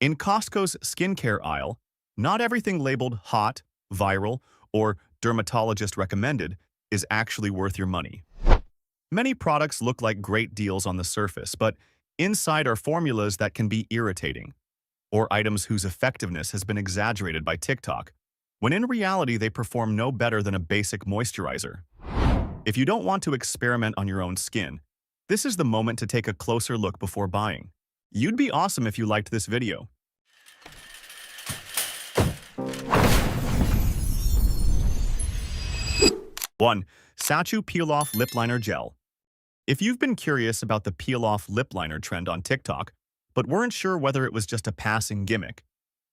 In Costco's skincare aisle, not everything labeled hot, viral, or dermatologist recommended is actually worth your money. Many products look like great deals on the surface, but inside are formulas that can be irritating, or items whose effectiveness has been exaggerated by TikTok, when in reality they perform no better than a basic moisturizer. If you don't want to experiment on your own skin, this is the moment to take a closer look before buying. You'd be awesome if you liked this video. 1. Sachu Peel-Off Lip Liner Gel. If you've been curious about the peel-off lip liner trend on TikTok, but weren't sure whether it was just a passing gimmick,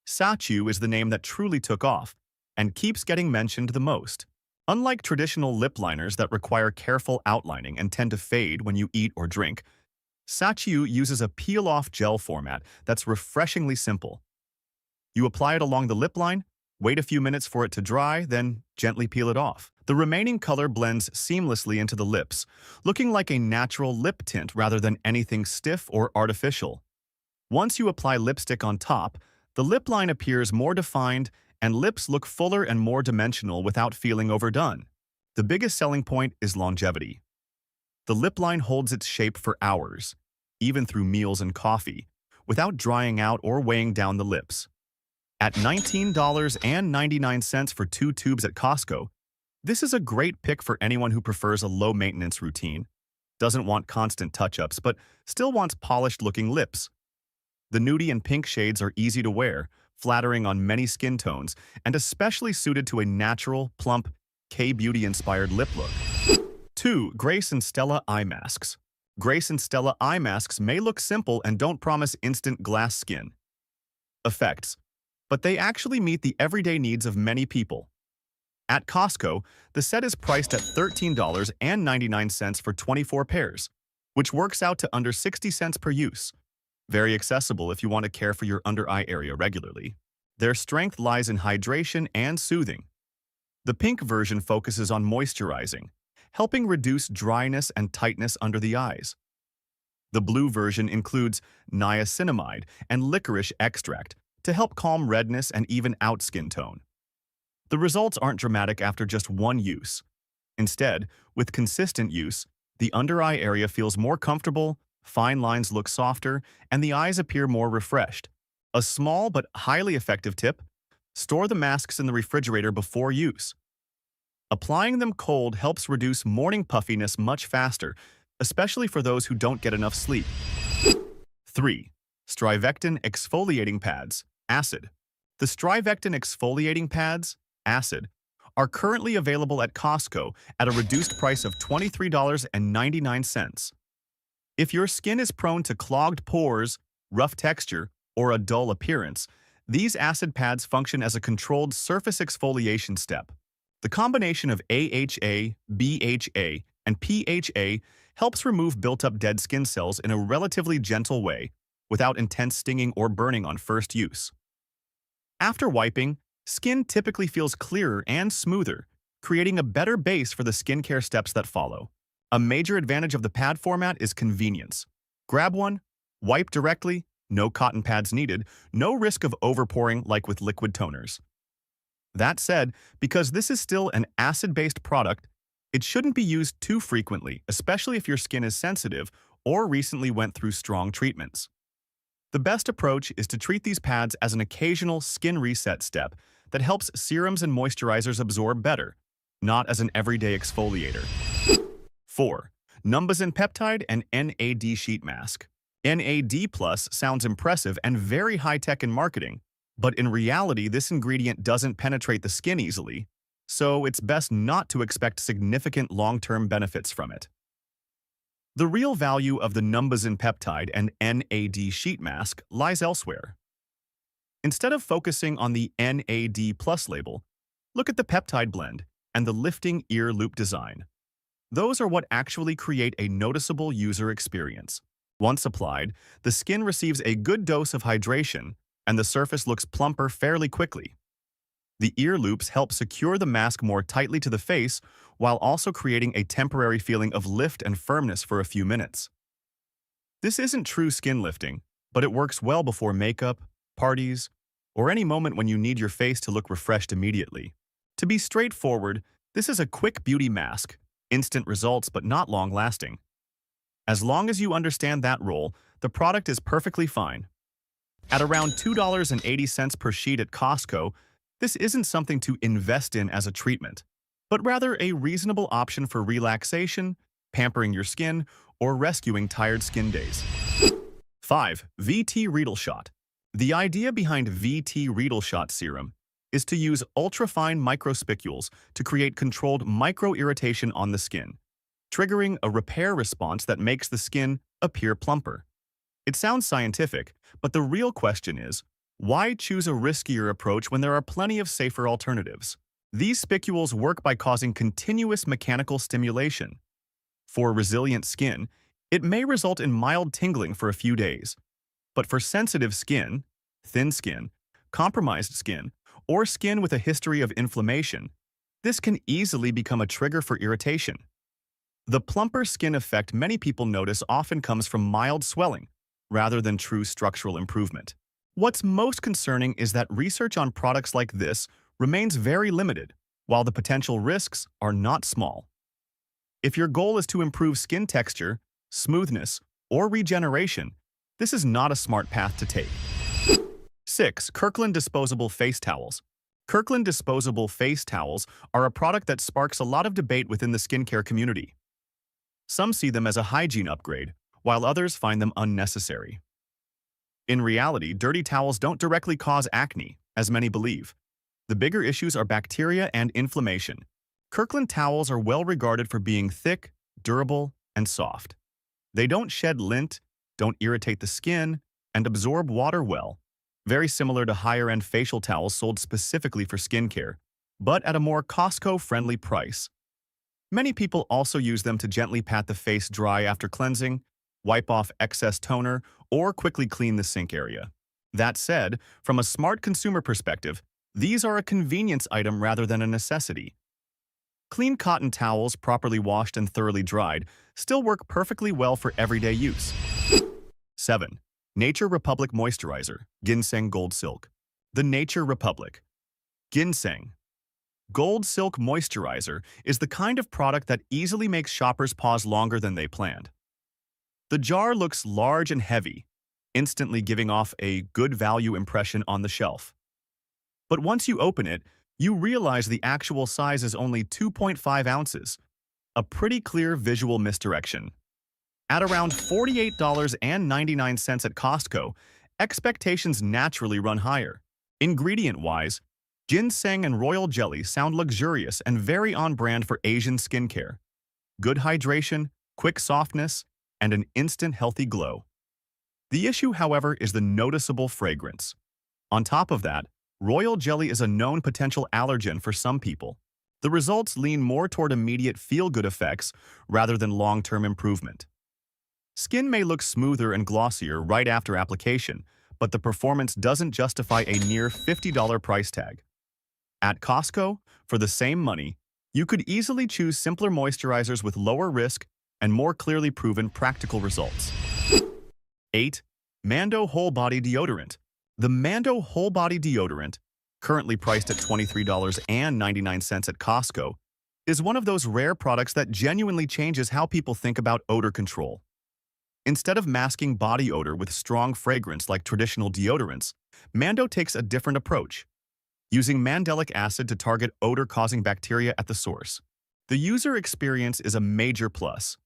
Sachu is the name that truly took off and keeps getting mentioned the most. Unlike traditional lip liners that require careful outlining and tend to fade when you eat or drink, Sachu uses a peel-off gel format that's refreshingly simple. You apply it along the lip line, wait a few minutes for it to dry, then gently peel it off. The remaining color blends seamlessly into the lips, looking like a natural lip tint rather than anything stiff or artificial. Once you apply lipstick on top, the lip line appears more defined and lips look fuller and more dimensional without feeling overdone. The biggest selling point is longevity. The lip line holds its shape for hours, even through meals and coffee, without drying out or weighing down the lips. At $19.99 for 2 tubes at Costco, this is a great pick for anyone who prefers a low-maintenance routine, doesn't want constant touch-ups, but still wants polished-looking lips. The nudie and pink shades are easy to wear, flattering on many skin tones, and especially suited to a natural, plump, K-beauty-inspired lip look. 2. Grace and Stella Eye Masks. Grace and Stella eye masks may look simple and don't promise instant glass skin effects, but they actually meet the everyday needs of many people. At Costco, the set is priced at $13.99 for 24 pairs, which works out to under 60 cents per use. Very accessible if you want to care for your under-eye area regularly. Their strength lies in hydration and soothing. The pink version focuses on moisturizing, helping reduce dryness and tightness under the eyes. The blue version includes niacinamide and licorice extract to help calm redness and even out skin tone. The results aren't dramatic after just one use. Instead, with consistent use, the under-eye area feels more comfortable, fine lines look softer, and the eyes appear more refreshed. A small but highly effective tip: store the masks in the refrigerator before use. Applying them cold helps reduce morning puffiness much faster, especially for those who don't get enough sleep. 3. Strivectin Exfoliating Pads, Acid. The Strivectin Exfoliating Pads, Acid, are currently available at Costco at a reduced price of $23.99. If your skin is prone to clogged pores, rough texture, or a dull appearance, these acid pads function as a controlled surface exfoliation step. The combination of AHA, BHA, and PHA helps remove built-up dead skin cells in a relatively gentle way, without intense stinging or burning on first use. After wiping, skin typically feels clearer and smoother, creating a better base for the skincare steps that follow. A major advantage of the pad format is convenience. Grab one, wipe directly, no cotton pads needed, no risk of overpouring like with liquid toners. That said, because this is still an acid-based product, it shouldn't be used too frequently, especially if your skin is sensitive or recently went through strong treatments. The best approach is to treat these pads as an occasional skin reset step that helps serums and moisturizers absorb better, not as an everyday exfoliator. 4. Numbuzin Peptide and NAD Sheet Mask. NAD+ sounds impressive and very high-tech in marketing, but in reality this ingredient doesn't penetrate the skin easily, so it's best not to expect significant long-term benefits from it. The real value of the Numbuzin Peptide and NAD Sheet Mask lies elsewhere. Instead of focusing on the NAD+ label, look at the peptide blend and the lifting ear loop design. Those are what actually create a noticeable user experience. Once applied, the skin receives a good dose of hydration, and the surface looks plumper fairly quickly. The ear loops help secure the mask more tightly to the face while also creating a temporary feeling of lift and firmness for a few minutes. This isn't true skin lifting, but it works well before makeup, parties, or any moment when you need your face to look refreshed immediately. To be straightforward, this is a quick beauty mask, instant results but not long-lasting. As long as you understand that role, the product is perfectly fine. At around $2.80 per sheet at Costco, this isn't something to invest in as a treatment, but rather a reasonable option for relaxation, pampering your skin, or rescuing tired skin days. 5. VT Riedel Shot. The idea behind VT Riedel Shot serum is to use ultrafine microspicules to create controlled micro-irritation on the skin, triggering a repair response that makes the skin appear plumper. It sounds scientific, but the real question is, why choose a riskier approach when there are plenty of safer alternatives? These spicules work by causing continuous mechanical stimulation. For resilient skin, it may result in mild tingling for a few days. But for sensitive skin, thin skin, compromised skin, or skin with a history of inflammation, this can easily become a trigger for irritation. The plumper skin effect many people notice often comes from mild swelling, rather than true structural improvement. What's most concerning is that research on products like this remains very limited, while the potential risks are not small. If your goal is to improve skin texture, smoothness, or regeneration, this is not a smart path to take. 6. Kirkland Disposable Face Towels. Kirkland Disposable Face Towels are a product that sparks a lot of debate within the skincare community. Some see them as a hygiene upgrade, while others find them unnecessary. In reality, dirty towels don't directly cause acne, as many believe. The bigger issues are bacteria and inflammation. Kirkland towels are well regarded for being thick, durable, and soft. They don't shed lint, don't irritate the skin, and absorb water well, very similar to higher-end facial towels sold specifically for skincare, but at a more Costco-friendly price. Many people also use them to gently pat the face dry after cleansing, wipe off excess toner, or quickly clean the sink area. That said, from a smart consumer perspective, these are a convenience item rather than a necessity. Clean cotton towels, properly washed and thoroughly dried, still work perfectly well for everyday use. 7. Nature Republic Moisturizer, Ginseng Gold Silk. The Nature Republic Ginseng Gold Silk Moisturizer is the kind of product that easily makes shoppers pause longer than they planned. The jar looks large and heavy, instantly giving off a good value impression on the shelf. But once you open it, you realize the actual size is only 2.5 ounces, a pretty clear visual misdirection. At around $48.99 at Costco, expectations naturally run higher. Ingredient-wise, ginseng and royal jelly sound luxurious and very on-brand for Asian skincare. Good hydration, quick softness, and an instant healthy glow. The issue, however, is the noticeable fragrance. On top of that, royal jelly is a known potential allergen for some people. The results lean more toward immediate feel-good effects rather than long-term improvement. Skin may look smoother and glossier right after application, but the performance doesn't justify a near $50 price tag. At Costco, for the same money, you could easily choose simpler moisturizers with lower risk and more clearly proven practical results. 8. Mando Whole Body Deodorant. The Mando Whole Body Deodorant, currently priced at $23.99 at Costco, is one of those rare products that genuinely changes how people think about odor control. Instead of masking body odor with strong fragrance like traditional deodorants, Mando takes a different approach, using mandelic acid to target odor-causing bacteria at the source. The user experience is a major plus.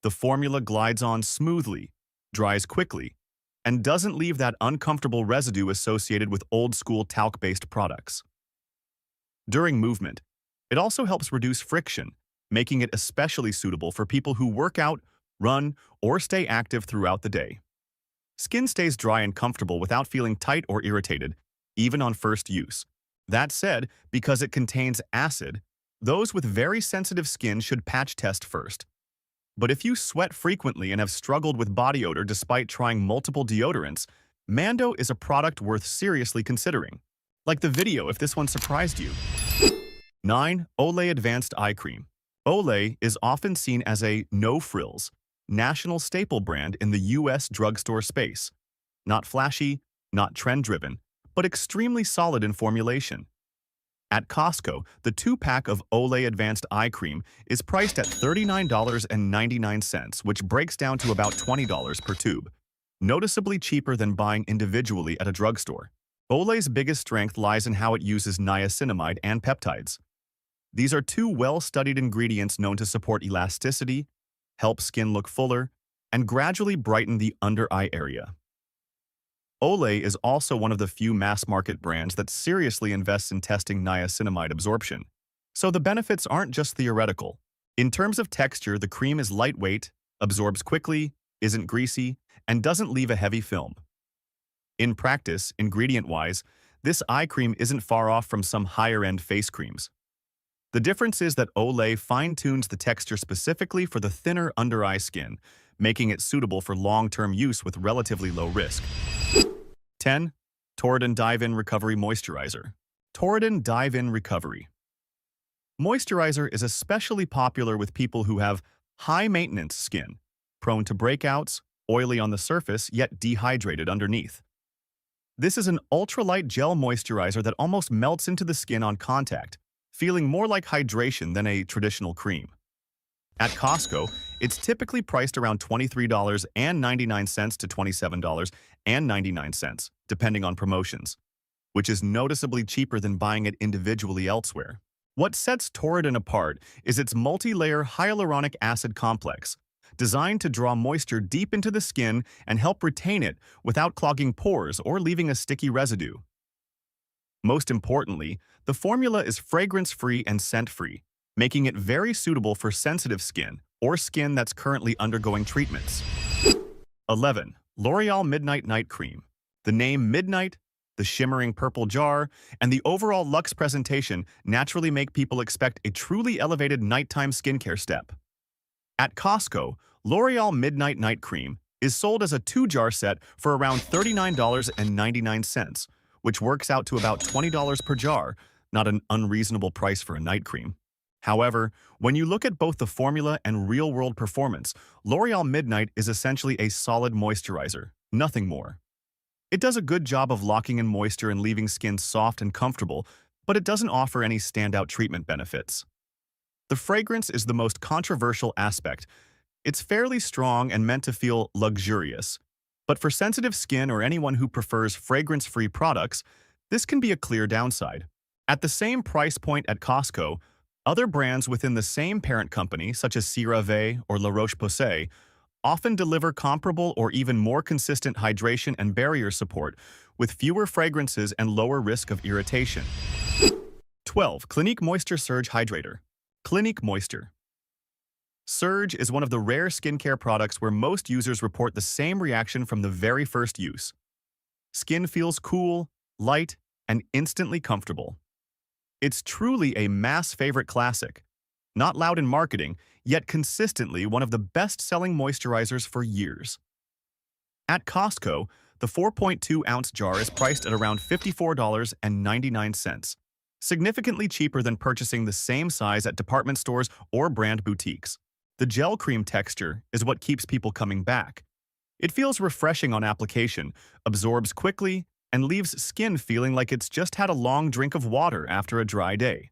The formula glides on smoothly, dries quickly, and doesn't leave that uncomfortable residue associated with old-school talc-based products. During movement, it also helps reduce friction, making it especially suitable for people who work out, run, or stay active throughout the day. Skin stays dry and comfortable without feeling tight or irritated, even on first use. That said, because it contains acid, those with very sensitive skin should patch test first. But if you sweat frequently and have struggled with body odor despite trying multiple deodorants, Mando is a product worth seriously considering. Like the video if this one surprised you. 9. Olay Advanced Eye Cream. Olay is often seen as a no-frills, national staple brand in the U.S. drugstore space. Not flashy, not trend-driven, but extremely solid in formulation. At Costco, the 2-pack of Olay Advanced Eye Cream is priced at $39.99, which breaks down to about $20 per tube, noticeably cheaper than buying individually at a drugstore. Olay's biggest strength lies in how it uses niacinamide and peptides. These are two well-studied ingredients known to support elasticity, help skin look fuller, and gradually brighten the under-eye area. Olay is also one of the few mass-market brands that seriously invests in testing niacinamide absorption, so the benefits aren't just theoretical. In terms of texture, the cream is lightweight, absorbs quickly, isn't greasy, and doesn't leave a heavy film. In practice, ingredient-wise, this eye cream isn't far off from some higher-end face creams. The difference is that Olay fine-tunes the texture specifically for the thinner under-eye skin, making it suitable for long-term use with relatively low risk. 10. Torridon Dive-In Recovery Moisturizer. Torridon Dive-In Recovery Moisturizer is especially popular with people who have high-maintenance skin, prone to breakouts, oily on the surface yet dehydrated underneath. This is an ultralight gel moisturizer that almost melts into the skin on contact, feeling more like hydration than a traditional cream. At Costco, it's typically priced around $23.99 to $27.99, depending on promotions, which is noticeably cheaper than buying it individually elsewhere. What sets Torridon apart is its multi-layer hyaluronic acid complex, designed to draw moisture deep into the skin and help retain it without clogging pores or leaving a sticky residue. Most importantly, the formula is fragrance-free and scent-free, making it very suitable for sensitive skin or skin that's currently undergoing treatments. 11. L'Oreal Midnight Night Cream. The name Midnight, the shimmering purple jar, and the overall luxe presentation naturally make people expect a truly elevated nighttime skincare step. At Costco, L'Oreal Midnight Night Cream is sold as a 2-jar set for around $39.99, which works out to about $20 per jar, not an unreasonable price for a night cream. However, when you look at both the formula and real-world performance, L'Oreal Midnight is essentially a solid moisturizer, nothing more. It does a good job of locking in moisture and leaving skin soft and comfortable, but it doesn't offer any standout treatment benefits. The fragrance is the most controversial aspect. It's fairly strong and meant to feel luxurious, but for sensitive skin or anyone who prefers fragrance-free products, this can be a clear downside. At the same price point at Costco, other brands within the same parent company, such as CeraVe or La Roche-Posay, often deliver comparable or even more consistent hydration and barrier support with fewer fragrances and lower risk of irritation. 12. Clinique Moisture Surge Hydrator. Clinique Moisture. Surge is one of the rare skincare products where most users report the same reaction from the very first use. Skin feels cool, light, and instantly comfortable. It's truly a mass favorite classic, not loud in marketing, yet consistently one of the best-selling moisturizers for years. At Costco, the 4.2-ounce jar is priced at around $54.99, significantly cheaper than purchasing the same size at department stores or brand boutiques. The gel cream texture is what keeps people coming back. It feels refreshing on application, absorbs quickly, and leaves skin feeling like it's just had a long drink of water after a dry day.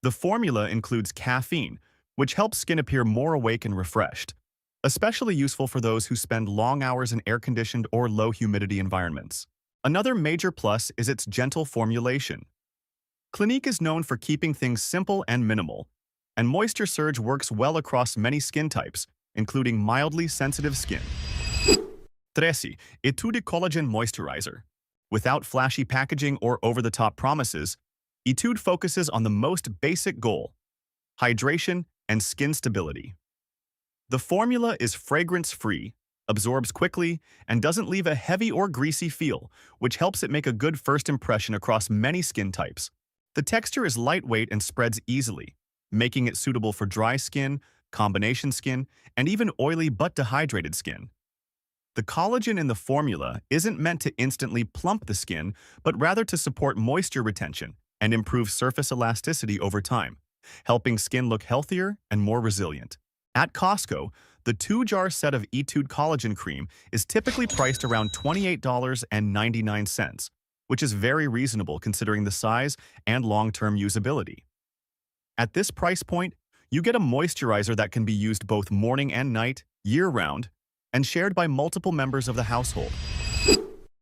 The formula includes caffeine, which helps skin appear more awake and refreshed, especially useful for those who spend long hours in air-conditioned or low-humidity environments. Another major plus is its gentle formulation. Clinique is known for keeping things simple and minimal, and Moisture Surge works well across many skin types, including mildly sensitive skin. 13. Etude Collagen Moisturizer. Without flashy packaging or over-the-top promises, Etude focuses on the most basic goal: hydration and skin stability. The formula is fragrance-free, absorbs quickly, and doesn't leave a heavy or greasy feel, which helps it make a good first impression across many skin types. The texture is lightweight and spreads easily, making it suitable for dry skin, combination skin, and even oily but dehydrated skin. The collagen in the formula isn't meant to instantly plump the skin, but rather to support moisture retention and improve surface elasticity over time, helping skin look healthier and more resilient. At Costco, The 2-jar set of Etude Collagen Cream is typically priced around $28.99, which is very reasonable considering the size and long-term usability. At this price point, you get a moisturizer that can be used both morning and night, year-round, and shared by multiple members of the household.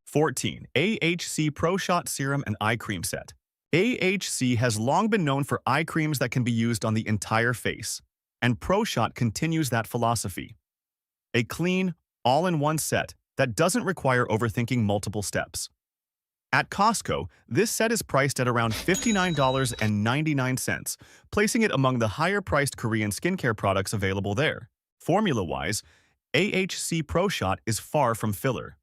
14. AHC Pro Shot Serum and Eye Cream Set. AHC has long been known for eye creams that can be used on the entire face, and Pro Shot continues that philosophy. A clean, all-in-one set that doesn't require overthinking multiple steps. At Costco, this set is priced at around $59.99, placing it among the higher-priced Korean skincare products available there. Formula-wise, AHC Pro Shot is far from filler.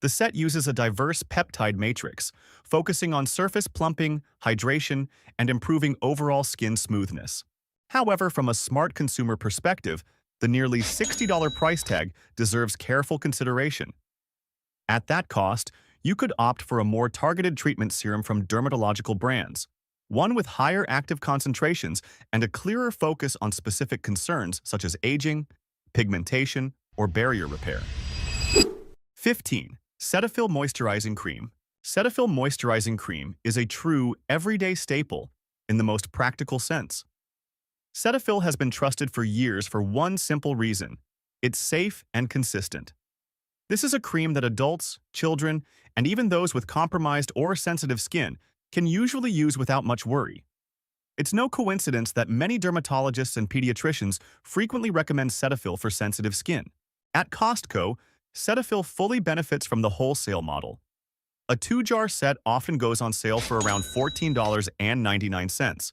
The set uses a diverse peptide matrix, focusing on surface plumping, hydration, and improving overall skin smoothness. However, from a smart consumer perspective, the nearly $60 price tag deserves careful consideration. At that cost, you could opt for a more targeted treatment serum from dermatological brands, one with higher active concentrations and a clearer focus on specific concerns such as aging, pigmentation, or barrier repair. 15. Cetaphil Moisturizing Cream. Cetaphil Moisturizing Cream is a true, everyday staple in the most practical sense. Cetaphil has been trusted for years for one simple reason: it's safe and consistent. This is a cream that adults, children, and even those with compromised or sensitive skin can usually use without much worry. It's no coincidence that many dermatologists and pediatricians frequently recommend Cetaphil for sensitive skin. At Costco, Cetaphil fully benefits from the wholesale model. A 2-jar set often goes on sale for around $14.99,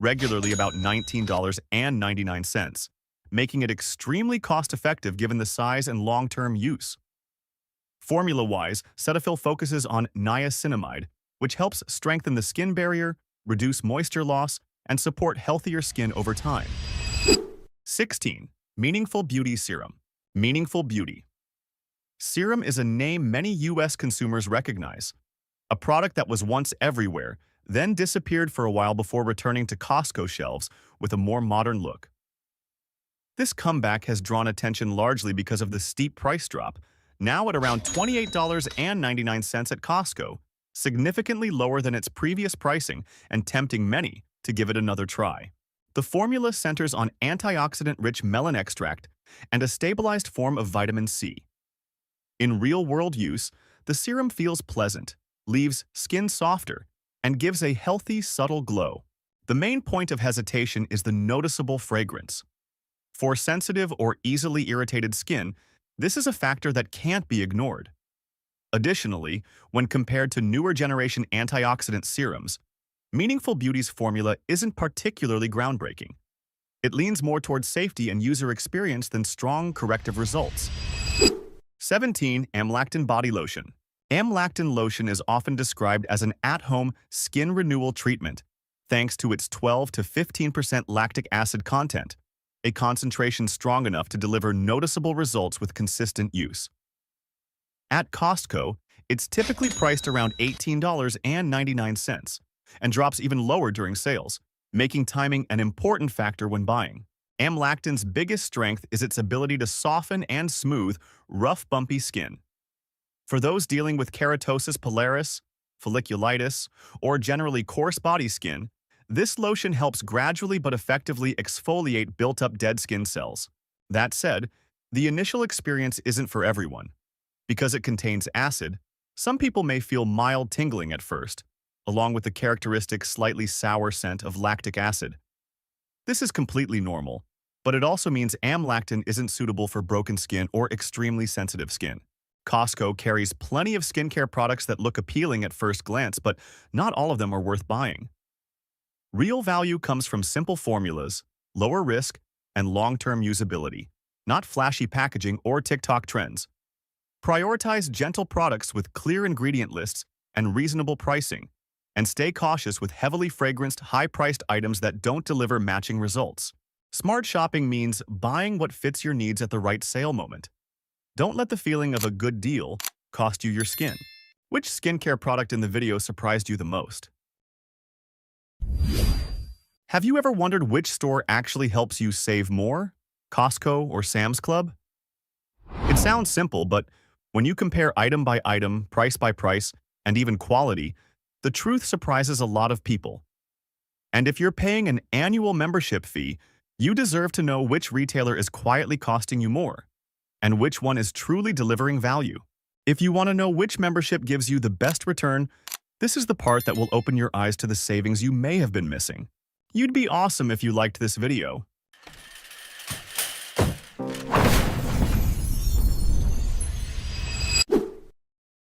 regularly about $19.99, making it extremely cost-effective given the size and long-term use. Formula-wise, Cetaphil focuses on niacinamide, which helps strengthen the skin barrier, reduce moisture loss, and support healthier skin over time. 16. Meaningful Beauty Serum. Meaningful Beauty. Serum is a name many U.S. consumers recognize. A product that was once everywhere, then disappeared for a while before returning to Costco shelves with a more modern look. This comeback has drawn attention largely because of the steep price drop, now at around $28.99 at Costco, significantly lower than its previous pricing and tempting many to give it another try. The formula centers on antioxidant-rich melon extract and a stabilized form of vitamin C. In real-world use, the serum feels pleasant, leaves skin softer, and gives a healthy, subtle glow. The main point of hesitation is the noticeable fragrance. For sensitive or easily irritated skin, this is a factor that can't be ignored. Additionally, when compared to newer generation antioxidant serums, Meaningful Beauty's formula isn't particularly groundbreaking. It leans more towards safety and user experience than strong corrective results. 17. Amlactin Body Lotion. Amlactin lotion is often described as an at-home skin renewal treatment, thanks to its 12 to 15% lactic acid content, a concentration strong enough to deliver noticeable results with consistent use. At Costco, it's typically priced around $18.99 and drops even lower during sales, making timing an important factor when buying. Amlactin's biggest strength is its ability to soften and smooth rough, bumpy skin. For those dealing with keratosis pilaris, folliculitis, or generally coarse body skin, this lotion helps gradually but effectively exfoliate built-up dead skin cells. That said, the initial experience isn't for everyone. Because it contains acid, some people may feel mild tingling at first, along with the characteristic slightly sour scent of lactic acid. This is completely normal, but it also means amlactin isn't suitable for broken skin or extremely sensitive skin. Costco carries plenty of skincare products that look appealing at first glance, but not all of them are worth buying. Real value comes from simple formulas, lower risk, and long-term usability, not flashy packaging or TikTok trends. Prioritize gentle products with clear ingredient lists and reasonable pricing, and stay cautious with heavily fragranced, high-priced items that don't deliver matching results. Smart shopping means buying what fits your needs at the right sale moment. Don't let the feeling of a good deal cost you your skin. Which skincare product in the video surprised you the most? Have you ever wondered which store actually helps you save more? Costco or Sam's Club? It sounds simple, but when you compare item by item, price by price, and even quality, the truth surprises a lot of people. And if you're paying an annual membership fee, you deserve to know which retailer is quietly costing you more and which one is truly delivering value. If you want to know which membership gives you the best return, this is the part that will open your eyes to the savings you may have been missing. You'd be awesome if you liked this video.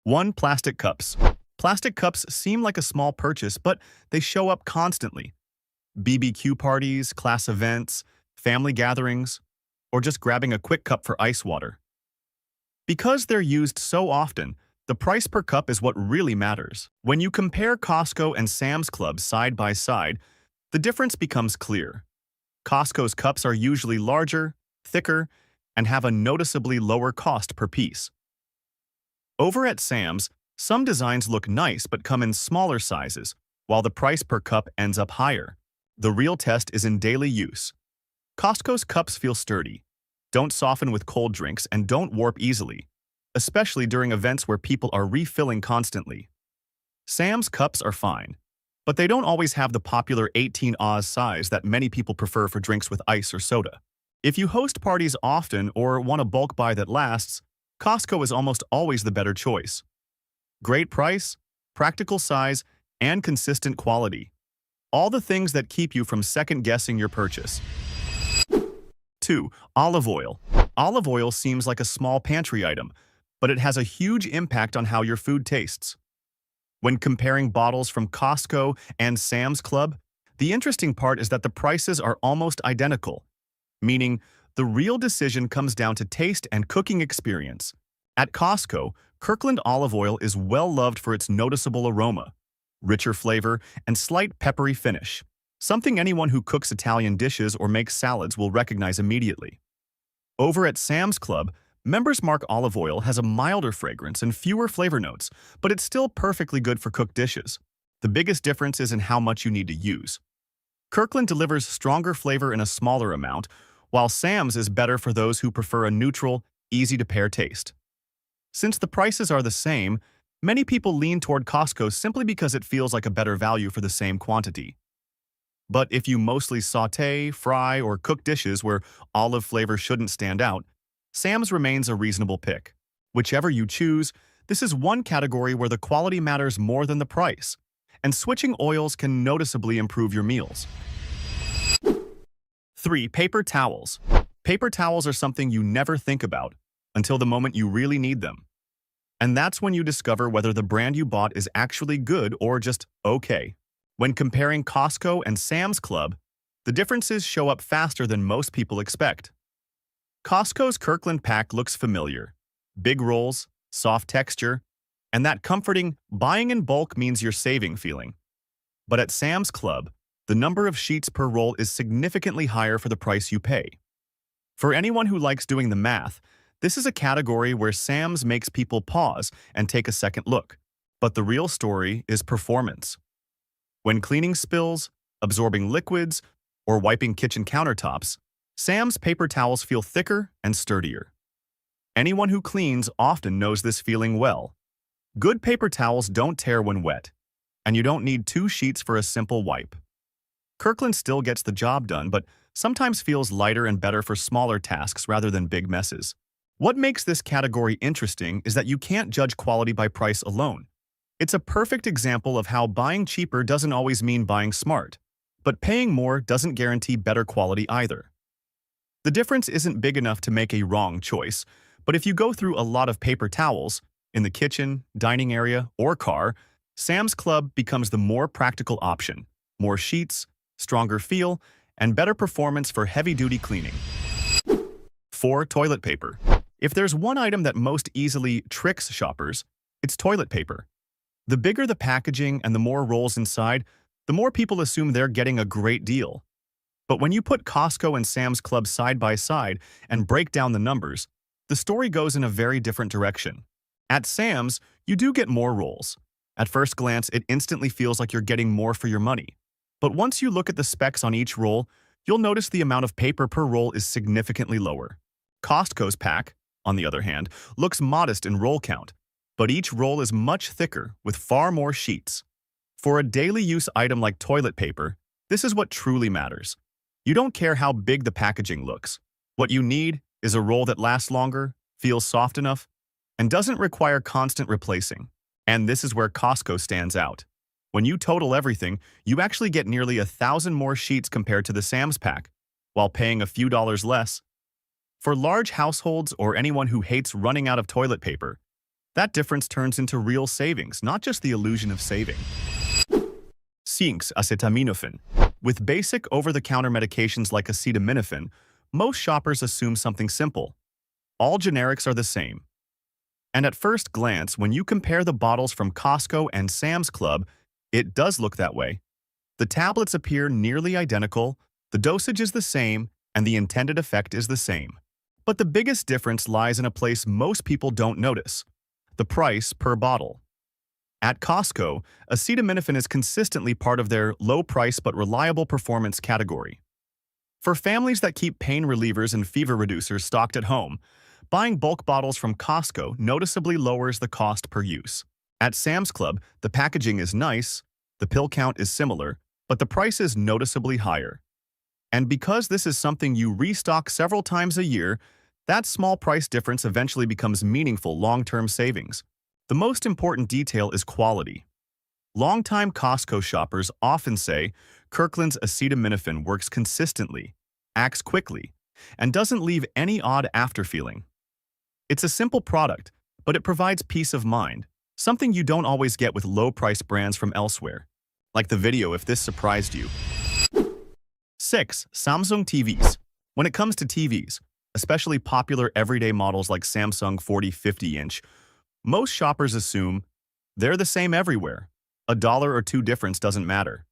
1. Plastic cups. Plastic cups seem like a small purchase, but they show up constantly. BBQ parties, class events, family gatherings, or just grabbing a quick cup for ice water. Because they're used so often, the price per cup is what really matters. When you compare Costco and Sam's Club side by side, the difference becomes clear. Costco's cups are usually larger, thicker, and have a noticeably lower cost per piece. Over at Sam's, some designs look nice but come in smaller sizes, while the price per cup ends up higher. The real test is in daily use. Costco's cups feel sturdy, don't soften with cold drinks, and don't warp easily, especially during events where people are refilling constantly. Sam's cups are fine, but they don't always have the popular 18 oz size that many people prefer for drinks with ice or soda. If you host parties often or want a bulk buy that lasts, Costco is almost always the better choice. Great price, practical size, and consistent quality. All the things that keep you from second-guessing your purchase. 2. Olive oil. Olive oil seems like a small pantry item, but it has a huge impact on how your food tastes. When comparing bottles from Costco and Sam's Club, the interesting part is that the prices are almost identical, meaning the real decision comes down to taste and cooking experience. At Costco, Kirkland olive oil is well loved for its noticeable aroma, richer flavor, and slight peppery finish, something anyone who cooks Italian dishes or makes salads will recognize immediately. Over at Sam's Club, Members Mark olive oil has a milder fragrance and fewer flavor notes, but it's still perfectly good for cooked dishes. The biggest difference is in how much you need to use. Kirkland delivers stronger flavor in a smaller amount, while Sam's is better for those who prefer a neutral, easy-to-pair taste. Since the prices are the same, many people lean toward Costco simply because it feels like a better value for the same quantity. But if you mostly sauté, fry, or cook dishes where olive flavor shouldn't stand out, Sam's remains a reasonable pick. Whichever you choose, this is one category where the quality matters more than the price, and switching oils can noticeably improve your meals. 3. Paper towels. Paper towels are something you never think about until the moment you really need them. And that's when you discover whether the brand you bought is actually good or just okay. When comparing Costco and Sam's Club, the differences show up faster than most people expect. Costco's Kirkland pack looks familiar. Big rolls, soft texture, and that comforting buying in bulk means you're saving feeling. But at Sam's Club, the number of sheets per roll is significantly higher for the price you pay. For anyone who likes doing the math, this is a category where Sam's makes people pause and take a second look. But the real story is performance. When cleaning spills, absorbing liquids, or wiping kitchen countertops, Sam's paper towels feel thicker and sturdier. Anyone who cleans often knows this feeling well. Good paper towels don't tear when wet, and you don't need 2 sheets for a simple wipe. Kirkland still gets the job done, but sometimes feels lighter and better for smaller tasks rather than big messes. What makes this category interesting is that you can't judge quality by price alone. It's a perfect example of how buying cheaper doesn't always mean buying smart, but paying more doesn't guarantee better quality either. The difference isn't big enough to make a wrong choice, but if you go through a lot of paper towels, in the kitchen, dining area, or car, Sam's Club becomes the more practical option. More sheets, stronger feel, and better performance for heavy-duty cleaning. 4. Toilet paper. If there's one item that most easily tricks shoppers, it's toilet paper. The bigger the packaging and the more rolls inside, the more people assume they're getting a great deal. But when you put Costco and Sam's Club side by side and break down the numbers, the story goes in a very different direction. At Sam's, you do get more rolls. At first glance, it instantly feels like you're getting more for your money. But once you look at the specs on each roll, you'll notice the amount of paper per roll is significantly lower. Costco's pack, on the other hand, looks modest in roll count, but each roll is much thicker with far more sheets. For a daily use item like toilet paper, this is what truly matters. You don't care how big the packaging looks. What you need is a roll that lasts longer, feels soft enough, and doesn't require constant replacing. And this is where Costco stands out. When you total everything, you actually get nearly 1,000 more sheets compared to the Sam's pack, while paying a few dollars less. For large households or anyone who hates running out of toilet paper, that difference turns into real savings, not just the illusion of saving. 5. Acetaminophen. With basic over-the-counter medications like acetaminophen, most shoppers assume something simple. All generics are the same. And at first glance, when you compare the bottles from Costco and Sam's Club, it does look that way. The tablets appear nearly identical, the dosage is the same, and the intended effect is the same. But the biggest difference lies in a place most people don't notice: the price per bottle. At Costco, acetaminophen is consistently part of their low price but reliable performance category. For families that keep pain relievers and fever reducers stocked at home, buying bulk bottles from Costco noticeably lowers the cost per use. At Sam's Club, the packaging is nice, the pill count is similar, but the price is noticeably higher. And because this is something you restock several times a year, that small price difference eventually becomes meaningful long-term savings. The most important detail is quality. Longtime Costco shoppers often say Kirkland's acetaminophen works consistently, acts quickly, and doesn't leave any odd afterfeeling. It's a simple product, but it provides peace of mind, something you don't always get with low-priced brands from elsewhere. Like the video if this surprised you. 6. Samsung TVs. When it comes to TVs, especially popular everyday models like Samsung 40-50-inch, most shoppers assume they're the same everywhere. A dollar or two difference doesn't matter.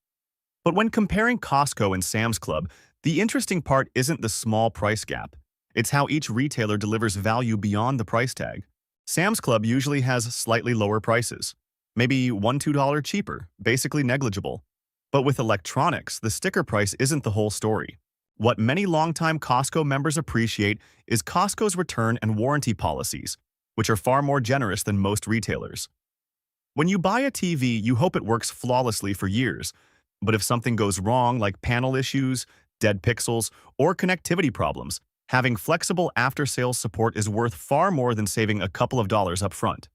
But when comparing Costco and Sam's Club, the interesting part isn't the small price gap. It's how each retailer delivers value beyond the price tag. Sam's Club usually has slightly lower prices, maybe $1–2 cheaper, basically negligible. But with electronics, the sticker price isn't the whole story. What many longtime Costco members appreciate is Costco's return and warranty policies, which are far more generous than most retailers. When you buy a TV, you hope it works flawlessly for years. But if something goes wrong, like panel issues, dead pixels, or connectivity problems, having flexible after-sales support is worth far more than saving a couple of dollars up front.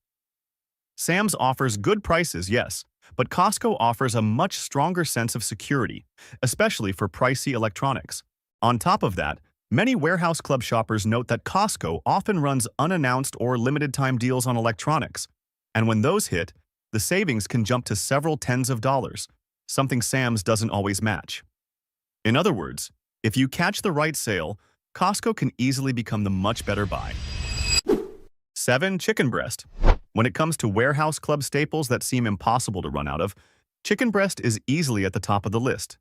Sam's offers good prices, yes, but Costco offers a much stronger sense of security, especially for pricey electronics. On top of that, many warehouse club shoppers note that Costco often runs unannounced or limited-time deals on electronics, and when those hit, the savings can jump to several tens of dollars, something Sam's doesn't always match. In other words, if you catch the right sale, Costco can easily become the much better buy. 7. Chicken breast. When it comes to warehouse club staples that seem impossible to run out of, chicken breast is easily at the top of the list.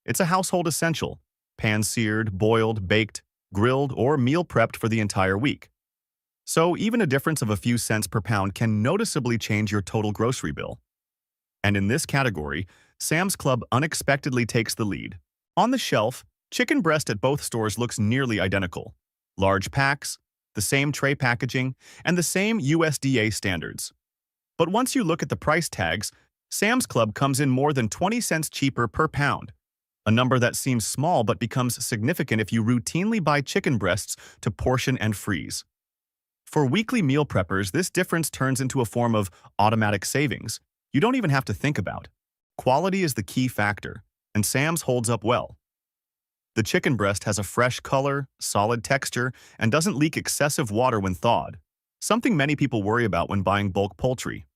It's a household essential, pan-seared, boiled, baked, grilled, or meal prepped for the entire week. So even a difference of a few cents per pound can noticeably change your total grocery bill. And in this category, Sam's Club unexpectedly takes the lead. On the shelf, chicken breast at both stores looks nearly identical. Large packs, the same tray packaging, and the same USDA standards. But once you look at the price tags, Sam's Club comes in more than 20 cents cheaper per pound, a number that seems small but becomes significant if you routinely buy chicken breasts to portion and freeze. For weekly meal preppers, this difference turns into a form of automatic savings you don't even have to think about. Quality is the key factor, and Sam's holds up well. The chicken breast has a fresh color, solid texture, and doesn't leak excessive water when thawed, something many people worry about when buying bulk poultry.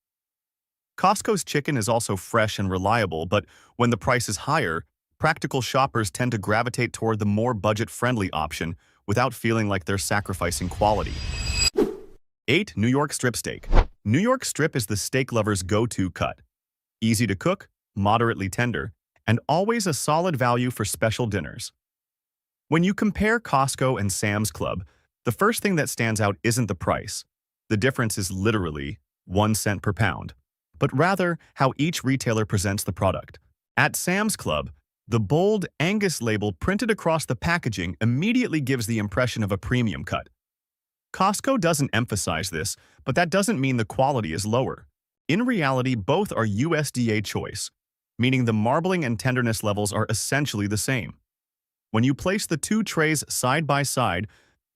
Costco's chicken is also fresh and reliable, but when the price is higher, practical shoppers tend to gravitate toward the more budget-friendly option without feeling like they're sacrificing quality. 8. New York strip steak. New York strip is the steak lover's go-to cut. Easy to cook, moderately tender, and always a solid value for special dinners. When you compare Costco and Sam's Club, the first thing that stands out isn't the price. The difference is literally 1 cent per pound, but rather how each retailer presents the product. At Sam's Club, The bold Angus label printed across the packaging immediately gives the impression of a premium cut. Costco doesn't emphasize this, but that doesn't mean the quality is lower. In reality, both are USDA choice, meaning the marbling and tenderness levels are essentially the same. When you place the two trays side by side,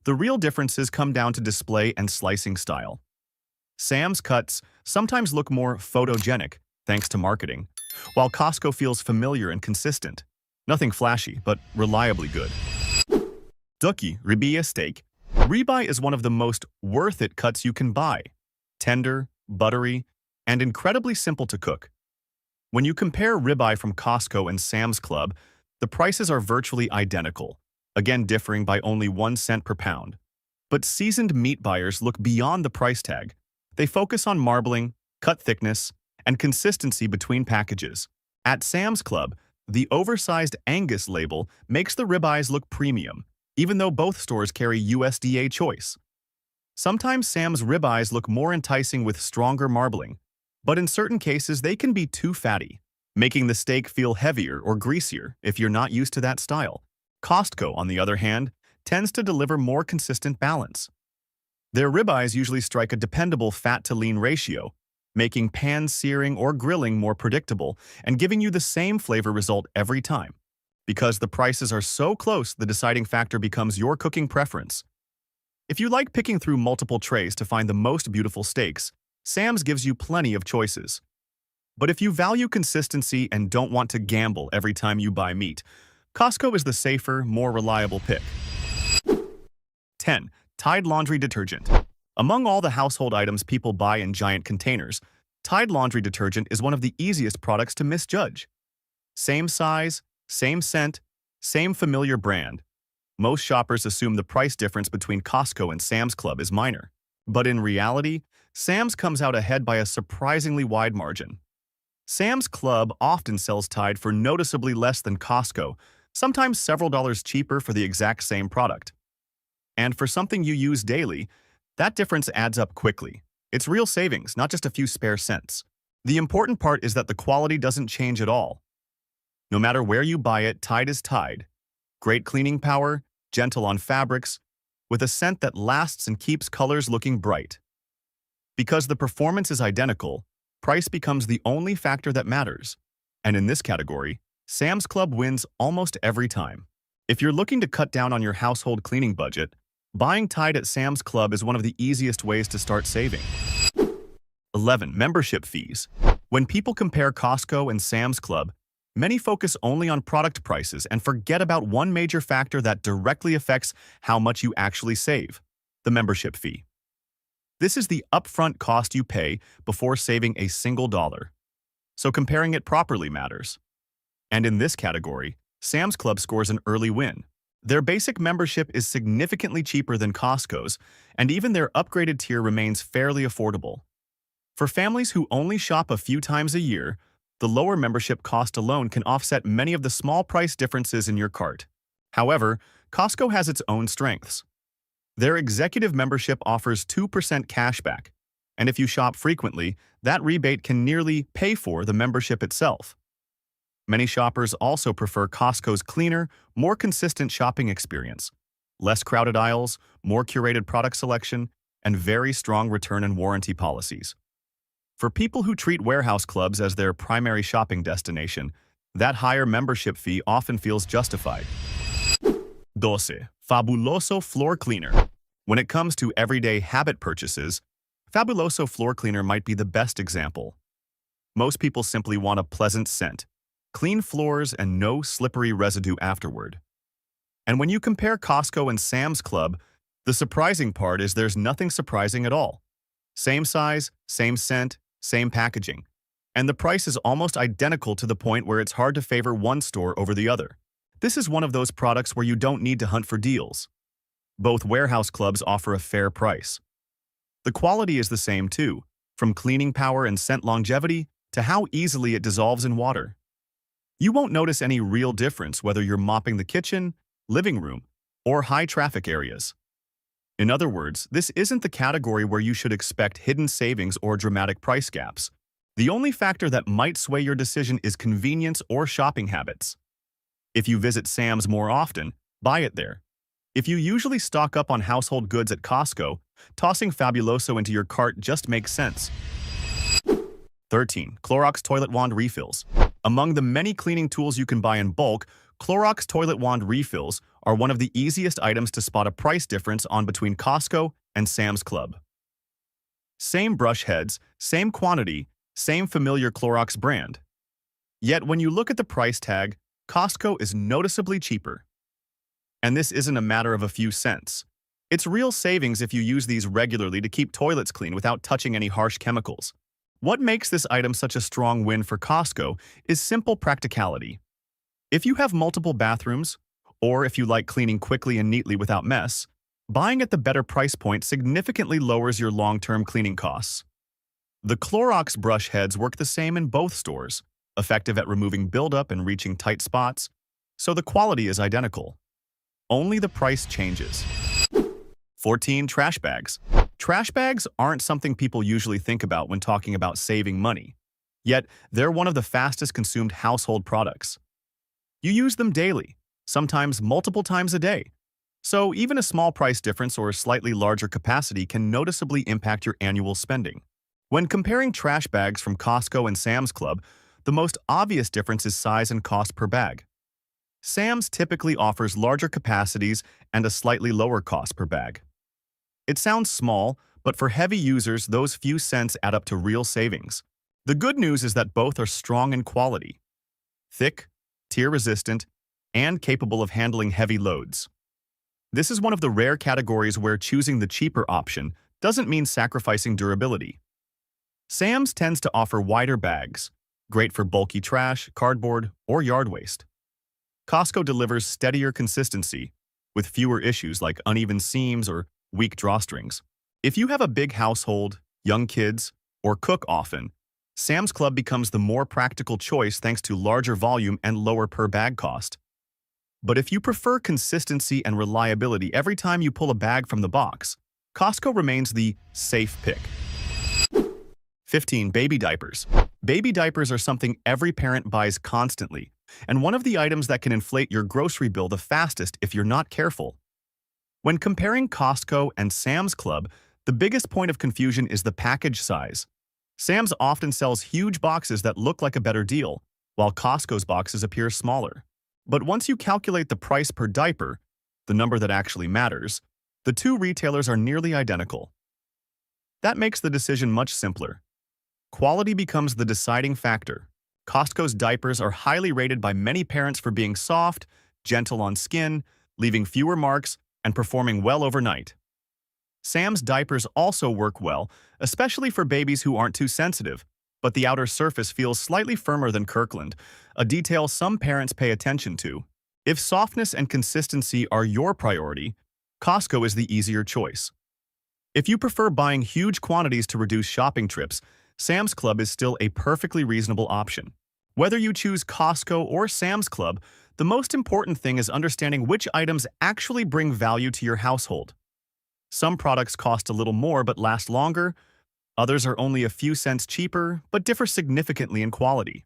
the real differences come down to display and slicing style. Sam's cuts sometimes look more photogenic, thanks to marketing, while Costco feels familiar and consistent. Nothing flashy, but reliably good. Ducky ribeye steak. Ribeye is one of the most worth-it cuts you can buy. Tender, buttery, and incredibly simple to cook. When you compare ribeye from Costco and Sam's Club, the prices are virtually identical, again differing by only 1 cent per pound. But seasoned meat buyers look beyond the price tag. They focus on marbling, cut thickness, and consistency between packages. At Sam's Club, the oversized Angus label makes the ribeyes look premium, even though both stores carry USDA choice. Sometimes Sam's ribeyes look more enticing with stronger marbling, but in certain cases they can be too fatty, making the steak feel heavier or greasier if you're not used to that style. Costco, on the other hand, tends to deliver more consistent balance. Their ribeyes usually strike a dependable fat-to-lean ratio, making pan-searing or grilling more predictable and giving you the same flavor result every time. Because the prices are so close, the deciding factor becomes your cooking preference. If you like picking through multiple trays to find the most beautiful steaks, Sam's gives you plenty of choices. But if you value consistency and don't want to gamble every time you buy meat, Costco is the safer, more reliable pick. 10. Tide laundry detergent. Among all the household items people buy in giant containers, Tide laundry detergent is one of the easiest products to misjudge. Same size, same scent, same familiar brand. Most shoppers assume the price difference between Costco and Sam's Club is minor. But in reality, Sam's comes out ahead by a surprisingly wide margin. Sam's Club often sells Tide for noticeably less than Costco, sometimes several dollars cheaper for the exact same product. And for something you use daily, that difference adds up quickly. It's real savings, not just a few spare cents. The important part is that the quality doesn't change at all. No matter where you buy it, Tide is Tide. Great cleaning power, gentle on fabrics, with a scent that lasts and keeps colors looking bright. Because the performance is identical, price becomes the only factor that matters. And in this category, Sam's Club wins almost every time. If you're looking to cut down on your household cleaning budget, buying Tide at Sam's Club is one of the easiest ways to start saving. 11. Membership fees. When people compare Costco and Sam's Club, many focus only on product prices and forget about one major factor that directly affects how much you actually save: the membership fee. This is the upfront cost you pay before saving a single dollar. So comparing it properly matters. And in this category, Sam's Club scores an early win. Their basic membership is significantly cheaper than Costco's, and even their upgraded tier remains fairly affordable. For families who only shop a few times a year, the lower membership cost alone can offset many of the small price differences in your cart. However, Costco has its own strengths. Their executive membership offers 2% cashback, and if you shop frequently, that rebate can nearly pay for the membership itself. Many shoppers also prefer Costco's cleaner, more consistent shopping experience, less crowded aisles, more curated product selection, and very strong return and warranty policies. For people who treat warehouse clubs as their primary shopping destination, that higher membership fee often feels justified. 12. Fabuloso Floor Cleaner. When it comes to everyday habit purchases, Fabuloso Floor Cleaner might be the best example. Most people simply want a pleasant scent, clean floors, and no slippery residue afterward. And when you compare Costco and Sam's Club, the surprising part is there's nothing surprising at all. Same size, same scent, same packaging. And the price is almost identical to the point where it's hard to favor one store over the other. This is one of those products where you don't need to hunt for deals. Both warehouse clubs offer a fair price. The quality is the same too, from cleaning power and scent longevity to how easily it dissolves in water. You won't notice any real difference whether you're mopping the kitchen, living room, or high-traffic areas. In other words, this isn't the category where you should expect hidden savings or dramatic price gaps. The only factor that might sway your decision is convenience or shopping habits. If you visit Sam's more often, buy it there. If you usually stock up on household goods at Costco, tossing Fabuloso into your cart just makes sense. 13. Clorox Toilet Wand Refills. Among the many cleaning tools you can buy in bulk, Clorox Toilet Wand Refills are one of the easiest items to spot a price difference on between Costco and Sam's Club. Same brush heads, same quantity, same familiar Clorox brand. Yet when you look at the price tag, Costco is noticeably cheaper. And this isn't a matter of a few cents. It's real savings if you use these regularly to keep toilets clean without touching any harsh chemicals. What makes this item such a strong win for Costco is simple practicality. If you have multiple bathrooms, or if you like cleaning quickly and neatly without mess, buying at the better price point significantly lowers your long-term cleaning costs. The Clorox brush heads work the same in both stores, effective at removing buildup and reaching tight spots, so the quality is identical. Only the price changes. 14. Trash bags. Trash bags aren't something people usually think about when talking about saving money. Yet, they're one of the fastest consumed household products. You use them daily, sometimes multiple times a day. So even a small price difference or a slightly larger capacity can noticeably impact your annual spending. When comparing trash bags from Costco and Sam's Club, the most obvious difference is size and cost per bag. Sam's typically offers larger capacities and a slightly lower cost per bag. It sounds small, but for heavy users, those few cents add up to real savings. The good news is that both are strong in quality, thick, tear-resistant, and capable of handling heavy loads. This is one of the rare categories where choosing the cheaper option doesn't mean sacrificing durability. Sam's tends to offer wider bags, great for bulky trash, cardboard, or yard waste. Costco delivers steadier consistency, with fewer issues like uneven seams or weak drawstrings. If you have a big household, young kids, or cook often, Sam's Club becomes the more practical choice thanks to larger volume and lower per bag cost. But if you prefer consistency and reliability every time you pull a bag from the box, Costco remains the safe pick. 15. Baby diapers. Baby diapers are something every parent buys constantly, and one of the items that can inflate your grocery bill the fastest if you're not careful. When comparing Costco and Sam's Club, the biggest point of confusion is the package size. Sam's often sells huge boxes that look like a better deal, while Costco's boxes appear smaller. But once you calculate the price per diaper, the number that actually matters, the two retailers are nearly identical. That makes the decision much simpler. Quality becomes the deciding factor. Costco's diapers are highly rated by many parents for being soft, gentle on skin, leaving fewer marks, and performing well overnight. Sam's diapers also work well, especially for babies who aren't too sensitive, but the outer surface feels slightly firmer than Kirkland, a detail some parents pay attention to. If softness and consistency are your priority, Costco is the easier choice. If you prefer buying huge quantities to reduce shopping trips, Sam's Club is still a perfectly reasonable option. Whether you choose Costco or Sam's Club, the most important thing is understanding which items actually bring value to your household. Some products cost a little more but last longer. Others are only a few cents cheaper but differ significantly in quality.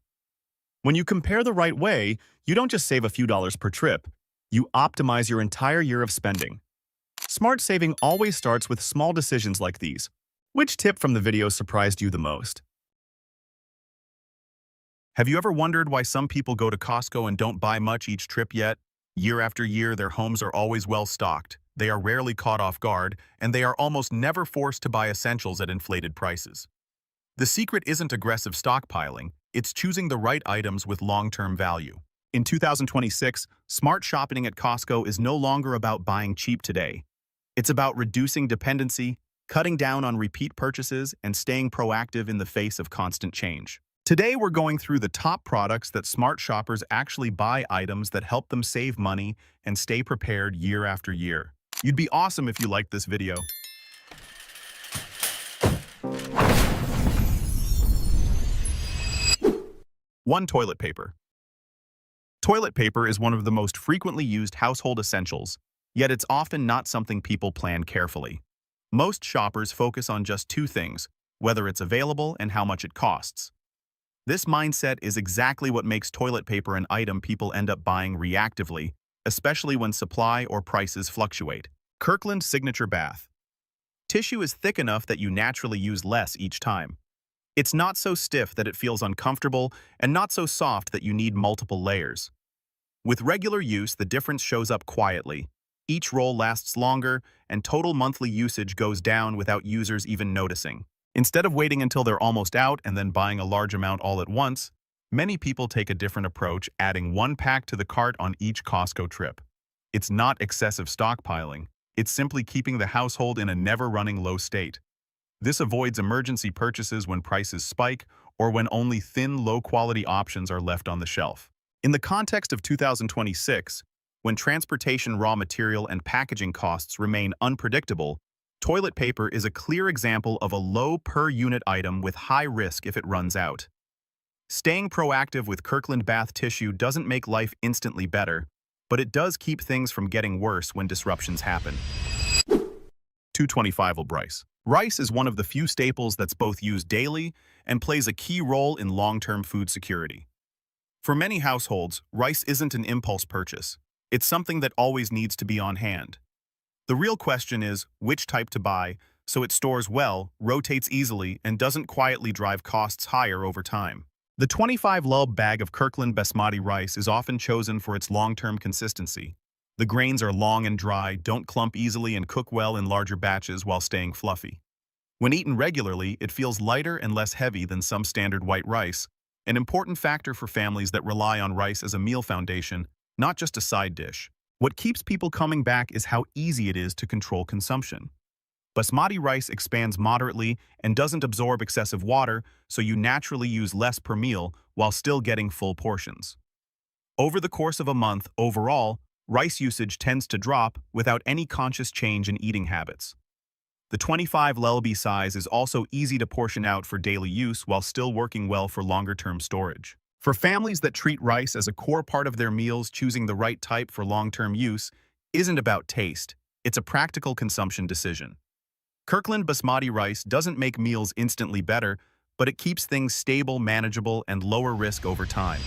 When you compare the right way, you don't just save a few dollars per trip, you optimize your entire year of spending. Smart saving always starts with small decisions like these. Which tip from the video surprised you the most? Have you ever wondered why some people go to Costco and don't buy much each trip yet? Year after year, their homes are always well stocked, they are rarely caught off guard, and they are almost never forced to buy essentials at inflated prices. The secret isn't aggressive stockpiling, it's choosing the right items with long-term value. In 2026, smart shopping at Costco is no longer about buying cheap today. It's about reducing dependency, cutting down on repeat purchases, and staying proactive in the face of constant change. Today, we're going through the top products that smart shoppers actually buy, items that help them save money and stay prepared year after year. You'd be awesome if you liked this video. 1. Toilet paper. Toilet paper is one of the most frequently used household essentials, yet it's often not something people plan carefully. Most shoppers focus on just two things, whether it's available and how much it costs. This mindset is exactly what makes toilet paper an item people end up buying reactively, especially when supply or prices fluctuate. Kirkland Signature Bath. Tissue is thick enough that you naturally use less each time. It's not so stiff that it feels uncomfortable and not so soft that you need multiple layers. With regular use, the difference shows up quietly. Each roll lasts longer, and total monthly usage goes down without users even noticing. Instead of waiting until they're almost out and then buying a large amount all at once, many people take a different approach, adding one pack to the cart on each Costco trip. It's not excessive stockpiling. It's simply keeping the household in a never-running low state. This avoids emergency purchases when prices spike or when only thin, low-quality options are left on the shelf. In the context of 2026, when transportation, raw material, and packaging costs remain unpredictable, toilet paper is a clear example of a low per-unit item with high risk if it runs out. Staying proactive with Kirkland bath tissue doesn't make life instantly better, but it does keep things from getting worse when disruptions happen. 225 Rice. Rice is one of the few staples that's both used daily and plays a key role in long-term food security. For many households, rice isn't an impulse purchase. It's something that always needs to be on hand. The real question is which type to buy so it stores well, rotates easily, and doesn't quietly drive costs higher over time. The 25 lb bag of Kirkland basmati rice is often chosen for its long-term consistency. The grains are long and dry, don't clump easily, and cook well in larger batches while staying fluffy. When eaten regularly, it feels lighter and less heavy than some standard white rice, an important factor for families that rely on rice as a meal foundation, not just a side dish. What keeps people coming back is how easy it is to control consumption. Basmati rice expands moderately and doesn't absorb excessive water, so you naturally use less per meal while still getting full portions. Over the course of a month, overall, rice usage tends to drop without any conscious change in eating habits. The 25 lb size is also easy to portion out for daily use while still working well for longer-term storage. For families that treat rice as a core part of their meals, choosing the right type for long-term use isn't about taste, it's a practical consumption decision. Kirkland basmati rice doesn't make meals instantly better, but it keeps things stable, manageable, and lower risk over time.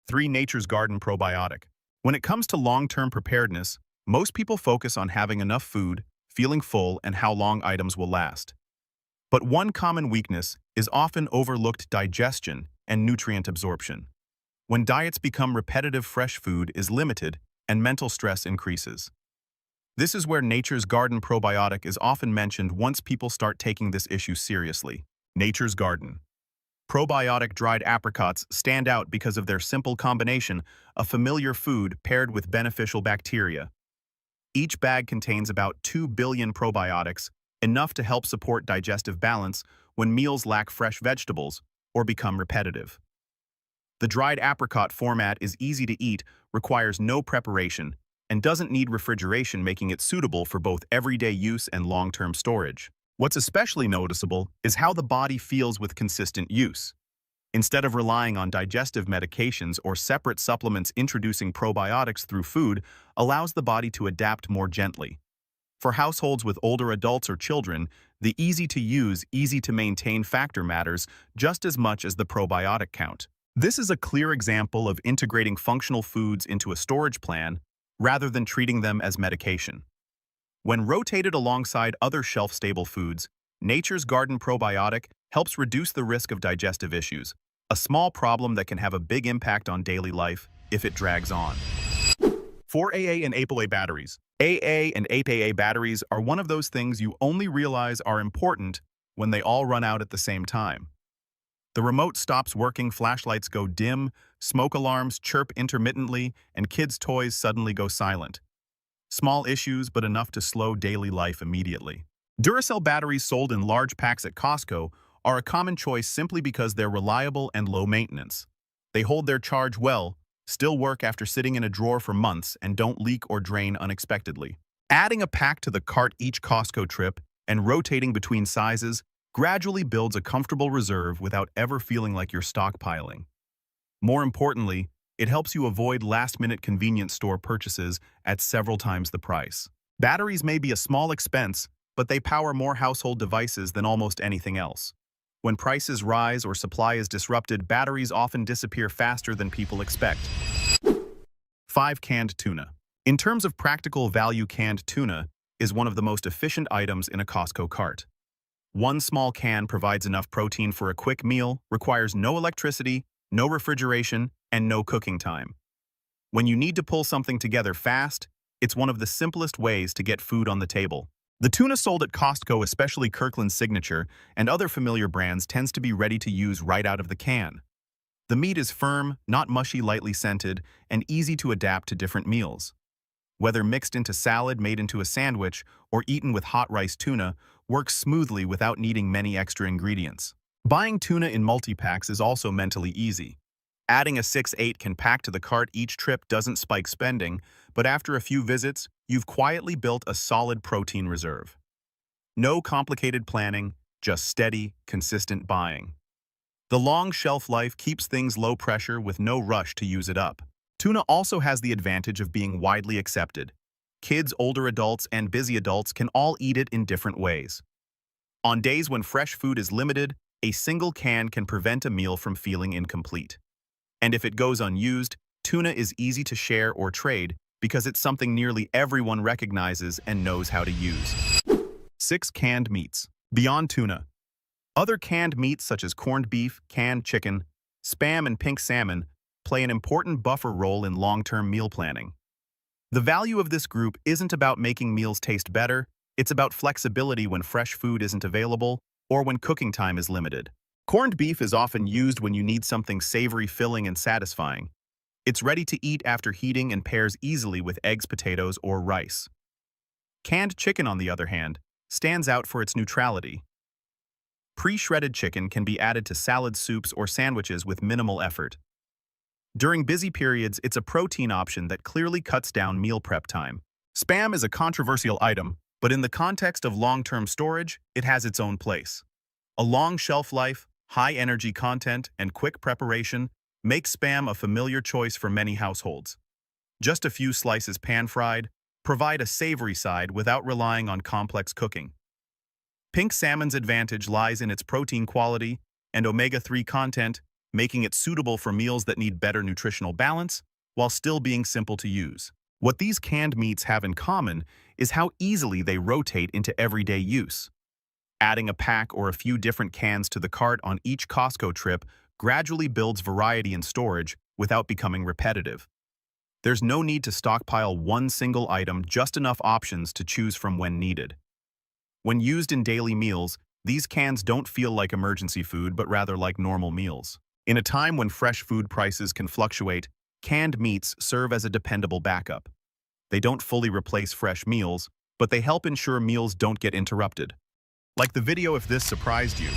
3. Nature's Garden Probiotic. When it comes to long-term preparedness, most people focus on having enough food, feeling full, and how long items will last. But one common weakness is often overlooked: digestion and nutrient absorption. When diets become repetitive, fresh food is limited and mental stress increases. This is where Nature's Garden Probiotic is often mentioned once people start taking this issue seriously. Nature's Garden Probiotic dried apricots stand out because of their simple combination of familiar food paired with beneficial bacteria. Each bag contains about 2 billion probiotics, enough to help support digestive balance when meals lack fresh vegetables or become repetitive. The dried apricot format is easy to eat, requires no preparation, and doesn't need refrigeration, making it suitable for both everyday use and long-term storage. What's especially noticeable is how the body feels with consistent use. Instead of relying on digestive medications or separate supplements, introducing probiotics through food allows the body to adapt more gently. For households with older adults or children, the easy-to-use, easy-to-maintain factor matters just as much as the probiotic count. This is a clear example of integrating functional foods into a storage plan rather than treating them as medication. When rotated alongside other shelf-stable foods, Nature's Garden Probiotic helps reduce the risk of digestive issues, a small problem that can have a big impact on daily life if it drags on. 4. AA and AAA batteries. AA and AAA batteries are one of those things you only realize are important when they all run out at the same time. The remote stops working, flashlights go dim, smoke alarms chirp intermittently, and kids' toys suddenly go silent. Small issues, but enough to slow daily life immediately. Duracell batteries sold in large packs at Costco are a common choice simply because they're reliable and low maintenance. They hold their charge well, still work after sitting in a drawer for months, and don't leak or drain unexpectedly. Adding a pack to the cart each Costco trip and rotating between sizes gradually builds a comfortable reserve without ever feeling like you're stockpiling. More importantly, it helps you avoid last-minute convenience store purchases at several times the price. Batteries may be a small expense, but they power more household devices than almost anything else. When prices rise or supply is disrupted, batteries often disappear faster than people expect. 5. Canned tuna. In terms of practical value, canned tuna is one of the most efficient items in a Costco cart. One small can provides enough protein for a quick meal, requires no electricity, no refrigeration, and no cooking time. When you need to pull something together fast, it's one of the simplest ways to get food on the table. The tuna sold at Costco, especially Kirkland's Signature and other familiar brands, tends to be ready to use right out of the can. The meat is firm, not mushy, lightly scented, and easy to adapt to different meals. Whether mixed into salad, made into a sandwich, or eaten with hot rice, tuna works smoothly without needing many extra ingredients. Buying tuna in multi-packs is also mentally easy. Adding a 6-8 can pack to the cart each trip doesn't spike spending, but after a few visits, you've quietly built a solid protein reserve. No complicated planning, just steady, consistent buying. The long shelf life keeps things low pressure with no rush to use it up. Tuna also has the advantage of being widely accepted. Kids, older adults, and busy adults can all eat it in different ways. On days when fresh food is limited, a single can prevent a meal from feeling incomplete. And if it goes unused, tuna is easy to share or trade because it's something nearly everyone recognizes and knows how to use. 6. Canned meats. Beyond tuna, other canned meats such as corned beef, canned chicken, Spam, and pink salmon play an important buffer role in long-term meal planning. The value of this group isn't about making meals taste better, it's about flexibility when fresh food isn't available or when cooking time is limited. Corned beef is often used when you need something savory, filling, and satisfying. It's ready to eat after heating and pairs easily with eggs, potatoes, or rice. Canned chicken, on the other hand, stands out for its neutrality. Pre-shredded chicken can be added to salad, soups, or sandwiches with minimal effort. During busy periods, it's a protein option that clearly cuts down meal prep time. Spam is a controversial item, but in the context of long-term storage, it has its own place. A long shelf life, high energy content, and quick preparation make Spam a familiar choice for many households. Just a few slices pan-fried provide a savory side without relying on complex cooking. Pink salmon's advantage lies in its protein quality and omega-3 content, making it suitable for meals that need better nutritional balance while still being simple to use. What these canned meats have in common is how easily they rotate into everyday use. Adding a pack or a few different cans to the cart on each Costco trip gradually builds variety in storage without becoming repetitive. There's no need to stockpile one single item, just enough options to choose from when needed. When used in daily meals, these cans don't feel like emergency food but rather like normal meals. In a time when fresh food prices can fluctuate, canned meats serve as a dependable backup. They don't fully replace fresh meals, but they help ensure meals don't get interrupted. Like the video if this surprised you.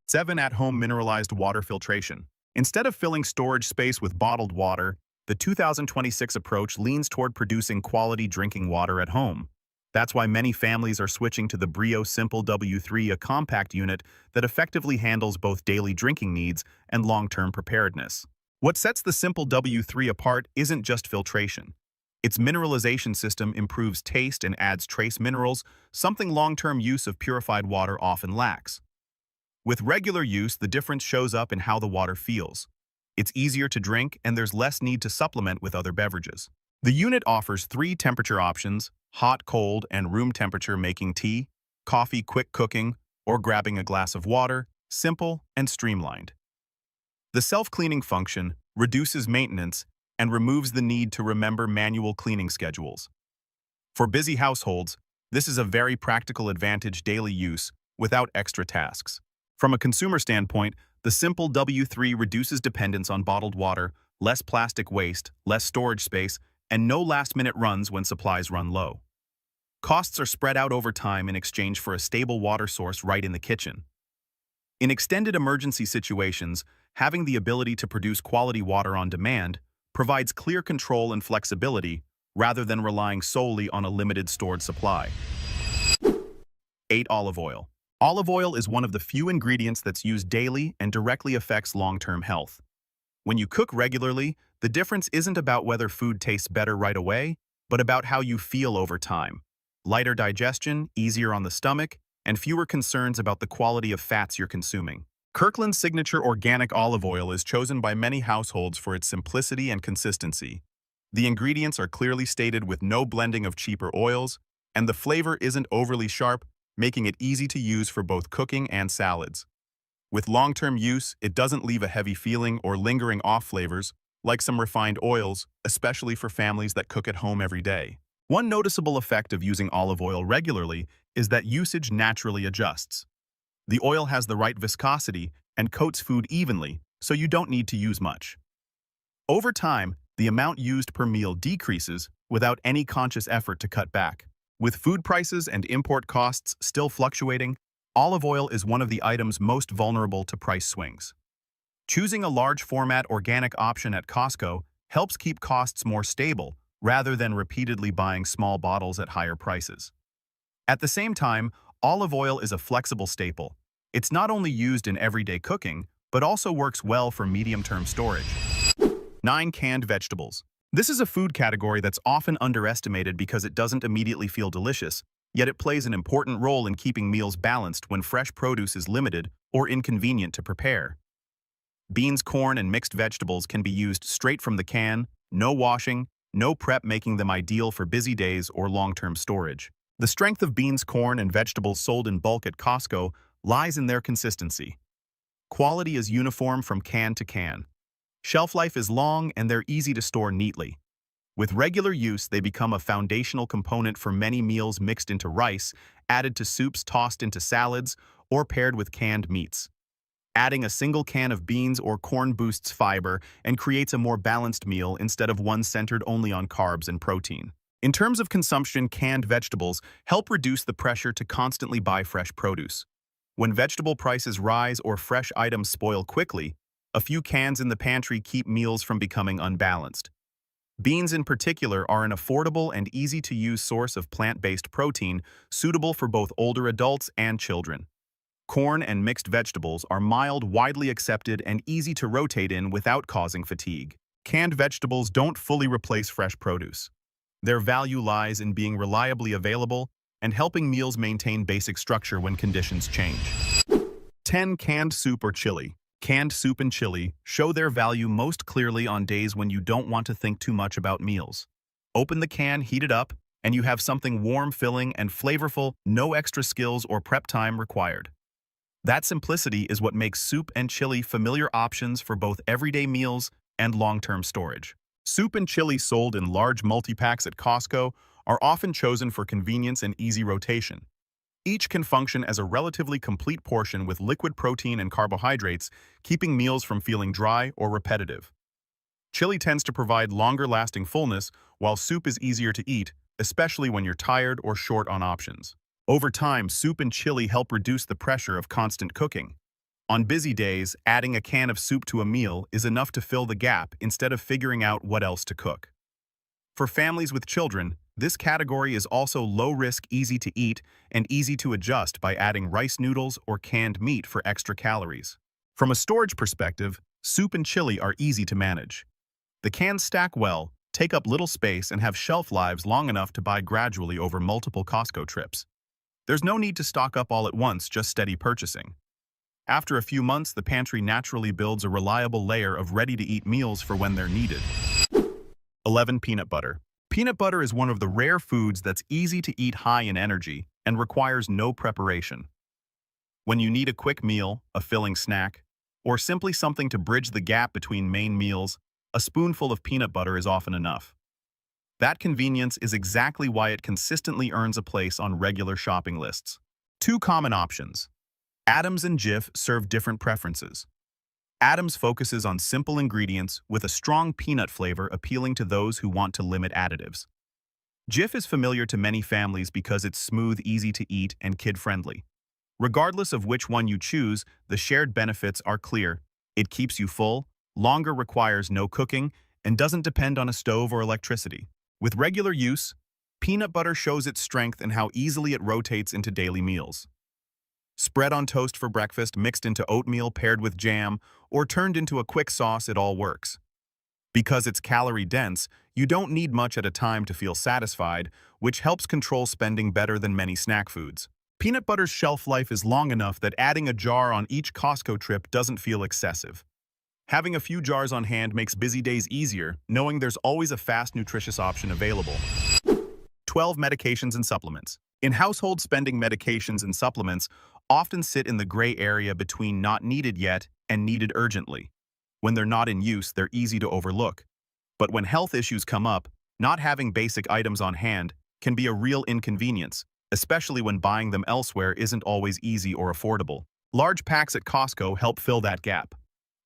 7. At-home mineralized water filtration. Instead of filling storage space with bottled water, the 2026 approach leans toward producing quality drinking water at home. That's why many families are switching to the Brio Simple W3, a compact unit that effectively handles both daily drinking needs and long-term preparedness. What sets the Simple W3 apart isn't just filtration. Its mineralization system improves taste and adds trace minerals, something long-term use of purified water often lacks. With regular use, the difference shows up in how the water feels. It's easier to drink, and there's less need to supplement with other beverages. The unit offers 3 temperature options: hot, cold, and room temperature, making tea, coffee, quick cooking, or grabbing a glass of water simple and streamlined. The self-cleaning function reduces maintenance and removes the need to remember manual cleaning schedules. For busy households, this is a very practical advantage: daily use without extra tasks. From a consumer standpoint, the Simple W3 reduces dependence on bottled water, less plastic waste, less storage space, and no last-minute runs when supplies run low. Costs are spread out over time in exchange for a stable water source right in the kitchen. In extended emergency situations, having the ability to produce quality water on demand provides clear control and flexibility rather than relying solely on a limited stored supply. 8. Olive oil. Olive oil is one of the few ingredients that's used daily and directly affects long-term health. When you cook regularly, the difference isn't about whether food tastes better right away, but about how you feel over time. Lighter digestion, easier on the stomach, and fewer concerns about the quality of fats you're consuming. Kirkland's signature organic olive oil is chosen by many households for its simplicity and consistency. The ingredients are clearly stated with no blending of cheaper oils, and the flavor isn't overly sharp, making it easy to use for both cooking and salads. With long-term use, it doesn't leave a heavy feeling or lingering off flavors, like some refined oils, especially for families that cook at home every day. One noticeable effect of using olive oil regularly is that usage naturally adjusts. The oil has the right viscosity and coats food evenly, so you don't need to use much. Over time, the amount used per meal decreases without any conscious effort to cut back. With food prices and import costs still fluctuating, olive oil is one of the items most vulnerable to price swings. Choosing a large format organic option at Costco helps keep costs more stable rather than repeatedly buying small bottles at higher prices. At the same time, olive oil is a flexible staple. It's not only used in everyday cooking, but also works well for medium-term storage. 9. Canned vegetables. This is a food category that's often underestimated because it doesn't immediately feel delicious, yet it plays an important role in keeping meals balanced when fresh produce is limited or inconvenient to prepare. Beans, corn, and mixed vegetables can be used straight from the can, no washing, no prep, making them ideal for busy days or long-term storage. The strength of beans, corn, and vegetables sold in bulk at Costco lies in their consistency. Quality is uniform from can to can. Shelf life is long and they're easy to store neatly. With regular use, they become a foundational component for many meals mixed into rice, added to soups, tossed into salads, or paired with canned meats. Adding a single can of beans or corn boosts fiber and creates a more balanced meal instead of one centered only on carbs and protein. In terms of consumption, canned vegetables help reduce the pressure to constantly buy fresh produce. When vegetable prices rise or fresh items spoil quickly, a few cans in the pantry keep meals from becoming unbalanced. Beans in particular are an affordable and easy-to-use source of plant-based protein, suitable for both older adults and children. Corn and mixed vegetables are mild, widely accepted, and easy to rotate in without causing fatigue. Canned vegetables don't fully replace fresh produce. Their value lies in being reliably available and helping meals maintain basic structure when conditions change. 10. Canned soup or chili. Canned soup and chili show their value most clearly on days when you don't want to think too much about meals. Open the can, heat it up, and you have something warm, filling, and flavorful, no extra skills or prep time required. That simplicity is what makes soup and chili familiar options for both everyday meals and long-term storage. Soup and chili sold in large multi-packs at Costco are often chosen for convenience and easy rotation. Each can function as a relatively complete portion with liquid protein and carbohydrates, keeping meals from feeling dry or repetitive. Chili tends to provide longer-lasting fullness, while soup is easier to eat, especially when you're tired or short on options. Over time, soup and chili help reduce the pressure of constant cooking. On busy days, adding a can of soup to a meal is enough to fill the gap instead of figuring out what else to cook. For families with children, this category is also low-risk, easy to eat, and easy to adjust by adding rice noodles or canned meat for extra calories. From a storage perspective, soup and chili are easy to manage. The cans stack well, take up little space, and have shelf lives long enough to buy gradually over multiple Costco trips. There's no need to stock up all at once, just steady purchasing. After a few months, the pantry naturally builds a reliable layer of ready-to-eat meals for when they're needed. 11. Peanut butter. Peanut butter is one of the rare foods that's easy to eat, high in energy, and requires no preparation. When you need a quick meal, a filling snack, or simply something to bridge the gap between main meals, a spoonful of peanut butter is often enough. That convenience is exactly why it consistently earns a place on regular shopping lists. 2 common options. Adams and Jif serve different preferences. Adams focuses on simple ingredients with a strong peanut flavor, appealing to those who want to limit additives. Jif is familiar to many families because it's smooth, easy to eat, and kid-friendly. Regardless of which one you choose, the shared benefits are clear. It keeps you full, longer, requires no cooking, and doesn't depend on a stove or electricity. With regular use, peanut butter shows its strength in how easily it rotates into daily meals. Spread on toast for breakfast, mixed into oatmeal, paired with jam, or turned into a quick sauce, it all works. Because it's calorie-dense, you don't need much at a time to feel satisfied, which helps control spending better than many snack foods. Peanut butter's shelf life is long enough that adding a jar on each Costco trip doesn't feel excessive. Having a few jars on hand makes busy days easier, knowing there's always a fast, nutritious option available. 12 medications and supplements. In household spending, medications and supplements often sit in the gray area between not needed yet and needed urgently. When they're not in use, they're easy to overlook. But when health issues come up, not having basic items on hand can be a real inconvenience, especially when buying them elsewhere isn't always easy or affordable. Large packs at Costco help fill that gap.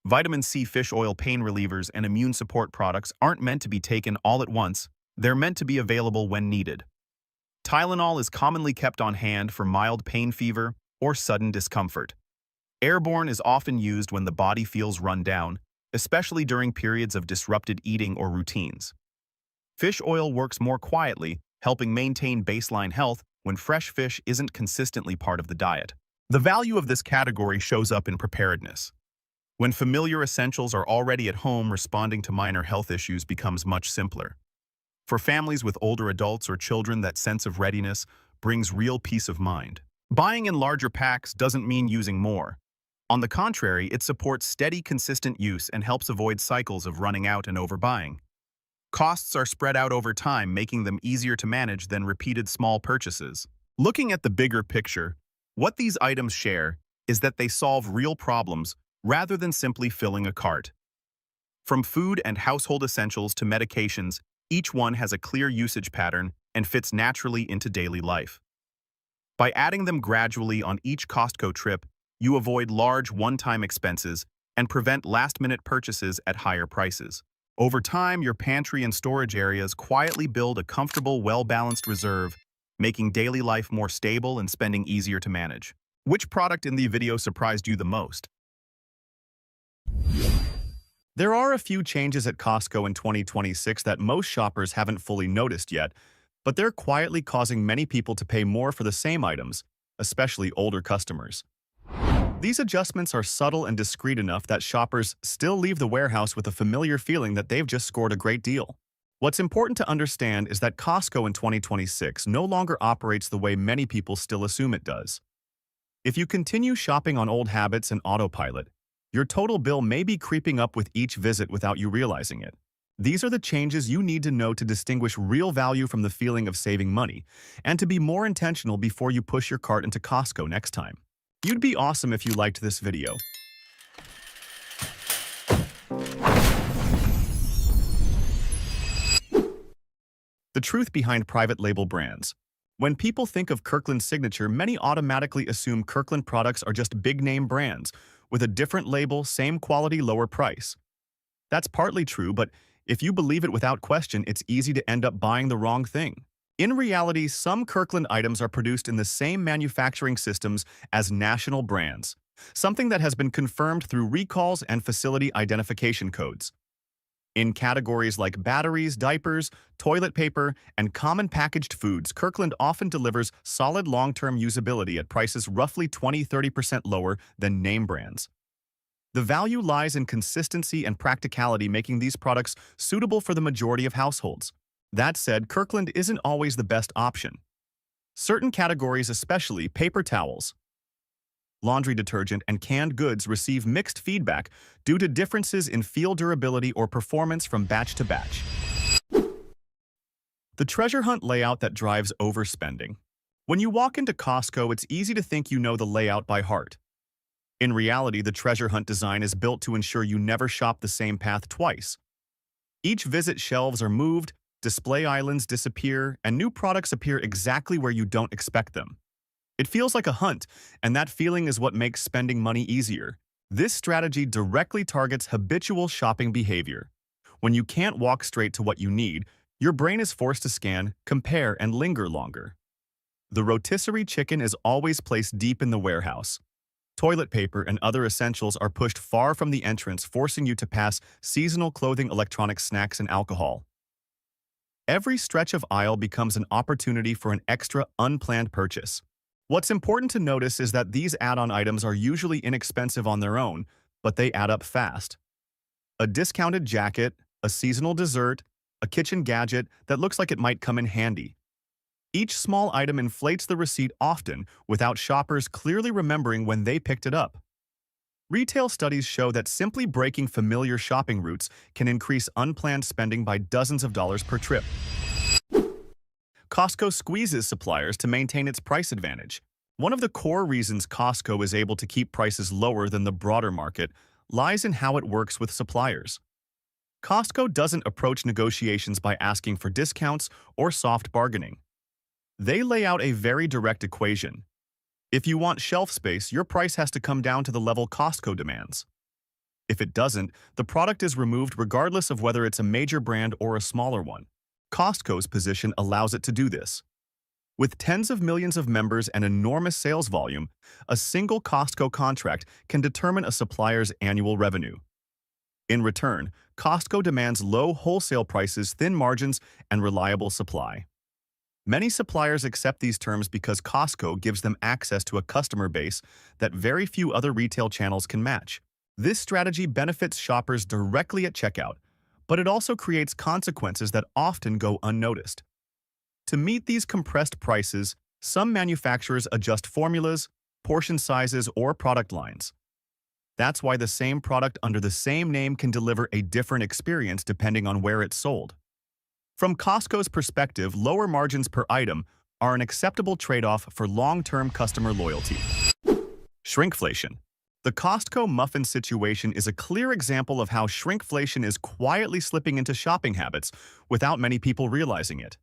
Vitamin C fish oil pain relievers and immune support products aren't meant to be taken all at once, they're meant to be available when needed. Tylenol is commonly kept on hand for mild pain fever or sudden discomfort. Airborne is often used when the body feels run down, especially during periods of disrupted eating or routines. Fish oil works more quietly, helping maintain baseline health when fresh fish isn't consistently part of the diet. The value of this category shows up in preparedness. When familiar essentials are already at home, responding to minor health issues becomes much simpler. For families with older adults or children, that sense of readiness brings real peace of mind. Buying in larger packs doesn't mean using more. On the contrary, it supports steady, consistent use and helps avoid cycles of running out and overbuying. Costs are spread out over time, making them easier to manage than repeated small purchases. Looking at the bigger picture, what these items share is that they solve real problems rather than simply filling a cart. From food and household essentials to medications, each one has a clear usage pattern and fits naturally into daily life. By adding them gradually on each Costco trip, you avoid large one-time expenses and prevent last-minute purchases at higher prices. Over time, your pantry and storage areas quietly build a comfortable, well-balanced reserve, making daily life more stable and spending easier to manage. Which product in the video surprised you the most? There are a few changes at Costco in 2026 that most shoppers haven't fully noticed yet, but they're quietly causing many people to pay more for the same items, especially older customers. These adjustments are subtle and discreet enough that shoppers still leave the warehouse with a familiar feeling that they've just scored a great deal. What's important to understand is that Costco in 2026 no longer operates the way many people still assume it does. If you continue shopping on old habits and autopilot, your total bill may be creeping up with each visit without you realizing it. These are the changes you need to know to distinguish real value from the feeling of saving money, and to be more intentional before you push your cart into Costco next time. You'd be awesome if you liked this video. The truth behind private label brands. When people think of Kirkland Signature, many automatically assume Kirkland products are just big-name brands, with a different label, same quality, lower price. That's partly true, but if you believe it without question, it's easy to end up buying the wrong thing. In reality, some Kirkland items are produced in the same manufacturing systems as national brands, something that has been confirmed through recalls and facility identification codes. In categories like batteries, diapers, toilet paper, and common packaged foods, Kirkland often delivers solid long-term usability at prices roughly 20–30% lower than name brands. The value lies in consistency and practicality, making these products suitable for the majority of households. That said, Kirkland isn't always the best option. Certain categories, especially paper towels, laundry detergent, and canned goods, receive mixed feedback due to differences in feel, durability, or performance from batch to batch. The treasure hunt layout that drives overspending. When you walk into Costco, it's easy to think you know the layout by heart. In reality, the treasure hunt design is built to ensure you never shop the same path twice. Each visit, shelves are moved, display islands disappear, and new products appear exactly where you don't expect them. It feels like a hunt, and that feeling is what makes spending money easier. This strategy directly targets habitual shopping behavior. When you can't walk straight to what you need, your brain is forced to scan, compare, and linger longer. The rotisserie chicken is always placed deep in the warehouse. Toilet paper and other essentials are pushed far from the entrance, forcing you to pass seasonal clothing, electronic snacks, and alcohol. Every stretch of aisle becomes an opportunity for an extra, unplanned purchase. What's important to notice is that these add-on items are usually inexpensive on their own, but they add up fast. A discounted jacket, a seasonal dessert, a kitchen gadget that looks like it might come in handy. Each small item inflates the receipt often without shoppers clearly remembering when they picked it up. Retail studies show that simply breaking familiar shopping routes can increase unplanned spending by dozens of dollars per trip. Costco squeezes suppliers to maintain its price advantage. One of the core reasons Costco is able to keep prices lower than the broader market lies in how it works with suppliers. Costco doesn't approach negotiations by asking for discounts or soft bargaining. They lay out a very direct equation. If you want shelf space, your price has to come down to the level Costco demands. If it doesn't, the product is removed regardless of whether it's a major brand or a smaller one. Costco's position allows it to do this. With tens of millions of members and enormous sales volume, a single Costco contract can determine a supplier's annual revenue. In return, Costco demands low wholesale prices, thin margins, and reliable supply. Many suppliers accept these terms because Costco gives them access to a customer base that very few other retail channels can match. This strategy benefits shoppers directly at checkout, but it also creates consequences that often go unnoticed. To meet these compressed prices, some manufacturers adjust formulas, portion sizes, or product lines. That's why the same product under the same name can deliver a different experience depending on where it's sold. From Costco's perspective, lower margins per item are an acceptable trade-off for long-term customer loyalty. Shrinkflation. The Costco muffin situation is a clear example of how shrinkflation is quietly slipping into shopping habits without many people realizing it.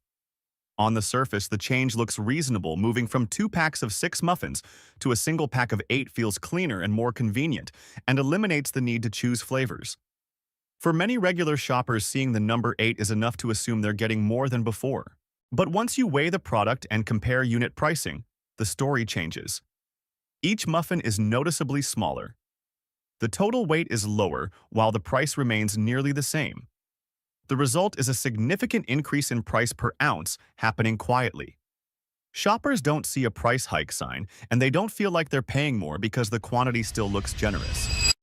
On the surface, the change looks reasonable. Moving from 2 packs of 6 muffins to a single pack of 8 feels cleaner and more convenient and eliminates the need to choose flavors. For many regular shoppers, seeing the number 8 is enough to assume they're getting more than before. But once you weigh the product and compare unit pricing, the story changes. Each muffin is noticeably smaller. The total weight is lower, while the price remains nearly the same. The result is a significant increase in price per ounce happening quietly. Shoppers don't see a price hike sign, and they don't feel like they're paying more because the quantity still looks generous.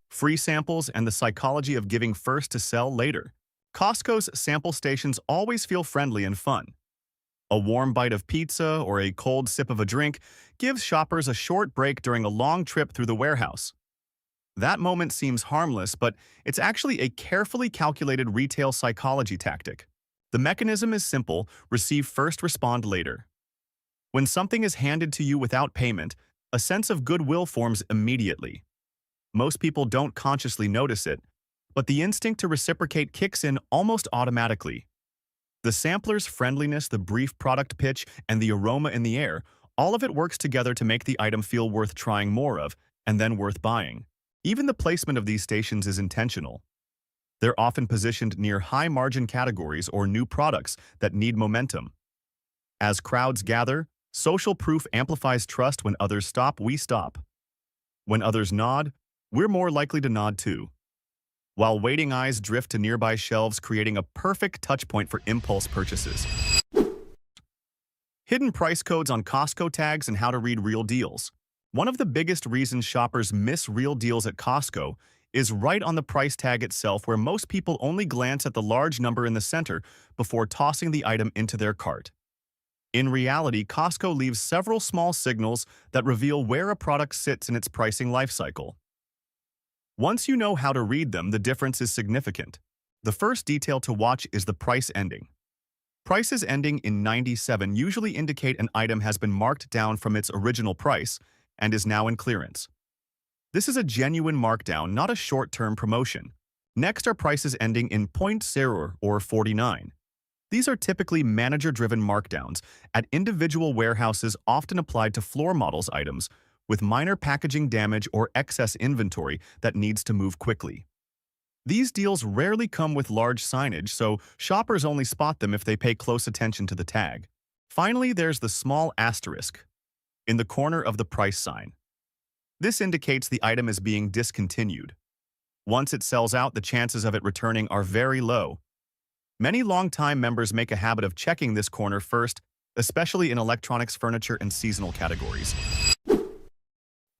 Free samples and the psychology of giving first to sell later. Costco's sample stations always feel friendly and fun. A warm bite of pizza or a cold sip of a drink gives shoppers a short break during a long trip through the warehouse. That moment seems harmless, but it's actually a carefully calculated retail psychology tactic. The mechanism is simple: receive first, respond later. When something is handed to you without payment, a sense of goodwill forms immediately. Most people don't consciously notice it, but the instinct to reciprocate kicks in almost automatically. The sampler's friendliness, the brief product pitch, and the aroma in the air, all of it works together to make the item feel worth trying more of, and then worth buying. Even the placement of these stations is intentional. They're often positioned near high-margin categories or new products that need momentum. As crowds gather, social proof amplifies trust. When others stop, we stop. When others nod, we're more likely to nod too. While waiting eyes drift to nearby shelves, creating a perfect touchpoint for impulse purchases. Hidden price codes on Costco tags and how to read real deals. One of the biggest reasons shoppers miss real deals at Costco is right on the price tag itself, where most people only glance at the large number in the center before tossing the item into their cart. In reality, Costco leaves several small signals that reveal where a product sits in its pricing lifecycle. Once you know how to read them, the difference is significant. The first detail to watch is the price ending. Prices ending in 97 usually indicate an item has been marked down from its original price and is now in clearance. This is a genuine markdown, not a short-term promotion. Next are prices ending in .0 or 49. These are typically manager-driven markdowns at individual warehouses, often applied to floor models items with minor packaging damage or excess inventory that needs to move quickly. These deals rarely come with large signage, so shoppers only spot them if they pay close attention to the tag. Finally, there's the small asterisk in the corner of the price sign. This indicates the item is being discontinued. Once it sells out, the chances of it returning are very low. Many longtime members make a habit of checking this corner first, especially in electronics, furniture, and seasonal categories.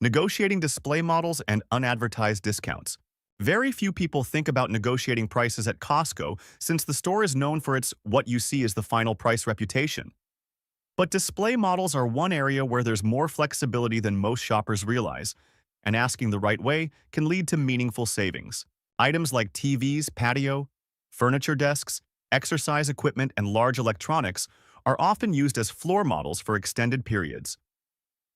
Negotiating display models and unadvertised discounts. Very few people think about negotiating prices at Costco, since the store is known for its "what you see is the final price" reputation. But display models are one area where there's more flexibility than most shoppers realize, and asking the right way can lead to meaningful savings. Items like TVs, patio, furniture desks, exercise equipment, and large electronics are often used as floor models for extended periods.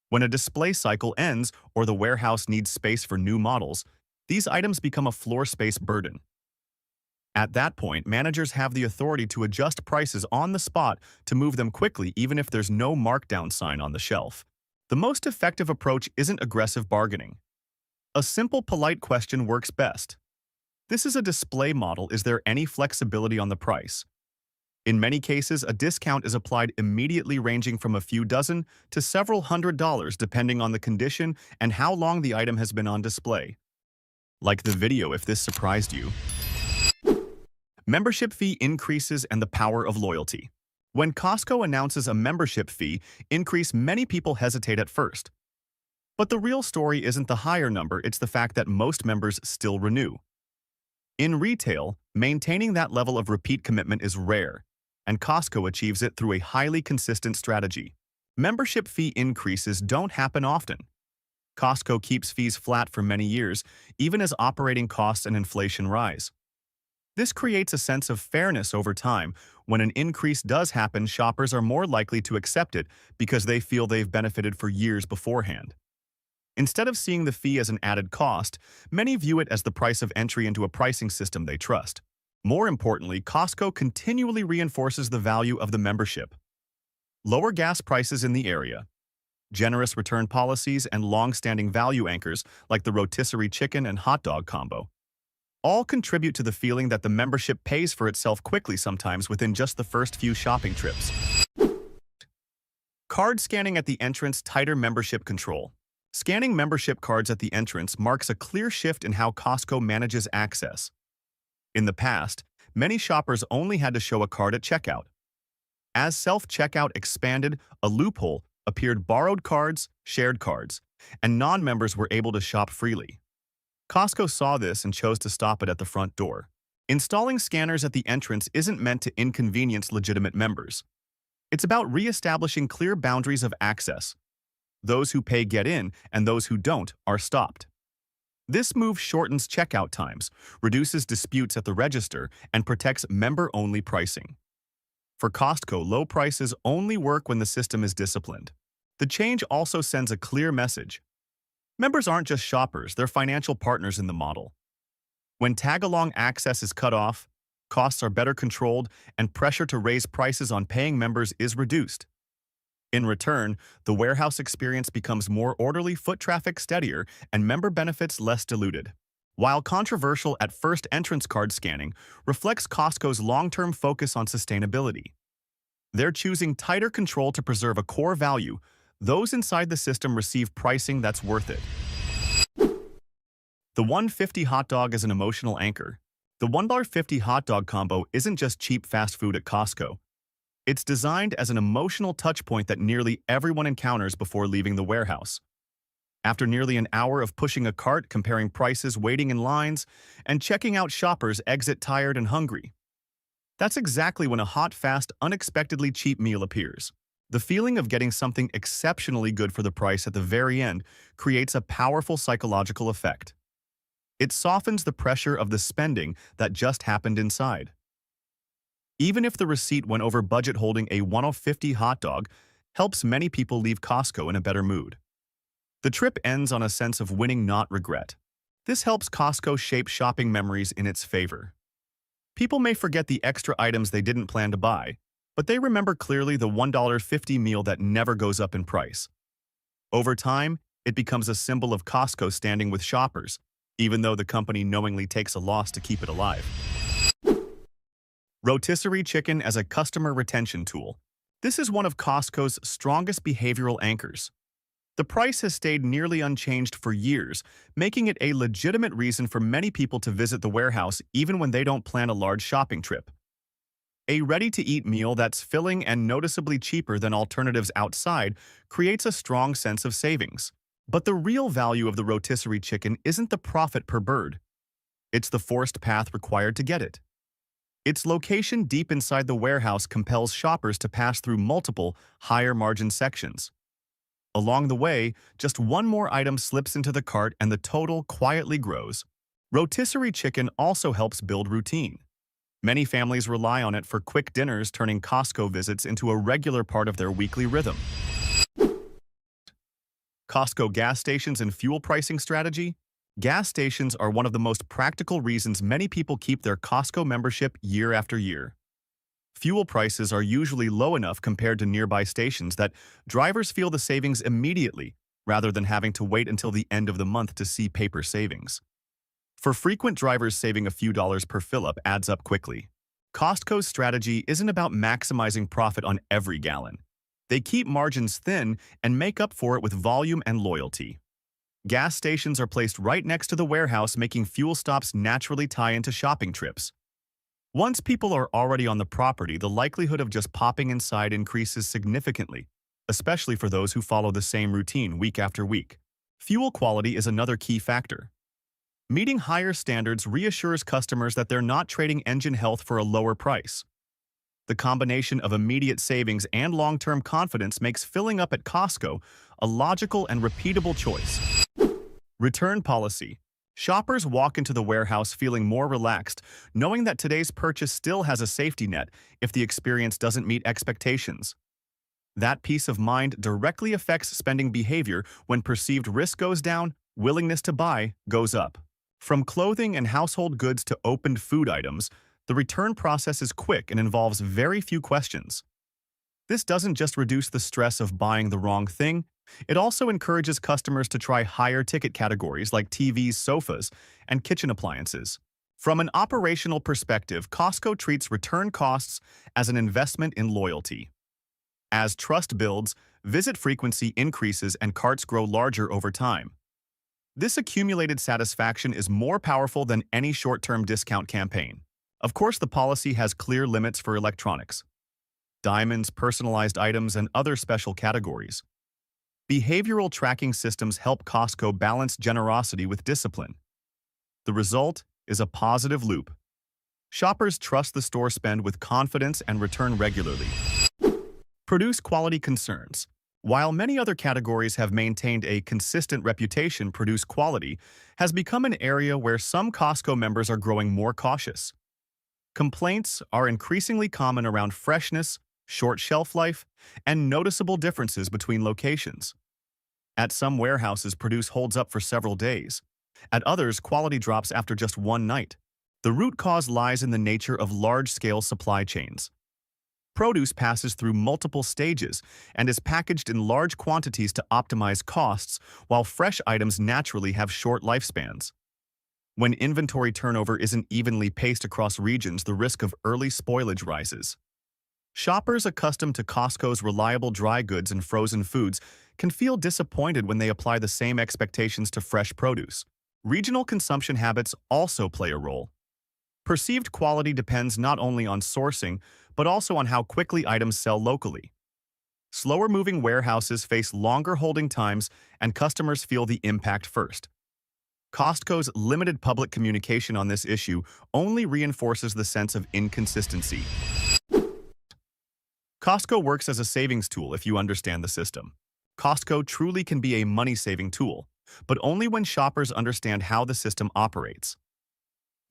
When a display cycle ends or the warehouse needs space for new models, these items become a floor space burden. At that point, managers have the authority to adjust prices on the spot to move them quickly even if there's no markdown sign on the shelf. The most effective approach isn't aggressive bargaining. A simple, polite question works best. This is a display model. Is there any flexibility on the price? In many cases, a discount is applied immediately, ranging from a few dozen to several $100s depending on the condition and how long the item has been on display. Like the video if this surprised you. Membership fee increases and the power of loyalty. When Costco announces a membership fee increase, many people hesitate at first. But the real story isn't the higher number, it's the fact that most members still renew. In retail, maintaining that level of repeat commitment is rare, and Costco achieves it through a highly consistent strategy. Membership fee increases don't happen often. Costco keeps fees flat for many years, even as operating costs and inflation rise. This creates a sense of fairness over time. When an increase does happen, shoppers are more likely to accept it because they feel they've benefited for years beforehand. Instead of seeing the fee as an added cost, many view it as the price of entry into a pricing system they trust. More importantly, Costco continually reinforces the value of the membership. Lower gas prices in the area, generous return policies, and long-standing value anchors like the rotisserie chicken and hot dog combo all contribute to the feeling that the membership pays for itself quickly, sometimes within just the first few shopping trips. Card scanning at the entrance, tighter membership control. Scanning membership cards at the entrance marks a clear shift in how Costco manages access. In the past, many shoppers only had to show a card at checkout. As self-checkout expanded, a loophole appeared: borrowed cards, shared cards, and non-members were able to shop freely. Costco saw this and chose to stop it at the front door. Installing scanners at the entrance isn't meant to inconvenience legitimate members. It's about re-establishing clear boundaries of access. Those who pay get in, and those who don't are stopped. This move shortens checkout times, reduces disputes at the register, and protects member-only pricing. For Costco, low prices only work when the system is disciplined. The change also sends a clear message. Members aren't just shoppers, they're financial partners in the model. When tag-along access is cut off, costs are better controlled, and pressure to raise prices on paying members is reduced. In return, the warehouse experience becomes more orderly, foot traffic steadier, and member benefits less diluted. While controversial at first, entrance card scanning reflects Costco's long-term focus on sustainability. They're choosing tighter control to preserve a core value. Those inside the system receive pricing that's worth it. The $1.50 hot dog is an emotional anchor. The $1.50 hot dog combo isn't just cheap fast food at Costco. It's designed as an emotional touchpoint that nearly everyone encounters before leaving the warehouse. After nearly an hour of pushing a cart, comparing prices, waiting in lines, and checking out, shoppers exit tired and hungry. That's exactly when a hot, fast, unexpectedly cheap meal appears. The feeling of getting something exceptionally good for the price at the very end creates a powerful psychological effect. It softens the pressure of the spending that just happened inside. Even if the receipt went over budget, holding a $1.50 hot dog helps many people leave Costco in a better mood. The trip ends on a sense of winning, not regret. This helps Costco shape shopping memories in its favor. People may forget the extra items they didn't plan to buy, but they remember clearly the $1.50 meal that never goes up in price. Over time, it becomes a symbol of Costco standing with shoppers, even though the company knowingly takes a loss to keep it alive. Rotisserie chicken as a customer retention tool. This is one of Costco's strongest behavioral anchors. The price has stayed nearly unchanged for years, making it a legitimate reason for many people to visit the warehouse even when they don't plan a large shopping trip. A ready-to-eat meal that's filling and noticeably cheaper than alternatives outside creates a strong sense of savings. But the real value of the rotisserie chicken isn't the profit per bird. It's the forced path required to get it. Its location deep inside the warehouse compels shoppers to pass through multiple, higher-margin sections. Along the way, just one more item slips into the cart and the total quietly grows. Rotisserie chicken also helps build routine. Many families rely on it for quick dinners, turning Costco visits into a regular part of their weekly rhythm. Costco gas stations and fuel pricing strategy. Gas stations are one of the most practical reasons many people keep their Costco membership year after year. Fuel prices are usually low enough compared to nearby stations that drivers feel the savings immediately, rather than having to wait until the end of the month to see paper savings. For frequent drivers, saving a few dollars per fill-up adds up quickly. Costco's strategy isn't about maximizing profit on every gallon. They keep margins thin and make up for it with volume and loyalty. Gas stations are placed right next to the warehouse, making fuel stops naturally tie into shopping trips. Once people are already on the property, the likelihood of just popping inside increases significantly, especially for those who follow the same routine week after week. Fuel quality is another key factor. Meeting higher standards reassures customers that they're not trading engine health for a lower price. The combination of immediate savings and long-term confidence makes filling up at Costco a logical and repeatable choice. Return policy. Shoppers walk into the warehouse feeling more relaxed, knowing that today's purchase still has a safety net if the experience doesn't meet expectations. That peace of mind directly affects spending behavior. When perceived risk goes down, willingness to buy goes up. From clothing and household goods to opened food items, the return process is quick and involves very few questions. This doesn't just reduce the stress of buying the wrong thing, it also encourages customers to try higher ticket categories like TVs, sofas, and kitchen appliances. From an operational perspective, Costco treats return costs as an investment in loyalty. As trust builds, visit frequency increases and carts grow larger over time. This accumulated satisfaction is more powerful than any short-term discount campaign. Of course, the policy has clear limits for electronics, diamonds, personalized items, and other special categories. Behavioral tracking systems help Costco balance generosity with discipline. The result is a positive loop. Shoppers trust the store, spend with confidence, and return regularly. Produce quality concerns. While many other categories have maintained a consistent reputation, produce quality has become an area where some Costco members are growing more cautious. Complaints are increasingly common around freshness, short shelf life, and noticeable differences between locations. At some warehouses, produce holds up for several days. At others, quality drops after just one night. The root cause lies in the nature of large-scale supply chains. Produce passes through multiple stages and is packaged in large quantities to optimize costs, while fresh items naturally have short lifespans. When inventory turnover isn't evenly paced across regions, the risk of early spoilage rises. Shoppers accustomed to Costco's reliable dry goods and frozen foods can feel disappointed when they apply the same expectations to fresh produce. Regional consumption habits also play a role. Perceived quality depends not only on sourcing, but also on how quickly items sell locally. Slower-moving warehouses face longer holding times, and customers feel the impact first. Costco's limited public communication on this issue only reinforces the sense of inconsistency. Costco works as a savings tool if you understand the system. Costco truly can be a money-saving tool, but only when shoppers understand how the system operates.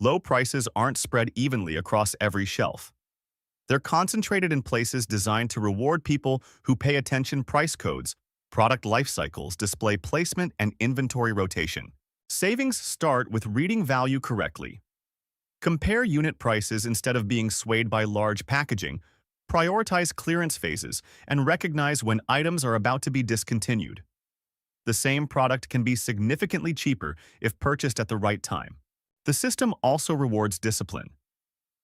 Low prices aren't spread evenly across every shelf. They're concentrated in places designed to reward people who pay attention: price codes, product life cycles, display placement, and inventory rotation. Savings start with reading value correctly. Compare unit prices instead of being swayed by large packaging. Prioritize clearance phases and recognize when items are about to be discontinued. The same product can be significantly cheaper if purchased at the right time. The system also rewards discipline.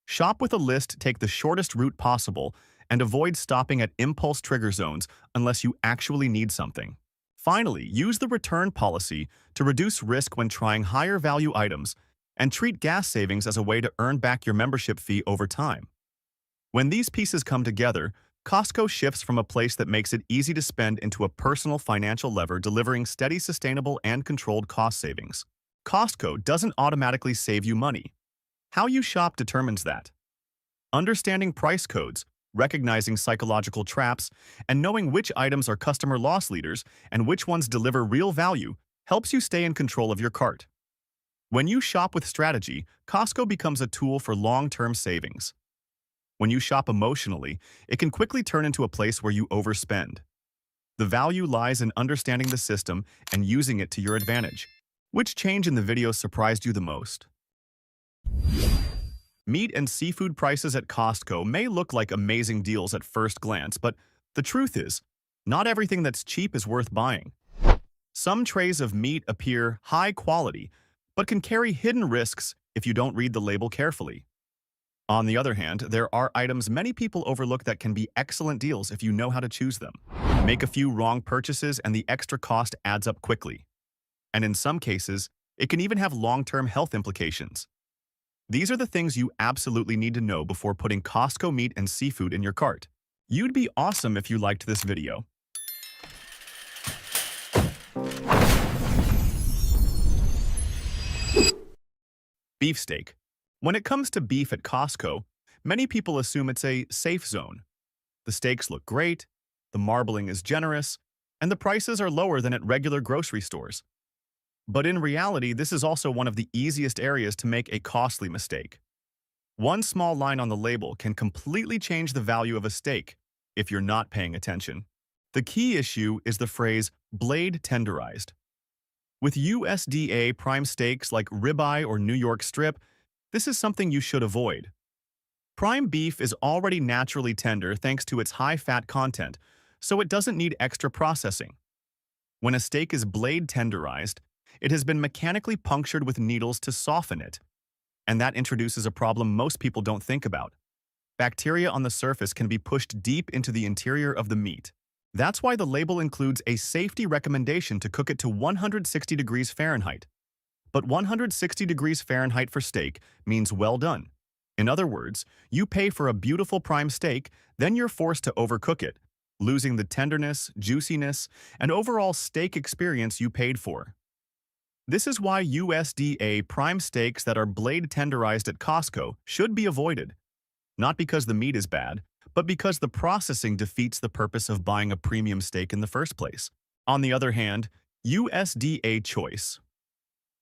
Shop with a list, take the shortest route possible, and avoid stopping at impulse trigger zones unless you actually need something. Finally, use the return policy to reduce risk when trying higher value items, and treat gas savings as a way to earn back your membership fee over time. When these pieces come together, Costco shifts from a place that makes it easy to spend into a personal financial lever, delivering steady, sustainable, and controlled cost savings. Costco doesn't automatically save you money. How you shop determines that. Understanding price codes, recognizing psychological traps, and knowing which items are customer loss leaders and which ones deliver real value helps you stay in control of your cart. When you shop with strategy, Costco becomes a tool for long-term savings. When you shop emotionally, it can quickly turn into a place where you overspend. The value lies in understanding the system and using it to your advantage. Which change in the video surprised you the most? Meat and seafood prices at Costco may look like amazing deals at first glance, but the truth is, not everything that's cheap is worth buying. Some trays of meat appear high quality, but can carry hidden risks if you don't read the label carefully. On the other hand, there are items many people overlook that can be excellent deals if you know how to choose them. Make a few wrong purchases and the extra cost adds up quickly. And in some cases, it can even have long-term health implications. These are the things you absolutely need to know before putting Costco meat and seafood in your cart. You'd be awesome if you liked this video. Beefsteak. When it comes to beef at Costco, many people assume it's a safe zone. The steaks look great, the marbling is generous, and the prices are lower than at regular grocery stores. But in reality, this is also one of the easiest areas to make a costly mistake. One small line on the label can completely change the value of a steak if you're not paying attention. The key issue is the phrase blade tenderized. With USDA prime steaks like ribeye or New York strip, this is something you should avoid. Prime beef is already naturally tender thanks to its high fat content, so it doesn't need extra processing. When a steak is blade tenderized, it has been mechanically punctured with needles to soften it, and that introduces a problem most people don't think about. Bacteria on the surface can be pushed deep into the interior of the meat. That's why the label includes a safety recommendation to cook it to 160 degrees Fahrenheit. But 160 degrees Fahrenheit for steak means well done. In other words, you pay for a beautiful prime steak, then you're forced to overcook it, losing the tenderness, juiciness, and overall steak experience you paid for. This is why USDA prime steaks that are blade tenderized at Costco should be avoided. Not because the meat is bad, but because the processing defeats the purpose of buying a premium steak in the first place. On the other hand, USDA choice.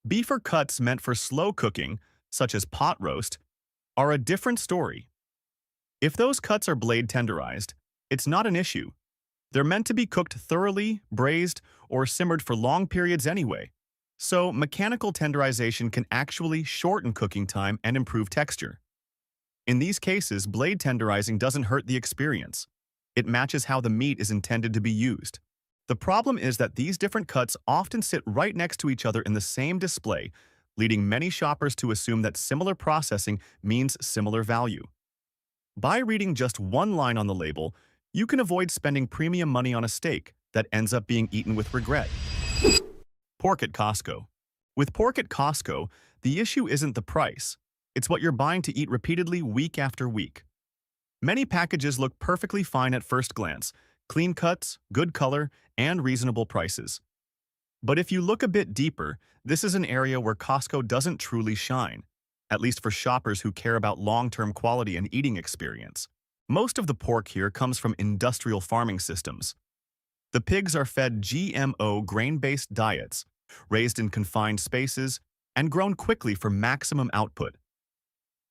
Beef or cuts meant for slow cooking, such as pot roast, are a different story. If those cuts are blade tenderized, it's not an issue. They're meant to be cooked thoroughly, braised, or simmered for long periods anyway. So, mechanical tenderization can actually shorten cooking time and improve texture. In these cases, blade tenderizing doesn't hurt the experience. It matches how the meat is intended to be used. The problem is that these different cuts often sit right next to each other in the same display, leading many shoppers to assume that similar processing means similar value. By reading just one line on the label, you can avoid spending premium money on a steak that ends up being eaten with regret. Pork at Costco. With pork at Costco, the issue isn't the price. It's what you're buying to eat repeatedly week after week. Many packages look perfectly fine at first glance, clean cuts, good color, and reasonable prices. But if you look a bit deeper, this is an area where Costco doesn't truly shine, at least for shoppers who care about long-term quality and eating experience. Most of the pork here comes from industrial farming systems. The pigs are fed GMO grain-based diets, raised in confined spaces, and grown quickly for maximum output.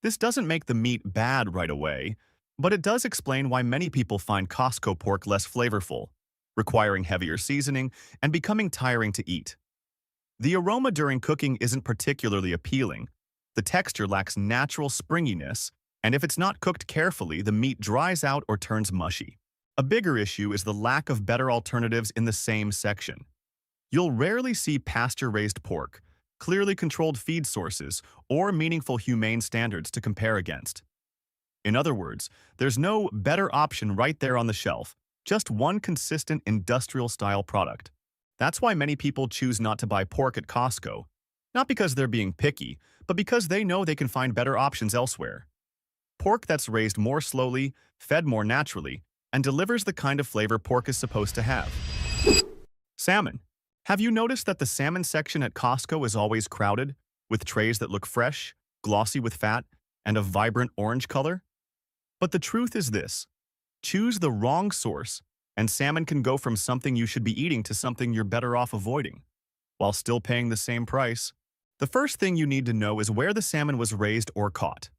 This doesn't make the meat bad right away, but it does explain why many people find Costco pork less flavorful, requiring heavier seasoning and becoming tiring to eat. The aroma during cooking isn't particularly appealing. The texture lacks natural springiness, and if it's not cooked carefully, the meat dries out or turns mushy. A bigger issue is the lack of better alternatives in the same section. You'll rarely see pasture-raised pork, clearly controlled feed sources, or meaningful humane standards to compare against. In other words, there's no better option right there on the shelf, just one consistent industrial-style product. That's why many people choose not to buy pork at Costco, not because they're being picky, but because they know they can find better options elsewhere. Pork that's raised more slowly, fed more naturally, and delivers the kind of flavor pork is supposed to have. Salmon. Have you noticed that the salmon section at Costco is always crowded, with trays that look fresh, glossy with fat, and a vibrant orange color? But the truth is this: choose the wrong source, and salmon can go from something you should be eating to something you're better off avoiding, while still paying the same price. The first thing you need to know is where the salmon was raised or caught.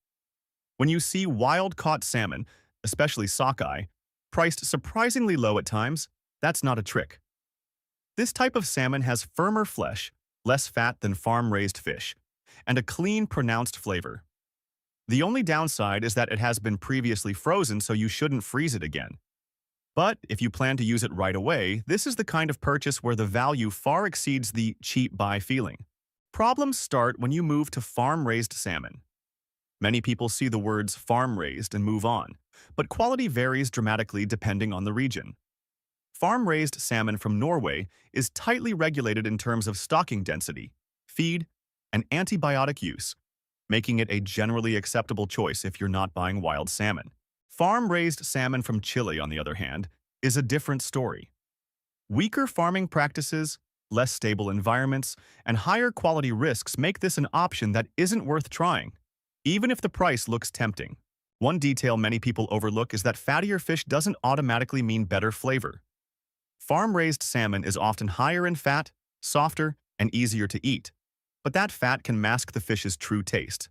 When you see wild-caught salmon, especially sockeye, priced surprisingly low at times, that's not a trick. This type of salmon has firmer flesh, less fat than farm-raised fish, and a clean, pronounced flavor. The only downside is that it has been previously frozen, so you shouldn't freeze it again. But if you plan to use it right away, this is the kind of purchase where the value far exceeds the cheap buy feeling. Problems start when you move to farm-raised salmon. Many people see the words farm-raised and move on, but quality varies dramatically depending on the region. Farm-raised salmon from Norway is tightly regulated in terms of stocking density, feed, and antibiotic use, making it a generally acceptable choice if you're not buying wild salmon. Farm-raised salmon from Chile, on the other hand, is a different story. Weaker farming practices, less stable environments, and higher quality risks make this an option that isn't worth trying, even if the price looks tempting. One detail many people overlook is that fattier fish doesn't automatically mean better flavor. Farm-raised salmon is often higher in fat, softer, and easier to eat, but that fat can mask the fish's true taste.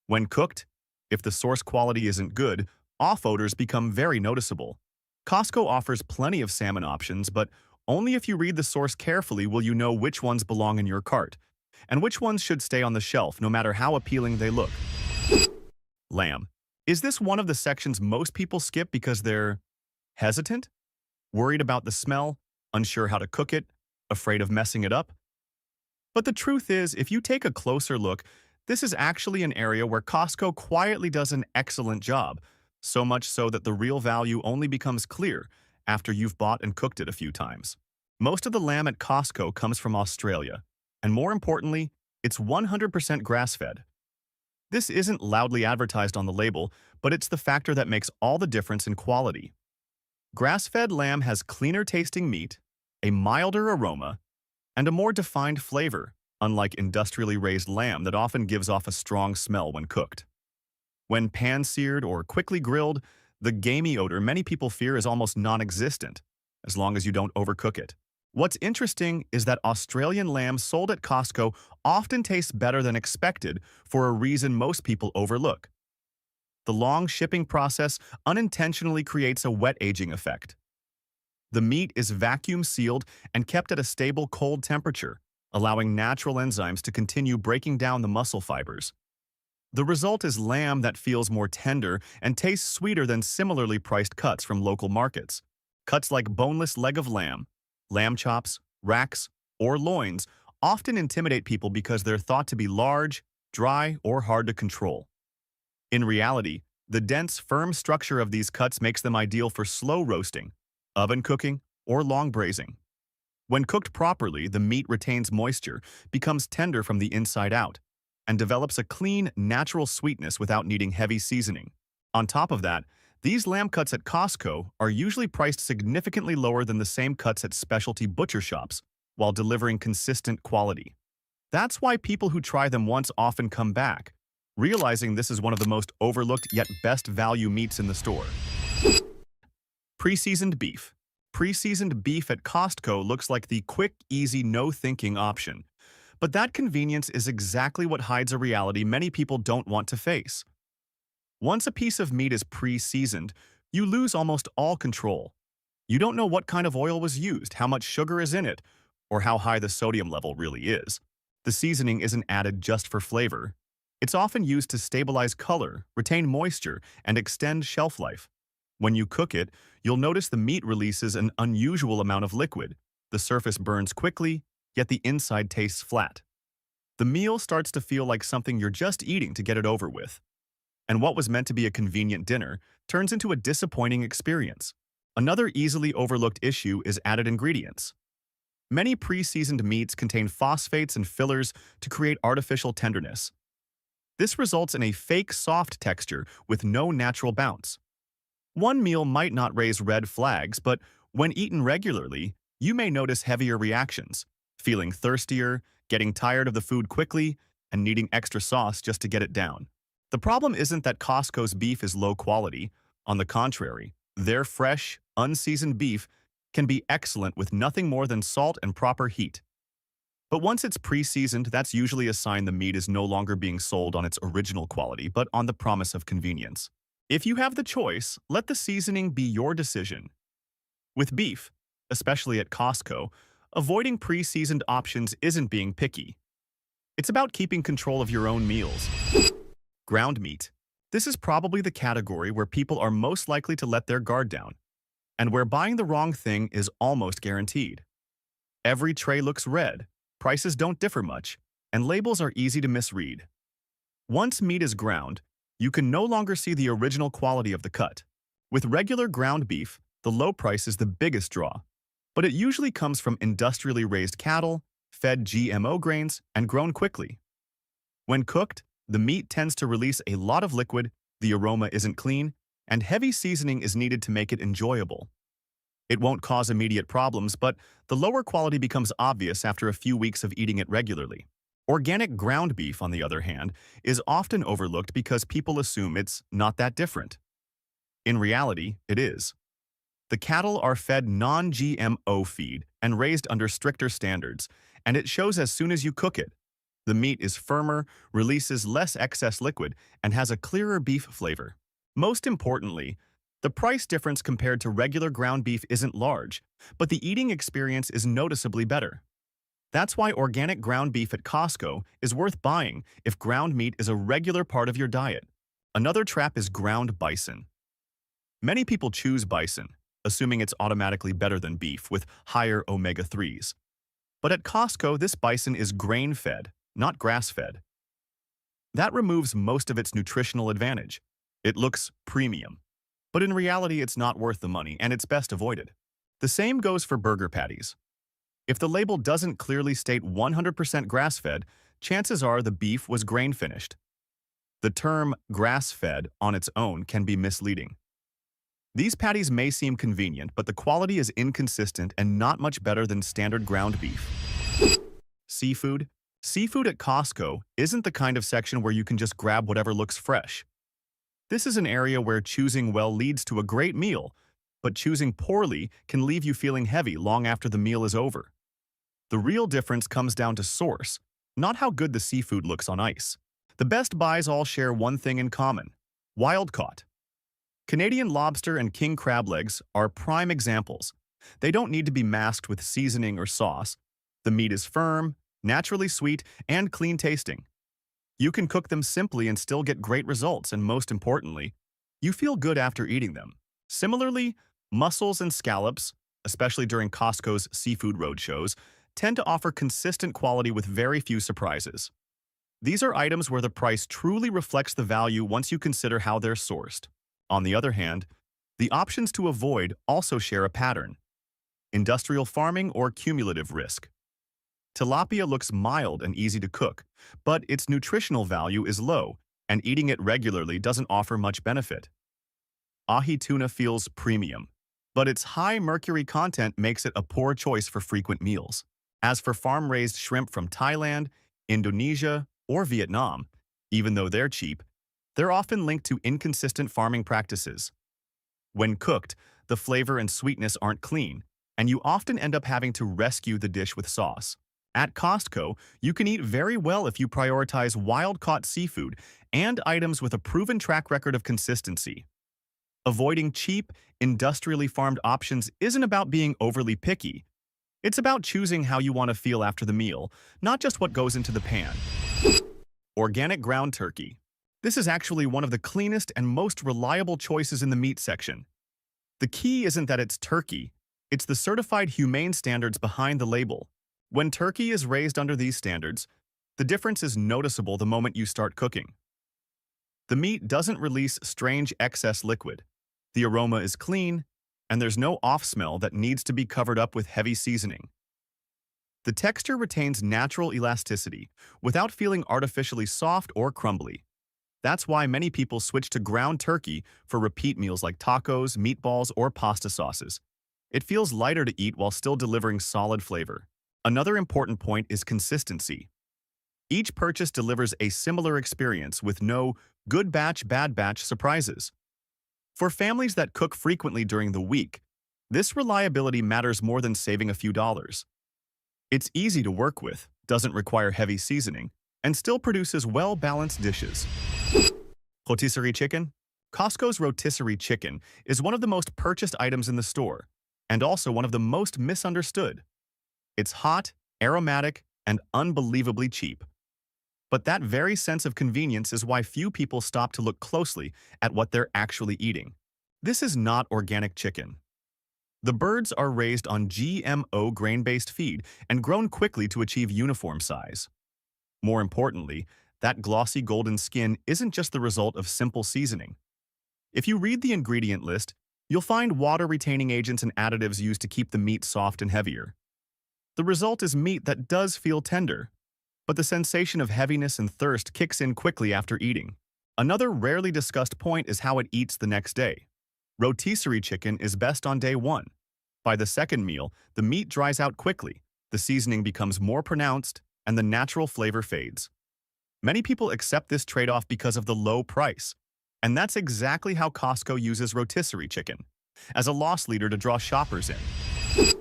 When cooked, if the source quality isn't good, off odors become very noticeable. Costco offers plenty of salmon options, but only if you read the source carefully will you know which ones belong in your cart, and which ones should stay on the shelf no matter how appealing they look. Lamb. Is this one of the sections most people skip because they're hesitant? Worried about the smell, unsure how to cook it, afraid of messing it up? But the truth is, if you take a closer look, this is actually an area where Costco quietly does an excellent job, so much so that the real value only becomes clear after you've bought and cooked it a few times. Most of the lamb at Costco comes from Australia, and more importantly, it's 100% grass-fed. This isn't loudly advertised on the label, but it's the factor that makes all the difference in quality. Grass-fed lamb has cleaner-tasting meat, a milder aroma, and a more defined flavor, unlike industrially raised lamb that often gives off a strong smell when cooked. When pan-seared or quickly grilled, the gamey odor many people fear is almost non-existent, as long as you don't overcook it. What's interesting is that Australian lamb sold at Costco often tastes better than expected for a reason most people overlook. The long shipping process unintentionally creates a wet aging effect. The meat is vacuum sealed and kept at a stable cold temperature, allowing natural enzymes to continue breaking down the muscle fibers. The result is lamb that feels more tender and tastes sweeter than similarly priced cuts from local markets. Cuts like boneless leg of lamb, lamb chops, racks, or loins often intimidate people because they're thought to be large, dry, or hard to control. In reality, the dense, firm structure of these cuts makes them ideal for slow roasting, oven cooking, or long braising. When cooked properly, the meat retains moisture, becomes tender from the inside out, and develops a clean, natural sweetness without needing heavy seasoning. On top of that, these lamb cuts at Costco are usually priced significantly lower than the same cuts at specialty butcher shops, while delivering consistent quality. That's why people who try them once often come back, realizing this is one of the most overlooked yet best value meats in the store. Pre-seasoned beef. Pre-seasoned beef at Costco looks like the quick, easy, no-thinking option. But that convenience is exactly what hides a reality many people don't want to face. Once a piece of meat is pre-seasoned, you lose almost all control. You don't know what kind of oil was used, how much sugar is in it, or how high the sodium level really is. The seasoning isn't added just for flavor. It's often used to stabilize color, retain moisture, and extend shelf life. When you cook it, you'll notice the meat releases an unusual amount of liquid. The surface burns quickly, yet the inside tastes flat. The meal starts to feel like something you're just eating to get it over with. And what was meant to be a convenient dinner turns into a disappointing experience. Another easily overlooked issue is added ingredients. Many pre-seasoned meats contain phosphates and fillers to create artificial tenderness. This results in a fake soft texture with no natural bounce. One meal might not raise red flags, but when eaten regularly, you may notice heavier reactions, feeling thirstier, getting tired of the food quickly, and needing extra sauce just to get it down. The problem isn't that Costco's beef is low quality. On the contrary, their fresh, unseasoned beef can be excellent with nothing more than salt and proper heat. But once it's pre-seasoned, that's usually a sign the meat is no longer being sold on its original quality, but on the promise of convenience. If you have the choice, let the seasoning be your decision. With beef, especially at Costco, avoiding pre-seasoned options isn't being picky. It's about keeping control of your own meals. Ground meat. This is probably the category where people are most likely to let their guard down, and where buying the wrong thing is almost guaranteed. Every tray looks red, prices don't differ much, and labels are easy to misread. Once meat is ground, you can no longer see the original quality of the cut. With regular ground beef, the low price is the biggest draw, but it usually comes from industrially raised cattle, fed GMO grains, and grown quickly. When cooked, the meat tends to release a lot of liquid, the aroma isn't clean, and heavy seasoning is needed to make it enjoyable. It won't cause immediate problems, but the lower quality becomes obvious after a few weeks of eating it regularly. Organic ground beef, on the other hand, is often overlooked because people assume it's not that different. In reality, it is. The cattle are fed non-GMO feed and raised under stricter standards, and it shows as soon as you cook it. The meat is firmer, releases less excess liquid, and has a clearer beef flavor. Most importantly, the price difference compared to regular ground beef isn't large, but the eating experience is noticeably better. That's why organic ground beef at Costco is worth buying if ground meat is a regular part of your diet. Another trap is ground bison. Many people choose bison, assuming it's automatically better than beef with higher omega-3s. But at Costco, this bison is grain-fed, not grass-fed. That removes most of its nutritional advantage. It looks premium, but in reality it's not worth the money and it's best avoided. The same goes for burger patties. If the label doesn't clearly state 100% grass-fed, chances are the beef was grain-finished. The term grass-fed on its own can be misleading. These patties may seem convenient, but the quality is inconsistent and not much better than standard ground beef. Seafood. Seafood at Costco isn't the kind of section where you can just grab whatever looks fresh. This is an area where choosing well leads to a great meal, but choosing poorly can leave you feeling heavy long after the meal is over. The real difference comes down to source, not how good the seafood looks on ice. The best buys all share one thing in common: wild-caught. Canadian lobster and king crab legs are prime examples. They don't need to be masked with seasoning or sauce. The meat is firm, naturally sweet, and clean-tasting. You can cook them simply and still get great results, and most importantly, you feel good after eating them. Similarly, mussels and scallops, especially during Costco's seafood roadshows, tend to offer consistent quality with very few surprises. These are items where the price truly reflects the value once you consider how they're sourced. On the other hand, the options to avoid also share a pattern: industrial farming or cumulative risk. Tilapia looks mild and easy to cook, but its nutritional value is low, and eating it regularly doesn't offer much benefit. Ahi tuna feels premium, but its high mercury content makes it a poor choice for frequent meals. As for farm-raised shrimp from Thailand, Indonesia, or Vietnam, even though they're cheap, they're often linked to inconsistent farming practices. When cooked, the flavor and sweetness aren't clean, and you often end up having to rescue the dish with sauce. At Costco, you can eat very well if you prioritize wild-caught seafood and items with a proven track record of consistency. Avoiding cheap, industrially farmed options isn't about being overly picky. It's about choosing how you want to feel after the meal, not just what goes into the pan. Organic ground turkey. This is actually one of the cleanest and most reliable choices in the meat section. The key isn't that it's turkey, it's the certified humane standards behind the label. When turkey is raised under these standards, the difference is noticeable the moment you start cooking. The meat doesn't release strange excess liquid. The aroma is clean, and there's no off-smell that needs to be covered up with heavy seasoning. The texture retains natural elasticity without feeling artificially soft or crumbly. That's why many people switch to ground turkey for repeat meals like tacos, meatballs, or pasta sauces. It feels lighter to eat while still delivering solid flavor. Another important point is consistency. Each purchase delivers a similar experience with no good batch, bad batch surprises. For families that cook frequently during the week, this reliability matters more than saving a few dollars. It's easy to work with, doesn't require heavy seasoning, and still produces well-balanced dishes. Rotisserie chicken? Costco's rotisserie chicken is one of the most purchased items in the store, and also one of the most misunderstood. It's hot, aromatic, and unbelievably cheap. But that very sense of convenience is why few people stop to look closely at what they're actually eating. This is not organic chicken. The birds are raised on GMO grain-based feed and grown quickly to achieve uniform size. More importantly, that glossy golden skin isn't just the result of simple seasoning. If you read the ingredient list, you'll find water-retaining agents and additives used to keep the meat soft and heavier. The result is meat that does feel tender, but the sensation of heaviness and thirst kicks in quickly after eating. Another rarely discussed point is how it eats the next day. Rotisserie chicken is best on day one. By the second meal, the meat dries out quickly, the seasoning becomes more pronounced, and the natural flavor fades. Many people accept this trade-off because of the low price, and that's exactly how Costco uses rotisserie chicken, as a loss leader to draw shoppers in.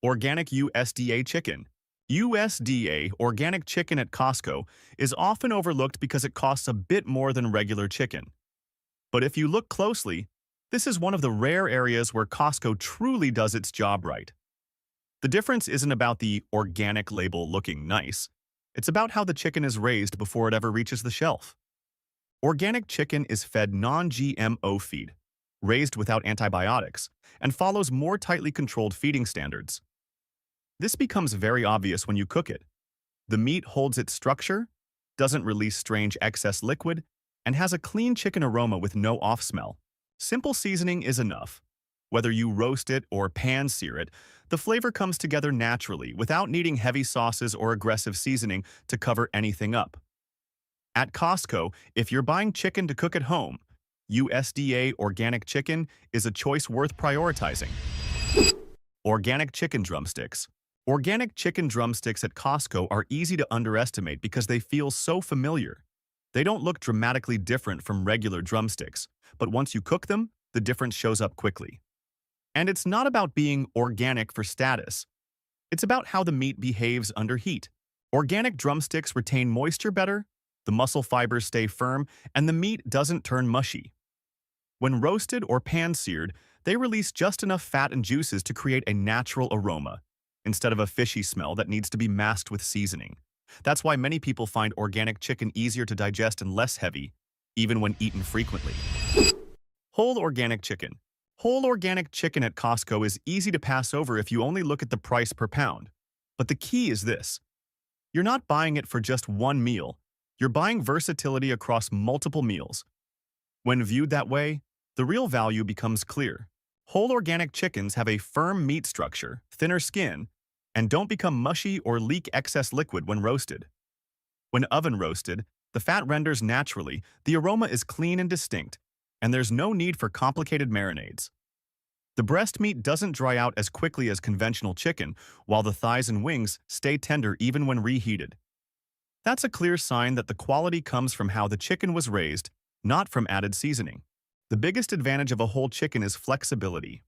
Organic USDA chicken. USDA organic chicken at Costco is often overlooked because it costs a bit more than regular chicken. But if you look closely, this is one of the rare areas where Costco truly does its job right. The difference isn't about the organic label looking nice. It's about how the chicken is raised before it ever reaches the shelf. Organic chicken is fed non-GMO feed, raised without antibiotics, and follows more tightly controlled feeding standards. This becomes very obvious when you cook it. The meat holds its structure, doesn't release strange excess liquid, and has a clean chicken aroma with no off-smell. Simple seasoning is enough. Whether you roast it or pan-sear it, the flavor comes together naturally without needing heavy sauces or aggressive seasoning to cover anything up. At Costco, if you're buying chicken to cook at home, USDA organic chicken is a choice worth prioritizing. Organic chicken drumsticks. Organic chicken drumsticks at Costco are easy to underestimate because they feel so familiar. They don't look dramatically different from regular drumsticks, but once you cook them, the difference shows up quickly. And it's not about being organic for status. It's about how the meat behaves under heat. Organic drumsticks retain moisture better, the muscle fibers stay firm, and the meat doesn't turn mushy. When roasted or pan-seared, they release just enough fat and juices to create a natural aroma, instead of a fishy smell that needs to be masked with seasoning. That's why many people find organic chicken easier to digest and less heavy, even when eaten frequently. Whole organic chicken. Whole organic chicken at Costco is easy to pass over if you only look at the price per pound. But the key is this. You're not buying it for just one meal. You're buying versatility across multiple meals. When viewed that way, the real value becomes clear. Whole organic chickens have a firm meat structure, thinner skin, and don't become mushy or leak excess liquid when roasted. When oven roasted, the fat renders naturally, the aroma is clean and distinct, and there's no need for complicated marinades. The breast meat doesn't dry out as quickly as conventional chicken, while the thighs and wings stay tender even when reheated. That's a clear sign that the quality comes from how the chicken was raised, not from added seasoning. The biggest advantage of a whole chicken is flexibility.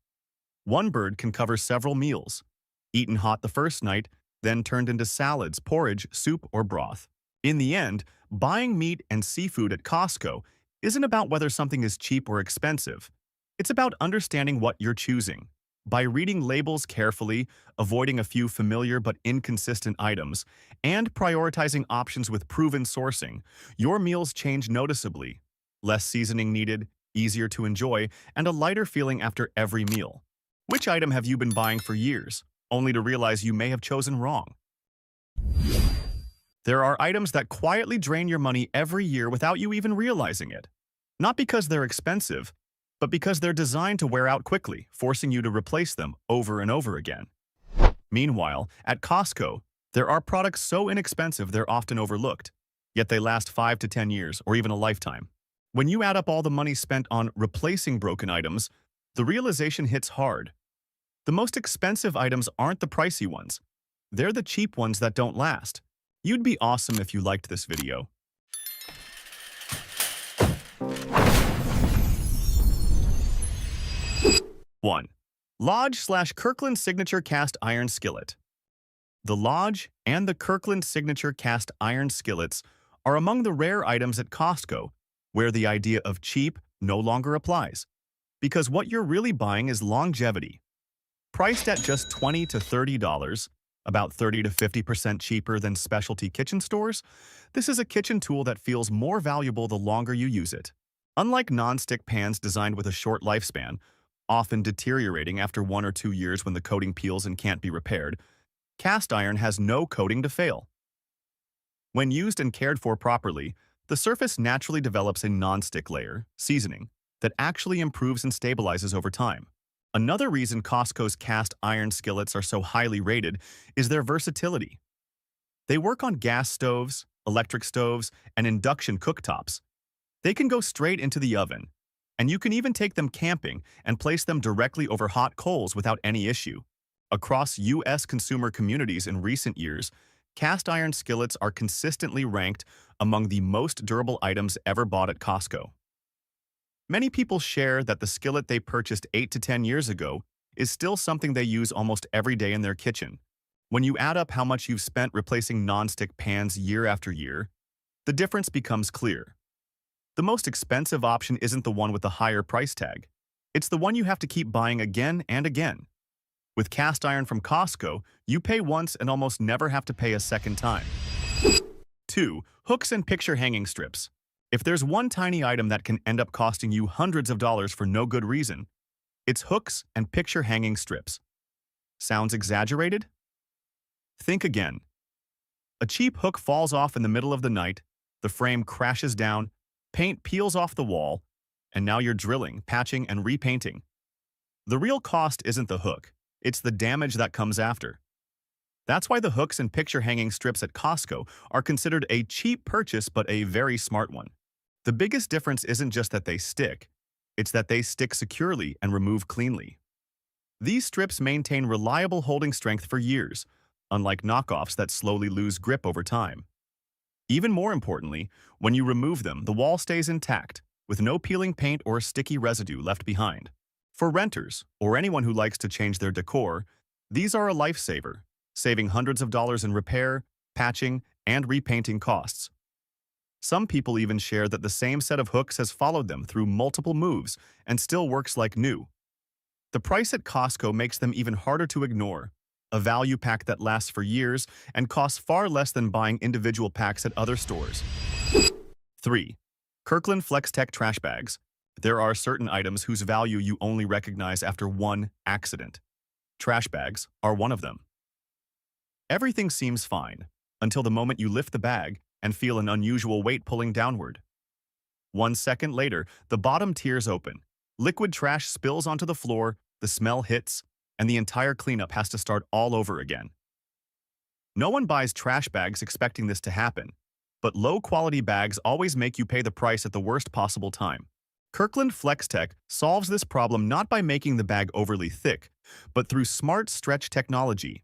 One bird can cover several meals, eaten hot the first night, then turned into salads, porridge, soup, or broth. In the end, buying meat and seafood at Costco isn't about whether something is cheap or expensive. It's about understanding what you're choosing. By reading labels carefully, avoiding a few familiar but inconsistent items, and prioritizing options with proven sourcing, your meals change noticeably. Less seasoning needed, easier to enjoy, and a lighter feeling after every meal. Which item have you been buying for years, only to realize you may have chosen wrong? There are items that quietly drain your money every year without you even realizing it. Not because they're expensive, but because they're designed to wear out quickly, forcing you to replace them over and over again. Meanwhile, at Costco, there are products so inexpensive they're often overlooked, yet they last 5 to 10 years or even a lifetime. When you add up all the money spent on replacing broken items, the realization hits hard. The most expensive items aren't the pricey ones. They're the cheap ones that don't last. You'd be awesome if you liked this video. 1. Lodge/Kirkland Signature Cast Iron Skillet. The Lodge and the Kirkland Signature Cast Iron Skillets are among the rare items at Costco where the idea of cheap no longer applies, because what you're really buying is longevity. Priced at just $20 to $30, about 30 to 50% cheaper than specialty kitchen stores, this is a kitchen tool that feels more valuable the longer you use it. Unlike non-stick pans designed with a short lifespan, often deteriorating after 1 or 2 years when the coating peels and can't be repaired, cast iron has no coating to fail. When used and cared for properly, the surface naturally develops a non-stick layer, seasoning, that actually improves and stabilizes over time. Another reason Costco's cast iron skillets are so highly rated is their versatility. They work on gas stoves, electric stoves, and induction cooktops. They can go straight into the oven, and you can even take them camping and place them directly over hot coals without any issue. Across U.S. consumer communities in recent years, cast iron skillets are consistently ranked among the most durable items ever bought at Costco. Many people share that the skillet they purchased 8 to 10 years ago is still something they use almost every day in their kitchen. When you add up how much you've spent replacing non-stick pans year after year, the difference becomes clear. The most expensive option isn't the one with the higher price tag. It's the one you have to keep buying again and again. With cast iron from Costco, you pay once and almost never have to pay a second time. 2. Hooks and picture hanging strips. If there's one tiny item that can end up costing you hundreds of dollars for no good reason, it's hooks and picture hanging strips. Sounds exaggerated? Think again. A cheap hook falls off in the middle of the night, the frame crashes down, paint peels off the wall, and now you're drilling, patching, and repainting. The real cost isn't the hook, it's the damage that comes after. That's why the hooks and picture hanging strips at Costco are considered a cheap purchase but a very smart one. The biggest difference isn't just that they stick, it's that they stick securely and remove cleanly. These strips maintain reliable holding strength for years, unlike knockoffs that slowly lose grip over time. Even more importantly, when you remove them, the wall stays intact, with no peeling paint or sticky residue left behind. For renters, or anyone who likes to change their decor, these are a lifesaver, saving hundreds of dollars in repair, patching, and repainting costs. Some people even share that the same set of hooks has followed them through multiple moves and still works like new. The price at Costco makes them even harder to ignore, a value pack that lasts for years and costs far less than buying individual packs at other stores. 3. Kirkland FlexTech Trash Bags. There are certain items whose value you only recognize after one accident. Trash bags are one of them. Everything seems fine until the moment you lift the bag and feel an unusual weight pulling downward. 1 second later, the bottom tears open, liquid trash spills onto the floor, the smell hits, and the entire cleanup has to start all over again. No one buys trash bags expecting this to happen, but low-quality bags always make you pay the price at the worst possible time. Kirkland FlexTech solves this problem not by making the bag overly thick, but through smart stretch technology.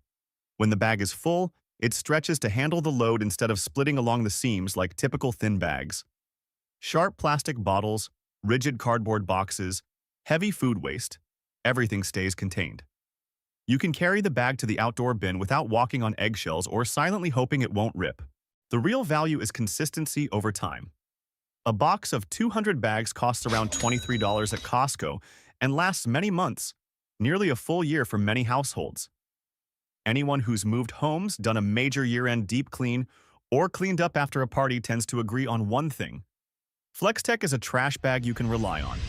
When the bag is full, it stretches to handle the load instead of splitting along the seams like typical thin bags. Sharp plastic bottles, rigid cardboard boxes, heavy food waste, everything stays contained. You can carry the bag to the outdoor bin without walking on eggshells or silently hoping it won't rip. The real value is consistency over time. A box of 200 bags costs around $23 at Costco and lasts many months, nearly a full year for many households. Anyone who's moved homes, done a major year-end deep clean, or cleaned up after a party tends to agree on one thing. FlexTech is a trash bag you can rely on.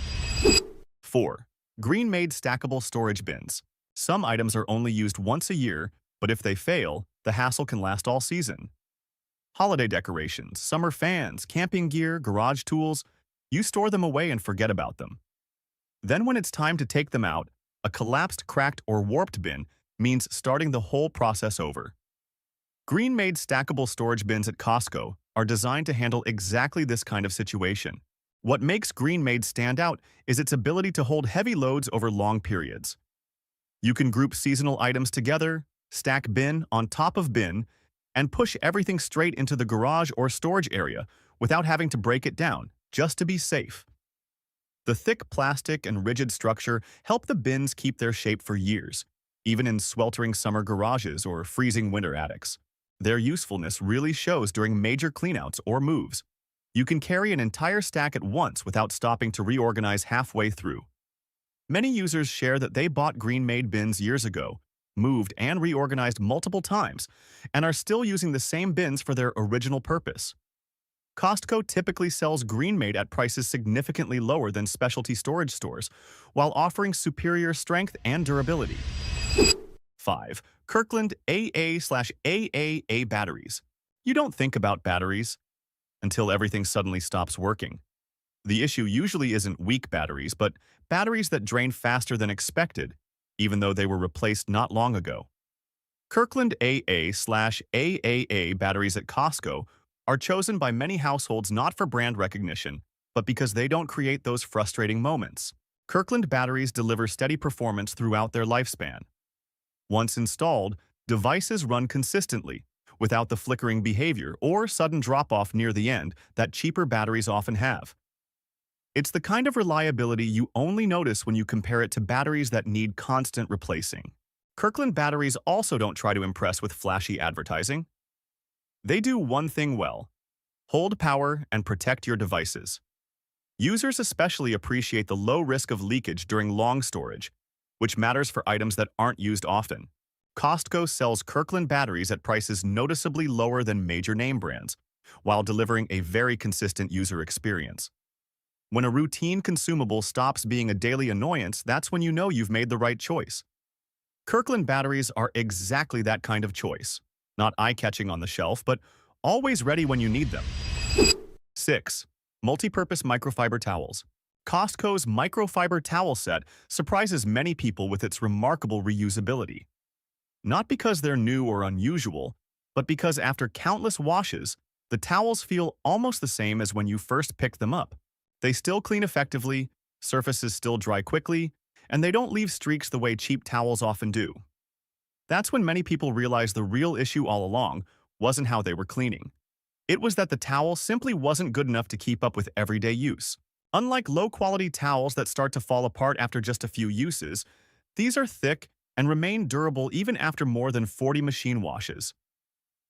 4. Green-made stackable storage bins. Some items are only used once a year, but if they fail, the hassle can last all season. Holiday decorations, summer fans, camping gear, garage tools, you store them away and forget about them. Then when it's time to take them out, a collapsed, cracked, or warped bin means starting the whole process over. Green-made stackable storage bins at Costco are designed to handle exactly this kind of situation. What makes Green-made stand out is its ability to hold heavy loads over long periods. You can group seasonal items together, stack bin on top of bin, and push everything straight into the garage or storage area without having to break it down, just to be safe. The thick plastic and rigid structure help the bins keep their shape for years, even in sweltering summer garages or freezing winter attics. Their usefulness really shows during major cleanouts or moves. You can carry an entire stack at once without stopping to reorganize halfway through. Many users share that they bought green-made bins years ago, moved and reorganized multiple times, and are still using the same bins for their original purpose. Costco typically sells green-made at prices significantly lower than specialty storage stores, while offering superior strength and durability. 5. Kirkland AA/AAA batteries. You don't think about batteries until everything suddenly stops working. The issue usually isn't weak batteries, but batteries that drain faster than expected, even though they were replaced not long ago. Kirkland AA/AAA batteries at Costco are chosen by many households not for brand recognition, but because they don't create those frustrating moments. Kirkland batteries deliver steady performance throughout their lifespan. Once installed, devices run consistently, without the flickering behavior or sudden drop-off near the end that cheaper batteries often have. It's the kind of reliability you only notice when you compare it to batteries that need constant replacing. Kirkland batteries also don't try to impress with flashy advertising. They do one thing well: hold power and protect your devices. Users especially appreciate the low risk of leakage during long storage, which matters for items that aren't used often. Costco sells Kirkland batteries at prices noticeably lower than major name brands, while delivering a very consistent user experience. When a routine consumable stops being a daily annoyance, that's when you know you've made the right choice. Kirkland batteries are exactly that kind of choice. Not eye-catching on the shelf, but always ready when you need them. 6. Multi-purpose microfiber towels. Costco's microfiber towel set surprises many people with its remarkable reusability. Not because they're new or unusual, but because after countless washes, the towels feel almost the same as when you first picked them up. They still clean effectively, surfaces still dry quickly, and they don't leave streaks the way cheap towels often do. That's when many people realize the real issue all along wasn't how they were cleaning. It was that the towel simply wasn't good enough to keep up with everyday use. Unlike low-quality towels that start to fall apart after just a few uses, these are thick and remain durable even after more than 40 machine washes.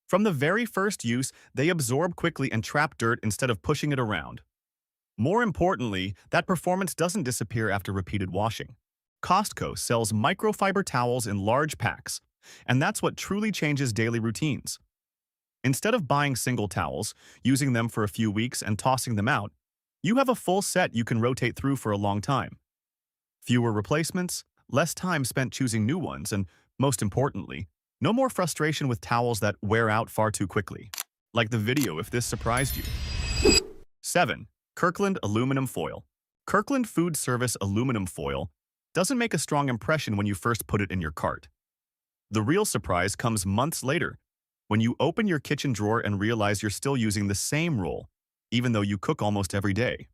From the very first use, they absorb quickly and trap dirt instead of pushing it around. More importantly, that performance doesn't disappear after repeated washing. Costco sells microfiber towels in large packs, and that's what truly changes daily routines. Instead of buying single towels, using them for a few weeks and tossing them out, you have a full set you can rotate through for a long time. Fewer replacements, less time spent choosing new ones, and, most importantly, no more frustration with towels that wear out far too quickly. Like the video if this surprised you. 7. Kirkland aluminum foil. Kirkland Food Service aluminum foil doesn't make a strong impression when you first put it in your cart. The real surprise comes months later, when you open your kitchen drawer and realize you're still using the same roll, even though you cook almost every day.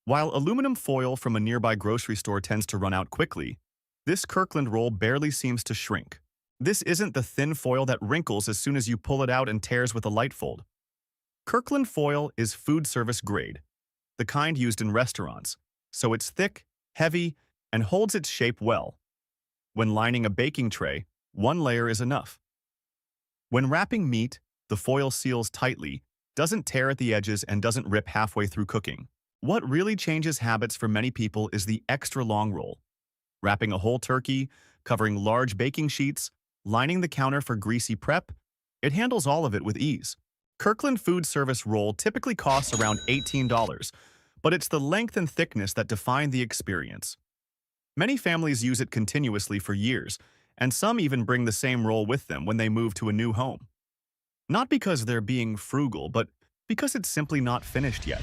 While aluminum foil from a nearby grocery store tends to run out quickly, this Kirkland roll barely seems to shrink. This isn't the thin foil that wrinkles as soon as you pull it out and tears with a light fold. Kirkland foil is food service grade, the kind used in restaurants, so it's thick, heavy, and holds its shape well. When lining a baking tray, one layer is enough. When wrapping meat, the foil seals tightly, doesn't tear at the edges, and doesn't rip halfway through cooking. What really changes habits for many people is the extra long roll. Wrapping a whole turkey, covering large baking sheets, lining the counter for greasy prep, it handles all of it with ease. Kirkland Food Service roll typically costs around $18, but it's the length and thickness that define the experience. Many families use it continuously for years, and some even bring the same roll with them when they move to a new home. Not because they're being frugal, but because it's simply not finished yet.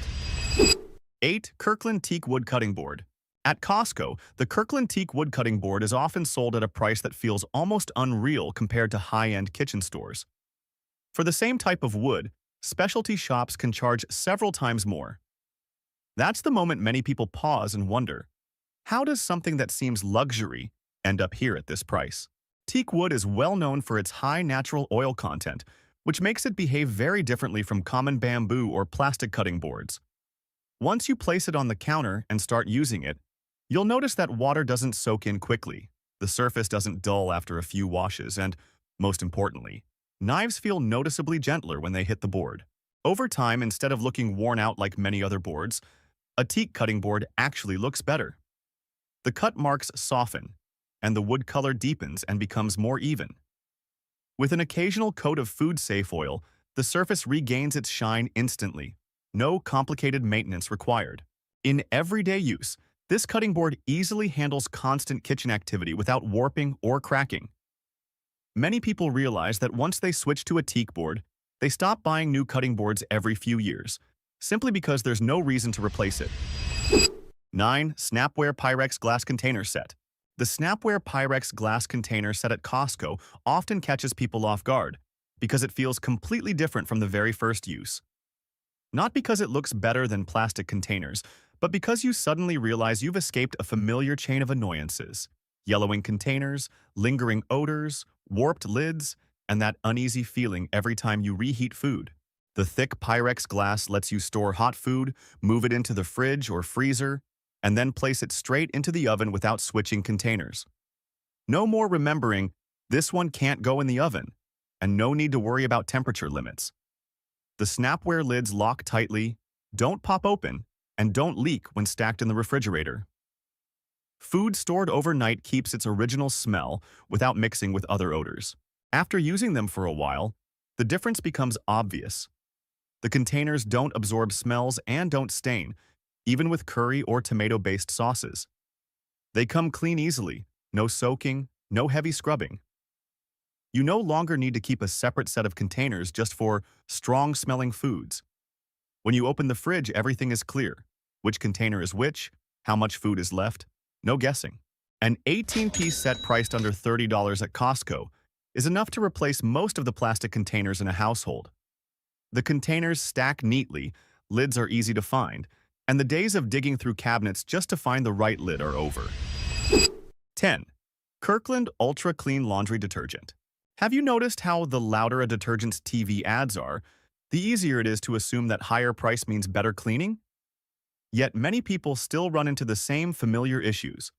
8. Kirkland Teak Wood Cutting Board. At Costco, the Kirkland Teak Wood Cutting Board is often sold at a price that feels almost unreal compared to high-end kitchen stores. For the same type of wood, specialty shops can charge several times more. That's the moment many people pause and wonder, how does something that seems luxury end up here at this price? Teak wood is well known for its high natural oil content, which makes it behave very differently from common bamboo or plastic cutting boards. Once you place it on the counter and start using it, you'll notice that water doesn't soak in quickly, the surface doesn't dull after a few washes, and, most importantly, knives feel noticeably gentler when they hit the board. Over time, instead of looking worn out like many other boards, a teak cutting board actually looks better. The cut marks soften, and the wood color deepens and becomes more even. With an occasional coat of food-safe oil, the surface regains its shine instantly. No complicated maintenance required. In everyday use, this cutting board easily handles constant kitchen activity without warping or cracking. Many people realize that once they switch to a teak board, they stop buying new cutting boards every few years, simply because there's no reason to replace it. 9. Snapware Pyrex Glass Container Set. The Snapware Pyrex glass container set at Costco often catches people off guard because it feels completely different from the very first use. Not because it looks better than plastic containers, but because you suddenly realize you've escaped a familiar chain of annoyances. Yellowing containers, lingering odors, warped lids, and that uneasy feeling every time you reheat food. The thick Pyrex glass lets you store hot food, move it into the fridge or freezer, and then place it straight into the oven without switching containers. No more remembering, this one can't go in the oven, and no need to worry about temperature limits. The Snapware lids lock tightly, don't pop open, and don't leak when stacked in the refrigerator. Food stored overnight keeps its original smell without mixing with other odors. After using them for a while, the difference becomes obvious. The containers don't absorb smells and don't stain, even with curry or tomato-based sauces. They come clean easily, no soaking, no heavy scrubbing. You no longer need to keep a separate set of containers just for strong-smelling foods. When you open the fridge, everything is clear. Which container is which, how much food is left, no guessing. An 18-piece set priced under $30 at Costco is enough to replace most of the plastic containers in a household. The containers stack neatly, lids are easy to find, and the days of digging through cabinets just to find the right lid are over. 10. Kirkland Ultra Clean Laundry Detergent. Have you noticed how the louder a detergent's TV ads are, the easier it is to assume that higher price means better cleaning? Yet many people still run into the same familiar issues.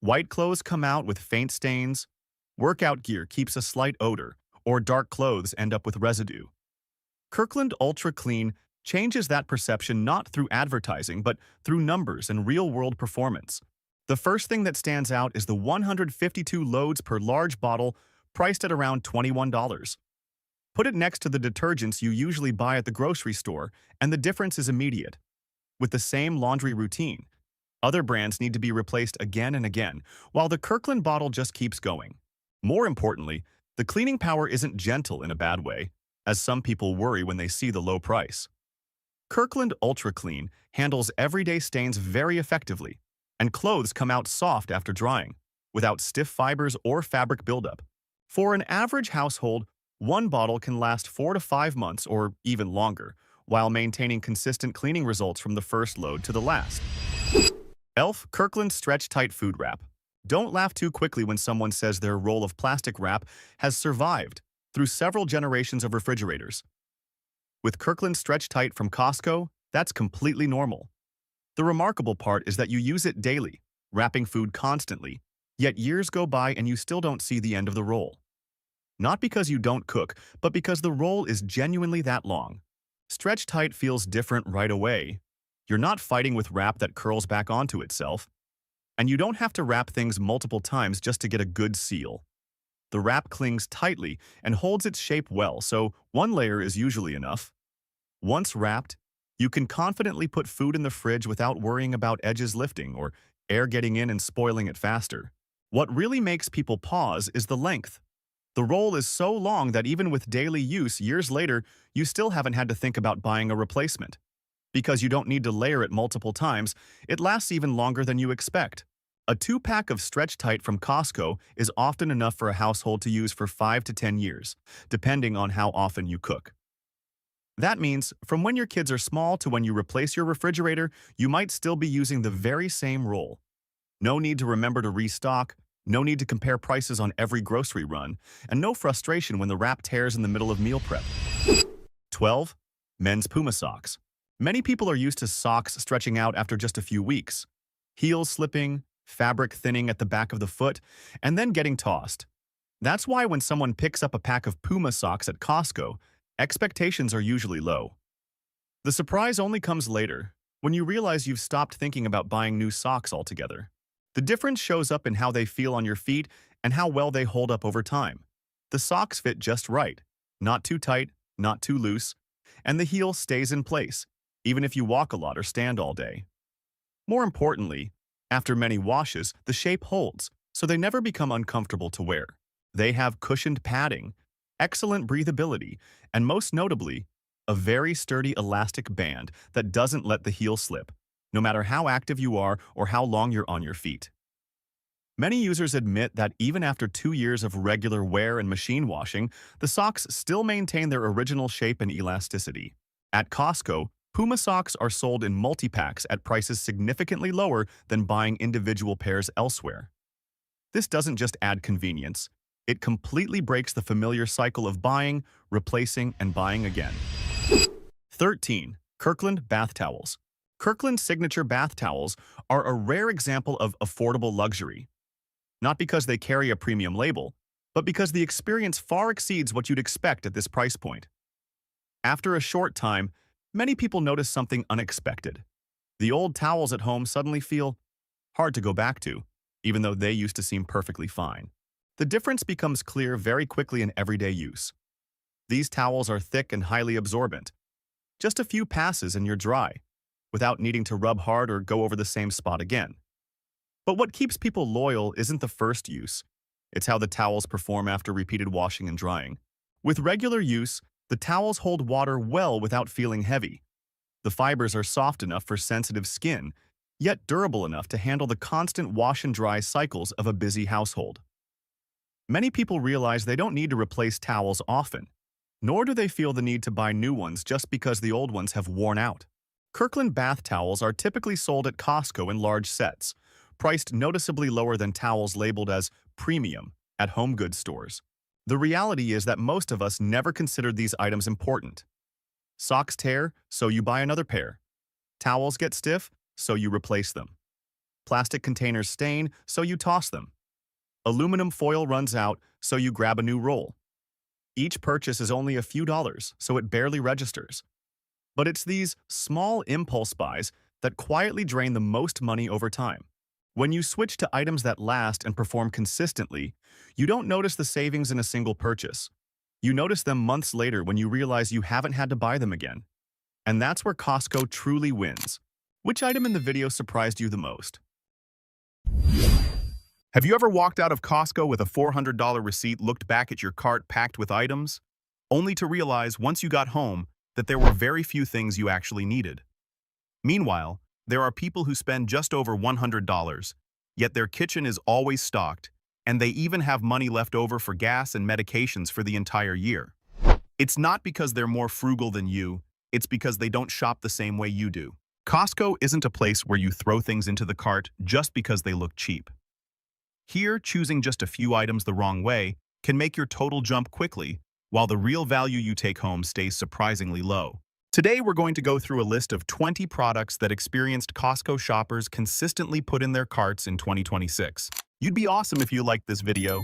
White clothes come out with faint stains, workout gear keeps a slight odor, or dark clothes end up with residue. Kirkland Ultra Clean changes that perception not through advertising, but through numbers and real-world performance. The first thing that stands out is the 152 loads per large bottle, priced at around $21. Put it next to the detergents you usually buy at the grocery store, and the difference is immediate. With the same laundry routine, other brands need to be replaced again and again, while the Kirkland bottle just keeps going. More importantly, the cleaning power isn't gentle in a bad way, as some people worry when they see the low price. Kirkland Ultra Clean handles everyday stains very effectively, and clothes come out soft after drying, without stiff fibers or fabric buildup. For an average household, one bottle can last 4 to 5 months or even longer, while maintaining consistent cleaning results from the first load to the last. Elf Kirkland Stretch Tight Food Wrap. Don't laugh too quickly when someone says their roll of plastic wrap has survived through several generations of refrigerators. With Kirkland Stretch Tight from Costco, that's completely normal. The remarkable part is that you use it daily, wrapping food constantly, yet years go by and you still don't see the end of the roll. Not because you don't cook, but because the roll is genuinely that long. Stretch Tight feels different right away. You're not fighting with wrap that curls back onto itself, and you don't have to wrap things multiple times just to get a good seal. The wrap clings tightly and holds its shape well, so one layer is usually enough. Once wrapped, you can confidently put food in the fridge without worrying about edges lifting or air getting in and spoiling it faster. What really makes people pause is the length. The roll is so long that even with daily use years later, you still haven't had to think about buying a replacement. Because you don't need to layer it multiple times, it lasts even longer than you expect. A 2-pack of Stretch Tight from Costco is often enough for a household to use for 5 to 10 years, depending on how often you cook. That means, from when your kids are small to when you replace your refrigerator, you might still be using the very same roll. No need to remember to restock, No need to compare prices on every grocery run, and no frustration when the wrap tears in the middle of meal prep. 12. Men's Puma socks. Many people are used to socks stretching out after just a few weeks. Heels slipping, fabric thinning at the back of the foot, and then getting tossed. That's why when someone picks up a pack of Puma socks at Costco, expectations are usually low. The surprise only comes later, when you realize you've stopped thinking about buying new socks altogether. The difference shows up in how they feel on your feet and how well they hold up over time. The socks fit just right, not too tight, not too loose, and the heel stays in place, even if you walk a lot or stand all day. More importantly, after many washes, the shape holds, so they never become uncomfortable to wear. They have cushioned padding, excellent breathability, and most notably, a very sturdy elastic band that doesn't let the heel slip, no matter how active you are or how long you're on your feet. Many users admit that even after 2 years of regular wear and machine washing, the socks still maintain their original shape and elasticity. At Costco, Puma socks are sold in multi-packs at prices significantly lower than buying individual pairs elsewhere. This doesn't just add convenience, it completely breaks the familiar cycle of buying, replacing, and buying again. 13. Kirkland bath towels. Kirkland's signature bath towels are a rare example of affordable luxury. Not because they carry a premium label, but because the experience far exceeds what you'd expect at this price point. After a short time, many people notice something unexpected. The old towels at home suddenly feel hard to go back to, even though they used to seem perfectly fine. The difference becomes clear very quickly in everyday use. These towels are thick and highly absorbent. Just a few passes and you're dry, without needing to rub hard or go over the same spot again. But what keeps people loyal isn't the first use. It's how the towels perform after repeated washing and drying. With regular use, the towels hold water well without feeling heavy. The fibers are soft enough for sensitive skin, yet durable enough to handle the constant wash and dry cycles of a busy household. Many people realize they don't need to replace towels often, nor do they feel the need to buy new ones just because the old ones have worn out. Kirkland bath towels are typically sold at Costco in large sets, priced noticeably lower than towels labeled as premium at home goods stores. The reality is that most of us never considered these items important. Socks tear, so you buy another pair. Towels get stiff, so you replace them. Plastic containers stain, so you toss them. Aluminum foil runs out, so you grab a new roll. Each purchase is only a few dollars, so it barely registers. But it's these small impulse buys that quietly drain the most money over time. When you switch to items that last and perform consistently, you don't notice the savings in a single purchase. You notice them months later when you realize you haven't had to buy them again. And that's where Costco truly wins. Which item in the video surprised you the most? Have you ever walked out of Costco with a $400 receipt, looked back at your cart packed with items, only to realize once you got home that there were very few things you actually needed? Meanwhile, there are people who spend just over $100, yet their kitchen is always stocked, and they even have money left over for gas and medications for the entire year. It's not because they're more frugal than you, it's because they don't shop the same way you do. Costco isn't a place where you throw things into the cart just because they look cheap. Here, choosing just a few items the wrong way can make your total jump quickly, while the real value you take home stays surprisingly low. Today, we're going to go through a list of 20 products that experienced Costco shoppers consistently put in their carts in 2026. You'd be awesome if you liked this video.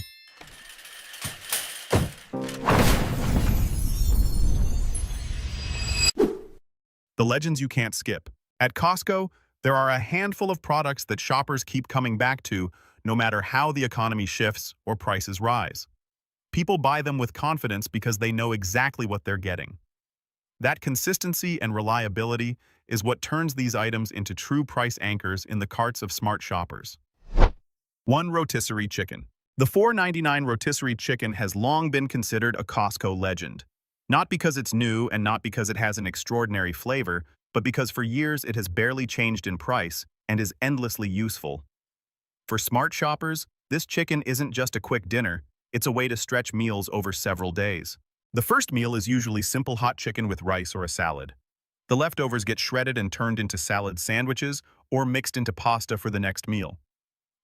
The legends you can't skip. At Costco, there are a handful of products that shoppers keep coming back to no matter how the economy shifts or prices rise. People buy them with confidence because they know exactly what they're getting. That consistency and reliability is what turns these items into true price anchors in the carts of smart shoppers. 1. Rotisserie chicken. The $4.99 rotisserie chicken has long been considered a Costco legend. Not because it's new and not because it has an extraordinary flavor, but because for years it has barely changed in price and is endlessly useful. For smart shoppers, this chicken isn't just a quick dinner, it's a way to stretch meals over several days. The first meal is usually simple hot chicken with rice or a salad. The leftovers get shredded and turned into salad sandwiches or mixed into pasta for the next meal.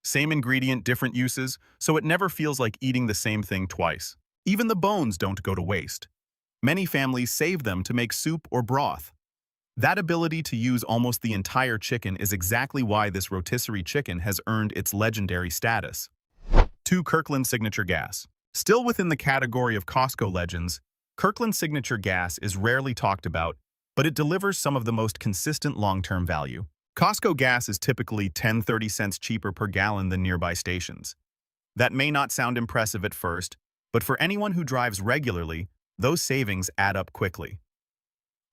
Same ingredient, different uses, so it never feels like eating the same thing twice. Even the bones don't go to waste. Many families save them to make soup or broth. That ability to use almost the entire chicken is exactly why this rotisserie chicken has earned its legendary status. 2. Kirkland Signature Gas. Still within the category of Costco legends, Kirkland Signature Gas is rarely talked about, but it delivers some of the most consistent long-term value. Costco gas is typically 10–30 cents cheaper per gallon than nearby stations. That may not sound impressive at first, but for anyone who drives regularly, those savings add up quickly.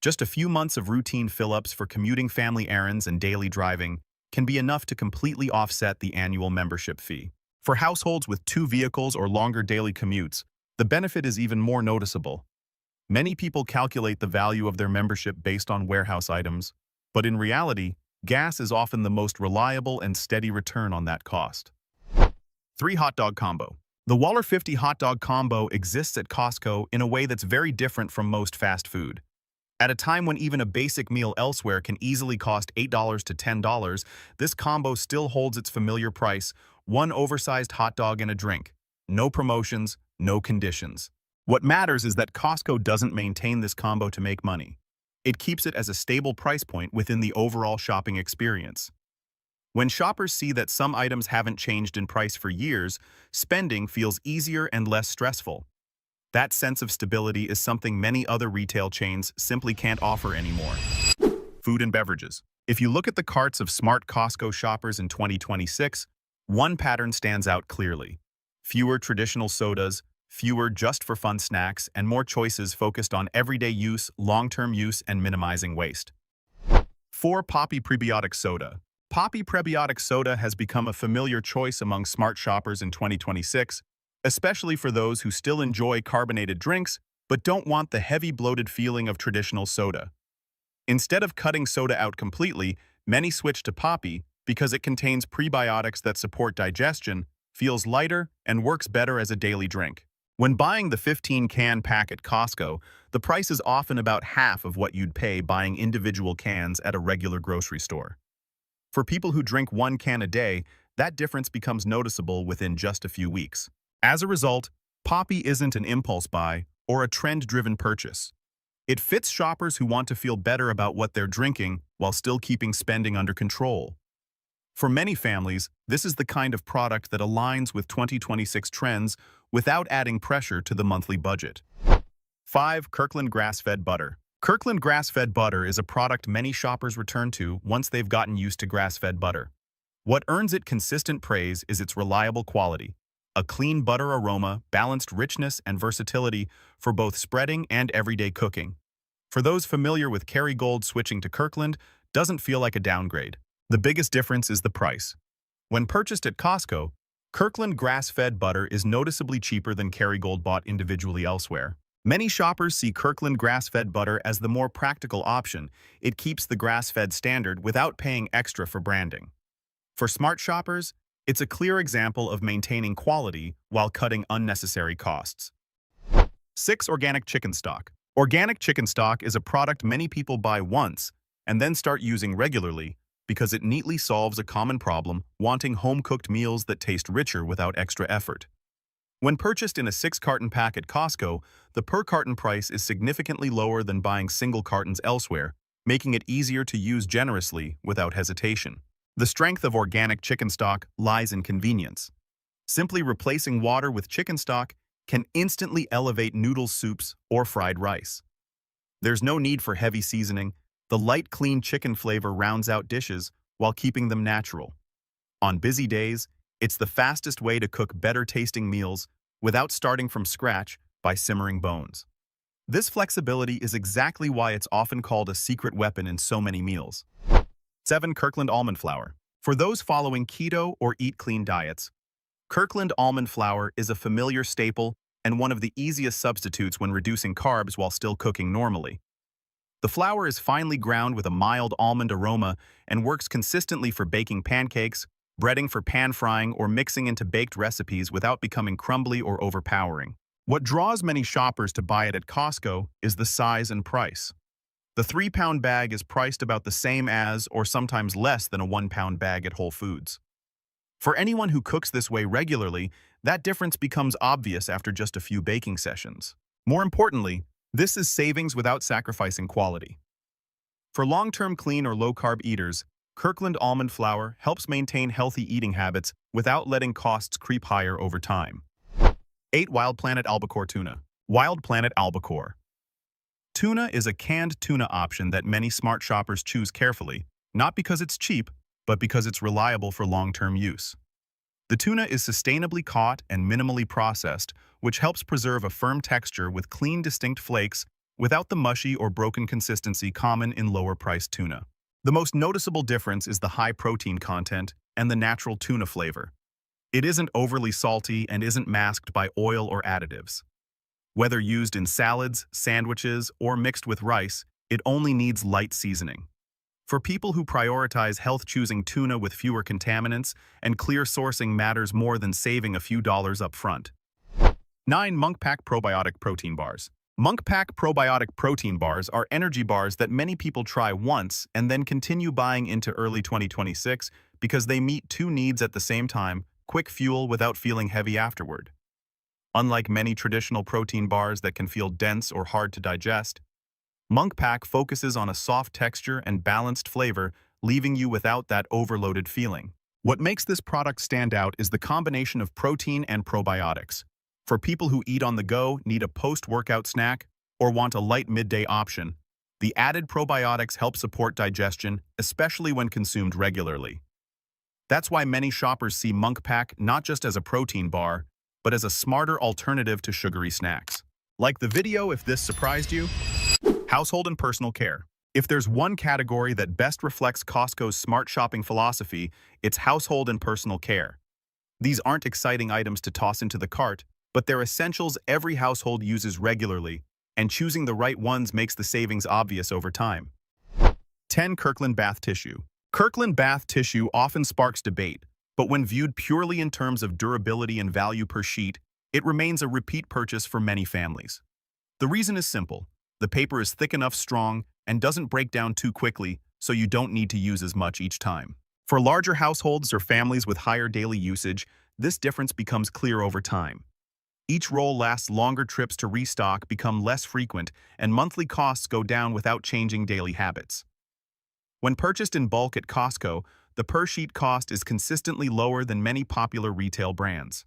Just a few months of routine fill-ups for commuting family errands and daily driving can be enough to completely offset the annual membership fee. For households with 2 vehicles or longer daily commutes, the benefit is even more noticeable. Many people calculate the value of their membership based on warehouse items, but in reality, gas is often the most reliable and steady return on that cost. 3. Hot Dog Combo. The $50 hot dog combo exists at Costco in a way that's very different from most fast food. At a time when even a basic meal elsewhere can easily cost $8 to $10, this combo still holds its familiar price, one oversized hot dog and a drink. No promotions, no conditions. What matters is that Costco doesn't maintain this combo to make money. It keeps it as a stable price point within the overall shopping experience. When shoppers see that some items haven't changed in price for years, spending feels easier and less stressful. That sense of stability is something many other retail chains simply can't offer anymore. Food and beverages. If you look at the carts of smart Costco shoppers in 2026, one pattern stands out clearly. Fewer traditional sodas, fewer just-for-fun snacks, and more choices focused on everyday use, long-term use, and minimizing waste. 4. Poppi Prebiotic Soda. Poppi Prebiotic Soda has become a familiar choice among smart shoppers in 2026, especially for those who still enjoy carbonated drinks but don't want the heavy bloated feeling of traditional soda. Instead of cutting soda out completely, many switch to Poppi because it contains prebiotics that support digestion, feels lighter, and works better as a daily drink. When buying the 15-can pack at Costco, the price is often about half of what you'd pay buying individual cans at a regular grocery store. For people who drink 1 can a day, that difference becomes noticeable within just a few weeks. As a result, Poppi isn't an impulse buy or a trend-driven purchase. It fits shoppers who want to feel better about what they're drinking while still keeping spending under control. For many families, this is the kind of product that aligns with 2026 trends without adding pressure to the monthly budget. 5. Kirkland Grass-Fed Butter. Kirkland Grass-Fed Butter is a product many shoppers return to once they've gotten used to grass-fed butter. What earns it consistent praise is its reliable quality. A clean butter aroma, balanced richness, and versatility for both spreading and everyday cooking. For those familiar with Kerrygold, switching to Kirkland doesn't feel like a downgrade. The biggest difference is the price. When purchased at Costco, Kirkland grass-fed butter is noticeably cheaper than Kerrygold bought individually elsewhere. Many shoppers see Kirkland grass-fed butter as the more practical option. It keeps the grass-fed standard without paying extra for branding. For smart shoppers, it's a clear example of maintaining quality while cutting unnecessary costs. 6. Organic chicken stock. Organic chicken stock is a product many people buy once and then start using regularly because it neatly solves a common problem, wanting home-cooked meals that taste richer without extra effort. When purchased in a 6-carton pack at Costco, the per-carton price is significantly lower than buying single cartons elsewhere, making it easier to use generously without hesitation. The strength of organic chicken stock lies in convenience. Simply replacing water with chicken stock can instantly elevate noodle soups or fried rice. There's no need for heavy seasoning. The light, clean chicken flavor rounds out dishes while keeping them natural. On busy days, it's the fastest way to cook better-tasting meals without starting from scratch by simmering bones. This flexibility is exactly why it's often called a secret weapon in so many meals. 7. Kirkland Almond Flour. For those following keto or eat clean diets, Kirkland almond flour is a familiar staple and one of the easiest substitutes when reducing carbs while still cooking normally. The flour is finely ground with a mild almond aroma and works consistently for baking pancakes, breading for pan frying, or mixing into baked recipes without becoming crumbly or overpowering. What draws many shoppers to buy it at Costco is the size and price. The 3-pound bag is priced about the same as, or sometimes less than, a 1-pound bag at Whole Foods. For anyone who cooks this way regularly, that difference becomes obvious after just a few baking sessions. More importantly, this is savings without sacrificing quality. For long-term clean or low-carb eaters, Kirkland almond flour helps maintain healthy eating habits without letting costs creep higher over time. 8. Wild Planet Albacore Tuna. Wild Planet Albacore. Tuna is a canned tuna option that many smart shoppers choose carefully, not because it's cheap, but because it's reliable for long-term use. The tuna is sustainably caught and minimally processed, which helps preserve a firm texture with clean, distinct flakes without the mushy or broken consistency common in lower-priced tuna. The most noticeable difference is the high protein content and the natural tuna flavor. It isn't overly salty and isn't masked by oil or additives. Whether used in salads, sandwiches, or mixed with rice, it only needs light seasoning. For people who prioritize health, choosing tuna with fewer contaminants and clear sourcing matters more than saving a few dollars up front. 9. Munk Pack Probiotic Protein Bars. Munk Pack Probiotic Protein Bars are energy bars that many people try once and then continue buying into early 2026 because they meet two needs at the same time: quick fuel without feeling heavy afterward. Unlike many traditional protein bars that can feel dense or hard to digest, Munk Pack focuses on a soft texture and balanced flavor, leaving you without that overloaded feeling. What makes this product stand out is the combination of protein and probiotics. For people who eat on the go, need a post-workout snack, or want a light midday option, the added probiotics help support digestion, especially when consumed regularly. That's why many shoppers see Munk Pack not just as a protein bar, but as a smarter alternative to sugary snacks. Like the video if this surprised you. Household and personal care. If there's one category that best reflects Costco's smart shopping philosophy, it's household and personal care. These aren't exciting items to toss into the cart, but they're essentials every household uses regularly, and choosing the right ones makes the savings obvious over time. 10. Kirkland Bath Tissue. Kirkland Bath Tissue often sparks debate, but when viewed purely in terms of durability and value per sheet, it remains a repeat purchase for many families. The reason is simple. The paper is thick enough, strong, and doesn't break down too quickly, so you don't need to use as much each time. For larger households or families with higher daily usage, this difference becomes clear over time. Each roll lasts longer, trips to restock become less frequent, and monthly costs go down without changing daily habits. When purchased in bulk at Costco, the per-sheet cost is consistently lower than many popular retail brands.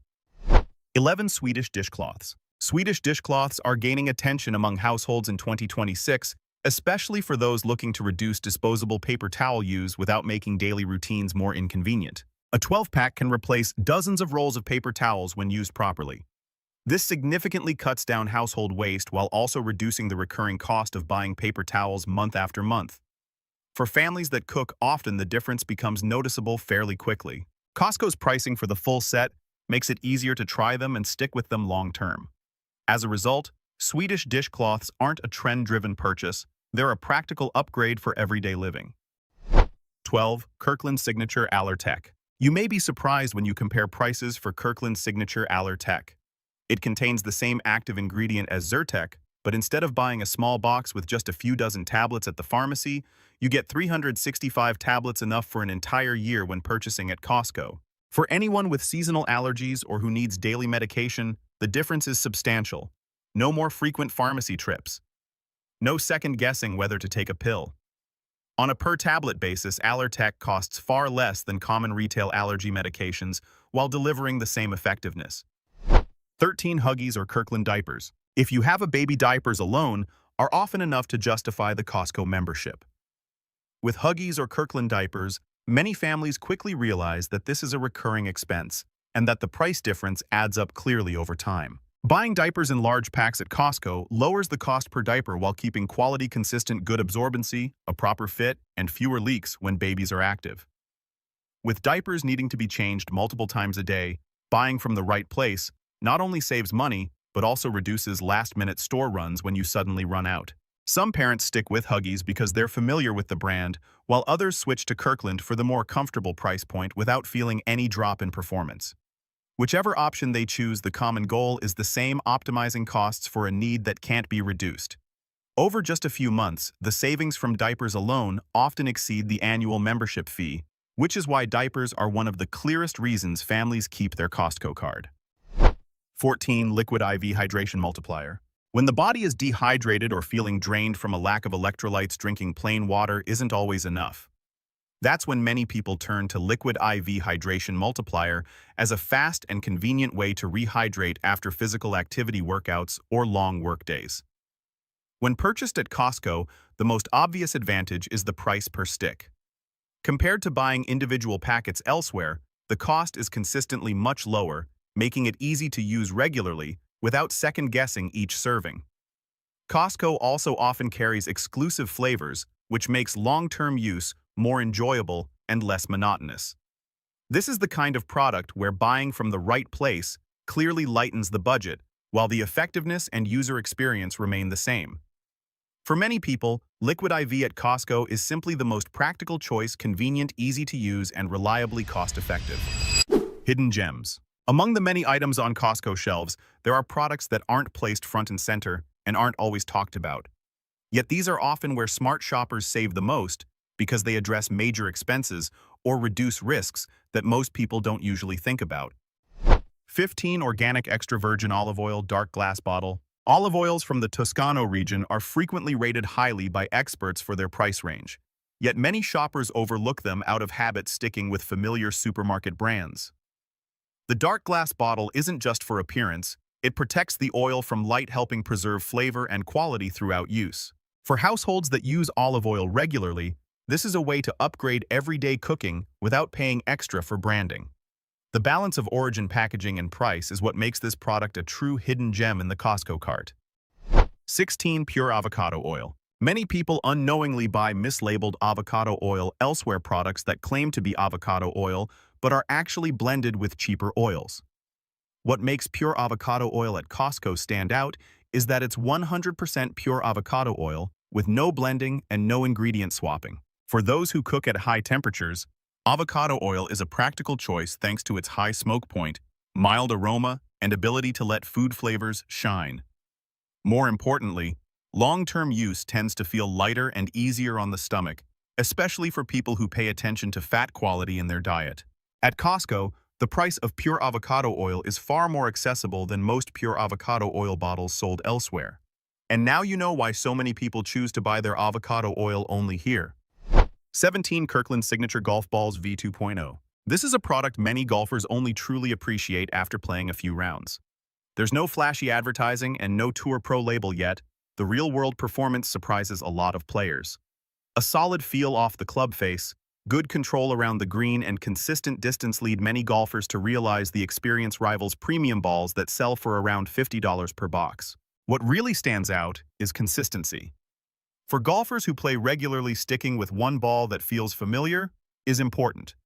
11. Swedish dishcloths. Swedish dishcloths are gaining attention among households in 2026, especially for those looking to reduce disposable paper towel use without making daily routines more inconvenient. A 12-pack can replace dozens of rolls of paper towels when used properly. This significantly cuts down household waste while also reducing the recurring cost of buying paper towels month after month. For families that cook often, the difference becomes noticeable fairly quickly. Costco's pricing for the full set makes it easier to try them and stick with them long-term. As a result, Swedish dishcloths aren't a trend-driven purchase, they're a practical upgrade for everyday living. 12. Kirkland Signature Allertech. You may be surprised when you compare prices for Kirkland Signature Allertech. It contains the same active ingredient as Zyrtec, but instead of buying a small box with just a few dozen tablets at the pharmacy, you get 365 tablets, enough for an entire year when purchasing at Costco. For anyone with seasonal allergies or who needs daily medication, the difference is substantial. No more frequent pharmacy trips. No second guessing whether to take a pill. On a per-tablet basis, Allertech costs far less than common retail allergy medications while delivering the same effectiveness. 13. Huggies or Kirkland diapers. If you have a baby, diapers alone are often enough to justify the Costco membership. With Huggies or Kirkland diapers, many families quickly realize that this is a recurring expense and that the price difference adds up clearly over time. Buying diapers in large packs at Costco lowers the cost per diaper while keeping quality, consistent, good absorbency, a proper fit, and fewer leaks when babies are active. With diapers needing to be changed multiple times a day, buying from the right place not only saves money, but also reduces last-minute store runs when you suddenly run out. Some parents stick with Huggies because they're familiar with the brand, while others switch to Kirkland for the more comfortable price point without feeling any drop in performance. Whichever option they choose, the common goal is the same: optimizing costs for a need that can't be reduced. Over just a few months, the savings from diapers alone often exceed the annual membership fee, which is why diapers are one of the clearest reasons families keep their Costco card. 14. Liquid IV Hydration Multiplier. When the body is dehydrated or feeling drained from a lack of electrolytes, drinking plain water isn't always enough. That's when many people turn to Liquid IV Hydration Multiplier as a fast and convenient way to rehydrate after physical activity workouts or long workdays. When purchased at Costco, the most obvious advantage is the price per stick. Compared to buying individual packets elsewhere, the cost is consistently much lower, making it easy to use regularly without second-guessing each serving. Costco also often carries exclusive flavors, which makes long-term use more enjoyable and less monotonous. This is the kind of product where buying from the right place clearly lightens the budget, while the effectiveness and user experience remain the same. For many people, Liquid IV at Costco is simply the most practical choice, convenient, easy to use, and reliably cost-effective. Hidden gems. Among the many items on Costco shelves, there are products that aren't placed front and center and aren't always talked about. Yet these are often where smart shoppers save the most because they address major expenses or reduce risks that most people don't usually think about. 15. Organic extra virgin olive oil dark glass bottle. Olive oils from the Toscano region are frequently rated highly by experts for their price range. Yet many shoppers overlook them out of habit, sticking with familiar supermarket brands. The dark glass bottle isn't just for appearance, it protects the oil from light, helping preserve flavor and quality throughout use. For households that use olive oil regularly, this is a way to upgrade everyday cooking without paying extra for branding. The balance of origin, packaging, and price is what makes this product a true hidden gem in the Costco cart. 16. Pure avocado oil. Many people unknowingly buy mislabeled avocado oil elsewhere, products that claim to be avocado oil but are actually blended with cheaper oils. What makes pure avocado oil at Costco stand out is that it's 100% pure avocado oil with no blending and no ingredient swapping. For those who cook at high temperatures, avocado oil is a practical choice thanks to its high smoke point, mild aroma, and ability to let food flavors shine. More importantly, long-term use tends to feel lighter and easier on the stomach, especially for people who pay attention to fat quality in their diet. At Costco, the price of pure avocado oil is far more accessible than most pure avocado oil bottles sold elsewhere. And now you know why so many people choose to buy their avocado oil only here. 17. Kirkland Signature Golf Balls V2.0. This is a product many golfers only truly appreciate after playing a few rounds. There's no flashy advertising and no Tour Pro label yet. The real-world performance surprises a lot of players. A solid feel off the club face, good control around the green, and consistent distance lead many golfers to realize the experience rivals premium balls that sell for around $50 per box. What really stands out is consistency. For golfers who play regularly, sticking with one ball that feels familiar is important.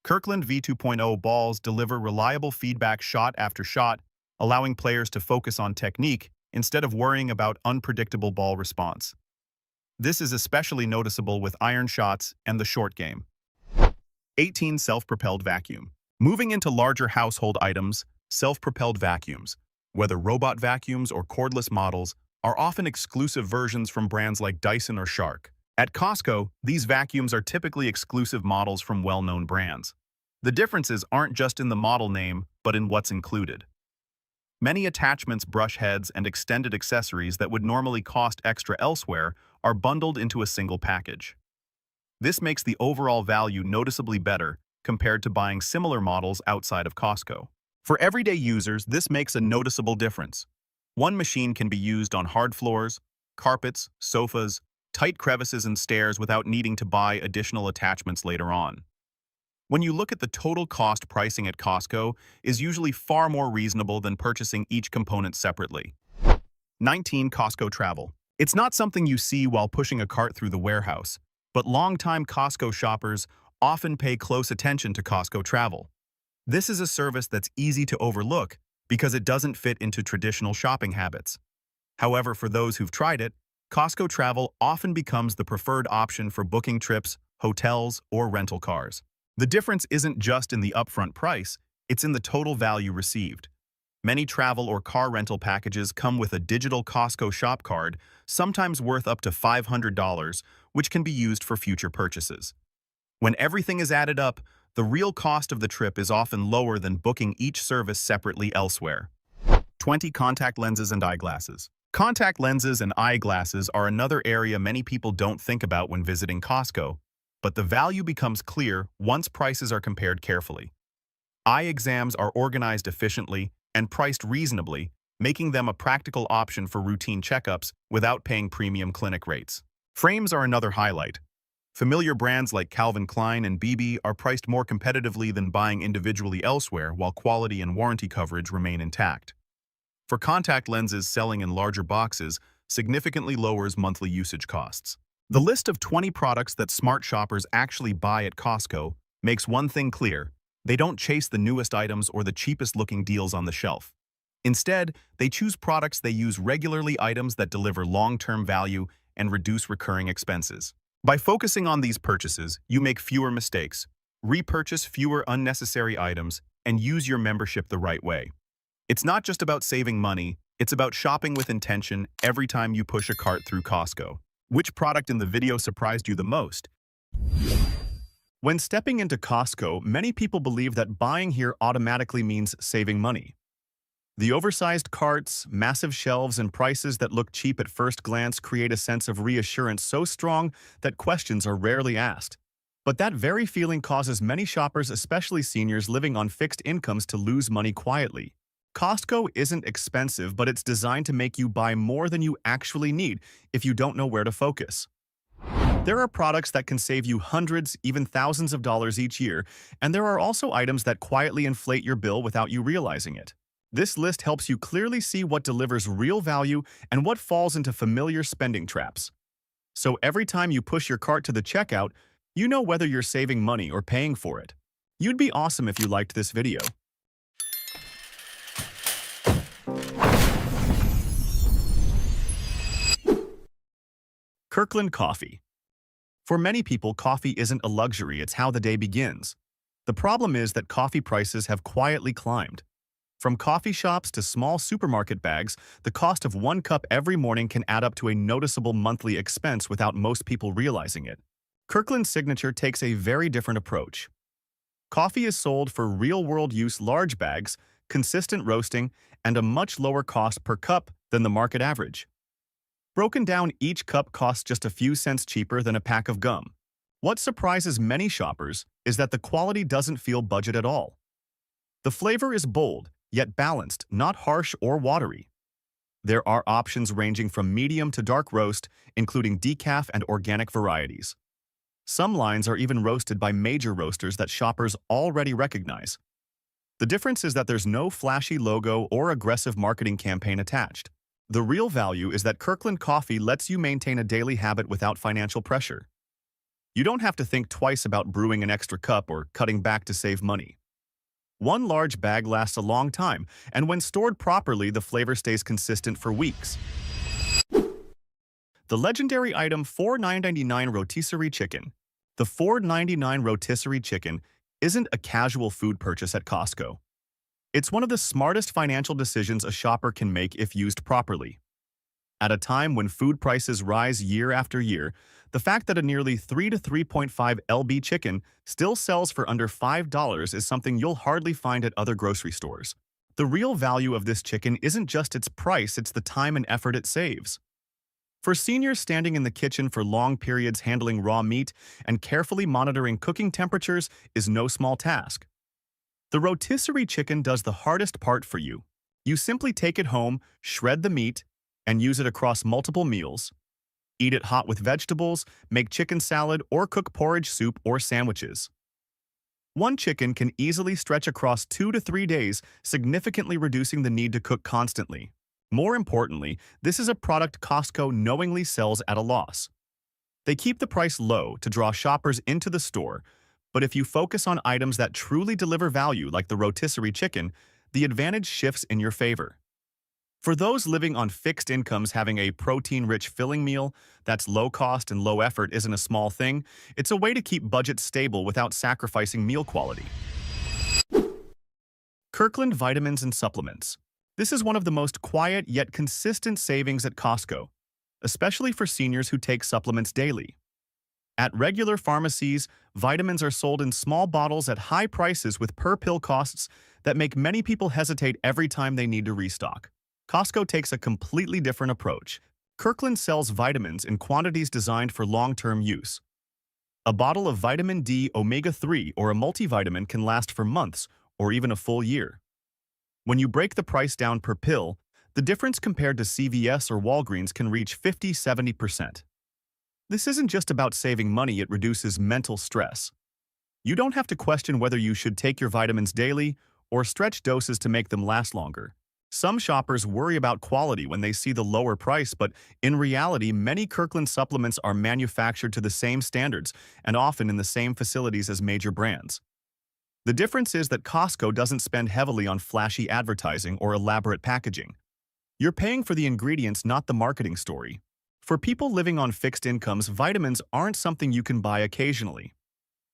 Kirkland V2.0 balls deliver reliable feedback shot after shot, allowing players to focus on technique instead of worrying about unpredictable ball response. This is especially noticeable with iron shots and the short game. 18. Self-propelled vacuum. Moving into larger household items, self-propelled vacuums, whether robot vacuums or cordless models, are often exclusive versions from brands like Dyson or Shark. At Costco, these vacuums are typically exclusive models from well-known brands. The differences aren't just in the model name, but in what's included. Many attachments, brush heads, and extended accessories that would normally cost extra elsewhere are bundled into a single package. This makes the overall value noticeably better compared to buying similar models outside of Costco. For everyday users, this makes a noticeable difference. One machine can be used on hard floors, carpets, sofas, tight crevices, and stairs without needing to buy additional attachments later on. When you look at the total cost, pricing at Costco is usually far more reasonable than purchasing each component separately. 19. Costco travel. It's not something you see while pushing a cart through the warehouse, but longtime Costco shoppers often pay close attention to Costco travel. This is a service that's easy to overlook because it doesn't fit into traditional shopping habits. However, for those who've tried it, Costco travel often becomes the preferred option for booking trips, hotels, or rental cars. The difference isn't just in the upfront price, it's in the total value received. Many travel or car rental packages come with a digital Costco shop card, sometimes worth up to $500, which can be used for future purchases. When everything is added up, the real cost of the trip is often lower than booking each service separately elsewhere. 20 contact lenses and eyeglasses. Contact lenses and eyeglasses are another area many people don't think about when visiting Costco, but the value becomes clear once prices are compared carefully. Eye exams are organized efficiently and priced reasonably, making them a practical option for routine checkups without paying premium clinic rates. Frames are another highlight. Familiar brands like Calvin Klein and BB are priced more competitively than buying individually elsewhere, while quality and warranty coverage remain intact. For contact lenses, selling in larger boxes significantly lowers monthly usage costs. The list of 20 products that smart shoppers actually buy at Costco makes one thing clear: they don't chase the newest items or the cheapest-looking deals on the shelf. Instead, they choose products they use regularly, items that deliver long-term value and reduce recurring expenses. By focusing on these purchases, you make fewer mistakes, repurchase fewer unnecessary items, and use your membership the right way. It's not just about saving money, it's about shopping with intention every time you push a cart through Costco. Which product in the video surprised you the most? When stepping into Costco, many people believe that buying here automatically means saving money. The oversized carts, massive shelves, and prices that look cheap at first glance create a sense of reassurance so strong that questions are rarely asked. But that very feeling causes many shoppers, especially seniors living on fixed incomes, to lose money quietly. Costco isn't expensive, but it's designed to make you buy more than you actually need if you don't know where to focus. There are products that can save you hundreds, even thousands of dollars each year, and there are also items that quietly inflate your bill without you realizing it. This list helps you clearly see what delivers real value and what falls into familiar spending traps. So every time you push your cart to the checkout, you know whether you're saving money or paying for it. You'd be awesome if you liked this video. Kirkland Coffee. For many people, coffee isn't a luxury, it's how the day begins. The problem is that coffee prices have quietly climbed. From coffee shops to small supermarket bags, the cost of one cup every morning can add up to a noticeable monthly expense without most people realizing it. Kirkland's signature takes a very different approach. Coffee is sold for real-world use large bags, consistent roasting, and a much lower cost per cup than the market average. Broken down, each cup costs just a few cents cheaper than a pack of gum. What surprises many shoppers is that the quality doesn't feel budget at all. The flavor is bold, yet balanced, not harsh or watery. There are options ranging from medium to dark roast, including decaf and organic varieties. Some lines are even roasted by major roasters that shoppers already recognize. The difference is that there's no flashy logo or aggressive marketing campaign attached. The real value is that Kirkland Coffee lets you maintain a daily habit without financial pressure. You don't have to think twice about brewing an extra cup or cutting back to save money. One large bag lasts a long time, and when stored properly, the flavor stays consistent for weeks. The legendary item $4.99 rotisserie chicken. The $4.99 rotisserie chicken isn't a casual food purchase at Costco. It's one of the smartest financial decisions a shopper can make if used properly. At a time when food prices rise year after year, the fact that a nearly 3 to 3.5 lb chicken still sells for under $5 is something you'll hardly find at other grocery stores. The real value of this chicken isn't just its price, it's the time and effort it saves. For seniors standing in the kitchen for long periods, handling raw meat and carefully monitoring cooking temperatures is no small task. The rotisserie chicken does the hardest part for you. You simply take it home, shred the meat, and use it across multiple meals. Eat it hot with vegetables, make chicken salad, or cook porridge soup or sandwiches. One chicken can easily stretch across 2 to 3 days, significantly reducing the need to cook constantly. More importantly, this is a product Costco knowingly sells at a loss. They keep the price low to draw shoppers into the store, but if you focus on items that truly deliver value like the rotisserie chicken, the advantage shifts in your favor. For those living on fixed incomes, having a protein-rich filling meal that's low cost and low effort isn't a small thing. It's a way to keep budgets stable without sacrificing meal quality. Kirkland Vitamins and Supplements. This is one of the most quiet yet consistent savings at Costco, especially for seniors who take supplements daily. At regular pharmacies, vitamins are sold in small bottles at high prices with per-pill costs that make many people hesitate every time they need to restock. Costco takes a completely different approach. Kirkland sells vitamins in quantities designed for long-term use. A bottle of vitamin D omega-3 or a multivitamin can last for months or even a full year. When you break the price down per pill, the difference compared to CVS or Walgreens can reach 50–70%. This isn't just about saving money, it reduces mental stress. You don't have to question whether you should take your vitamins daily or stretch doses to make them last longer. Some shoppers worry about quality when they see the lower price, but in reality, many Kirkland supplements are manufactured to the same standards and often in the same facilities as major brands. The difference is that Costco doesn't spend heavily on flashy advertising or elaborate packaging. You're paying for the ingredients, not the marketing story. For people living on fixed incomes, vitamins aren't something you can buy occasionally.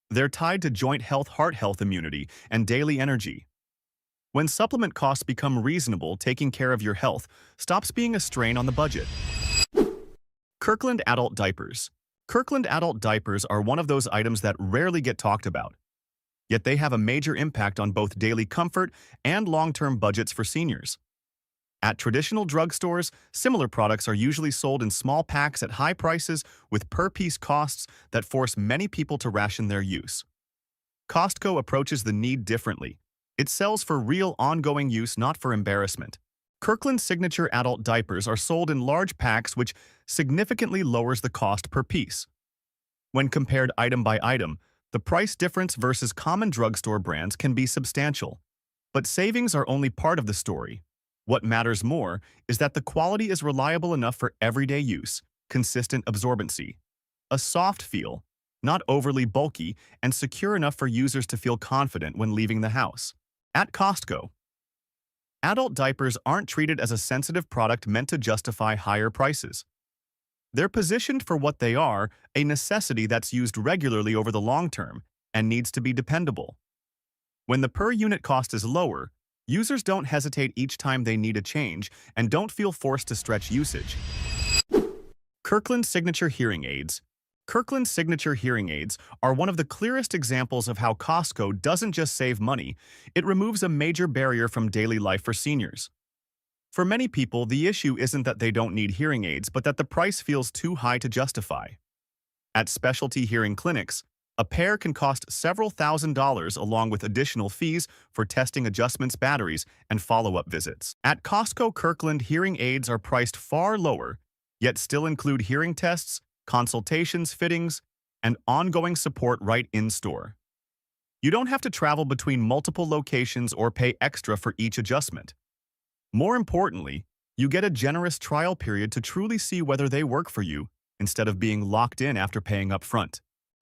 They're tied to joint health, heart health, immunity, and daily energy. When supplement costs become reasonable, taking care of your health stops being a strain on the budget. Kirkland Adult Diapers. Kirkland Adult Diapers are one of those items that rarely get talked about. Yet they have a major impact on both daily comfort and long-term budgets for seniors. At traditional drugstores, similar products are usually sold in small packs at high prices with per-piece costs that force many people to ration their use. Costco approaches the need differently. It sells for real ongoing use, not for embarrassment. Kirkland's signature adult diapers are sold in large packs, which significantly lowers the cost per piece. When compared item by item, the price difference versus common drugstore brands can be substantial. But savings are only part of the story. What matters more is that the quality is reliable enough for everyday use, consistent absorbency, a soft feel, not overly bulky, and secure enough for users to feel confident when leaving the house. At Costco, adult diapers aren't treated as a sensitive product meant to justify higher prices. They're positioned for what they are, a necessity that's used regularly over the long term and needs to be dependable. When the per-unit cost is lower, users don't hesitate each time they need a change and don't feel forced to stretch usage. Kirkland Signature Hearing Aids. Kirkland's signature hearing aids are one of the clearest examples of how Costco doesn't just save money, it removes a major barrier from daily life for seniors. For many people, the issue isn't that they don't need hearing aids, but that the price feels too high to justify. At specialty hearing clinics, a pair can cost several $1,000s along with additional fees for testing, adjustments, batteries, and follow-up visits. At Costco, Kirkland hearing aids are priced far lower, yet still include hearing tests, consultations, fittings, and ongoing support right in-store. You don't have to travel between multiple locations or pay extra for each adjustment. More importantly, you get a generous trial period to truly see whether they work for you instead of being locked in after paying up front.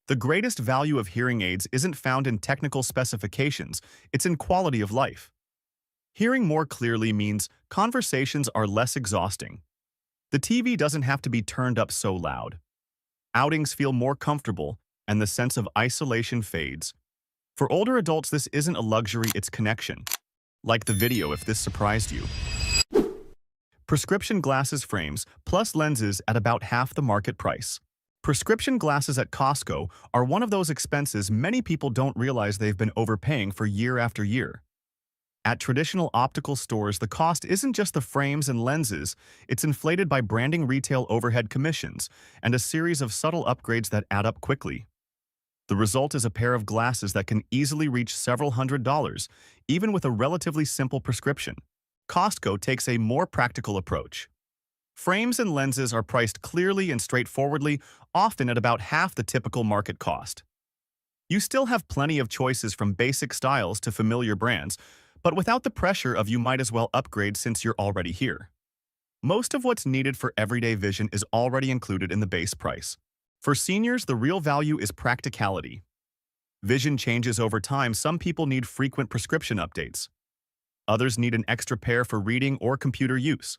The greatest value of hearing aids isn't found in technical specifications, it's in quality of life. Hearing more clearly means conversations are less exhausting. The TV doesn't have to be turned up so loud. Outings feel more comfortable, and the sense of isolation fades. For older adults, this isn't a luxury, it's connection. Like the video if this surprised you. Prescription glasses frames plus lenses at about half the market price. Prescription glasses at Costco are one of those expenses many people don't realize they've been overpaying for year after year. At traditional optical stores, the cost isn't just the frames and lenses, it's inflated by branding, retail overhead commissions, and a series of subtle upgrades that add up quickly. The result is a pair of glasses that can easily reach several $100s, even with a relatively simple prescription. Costco takes a more practical approach. Frames and lenses are priced clearly and straightforwardly, often at about half the typical market cost. You still have plenty of choices from basic styles to familiar brands, but without the pressure of you might as well upgrade since you're already here. Most of what's needed for everyday vision is already included in the base price. For seniors, the real value is practicality. Vision changes over time. Some people need frequent prescription updates. Others need an extra pair for reading or computer use.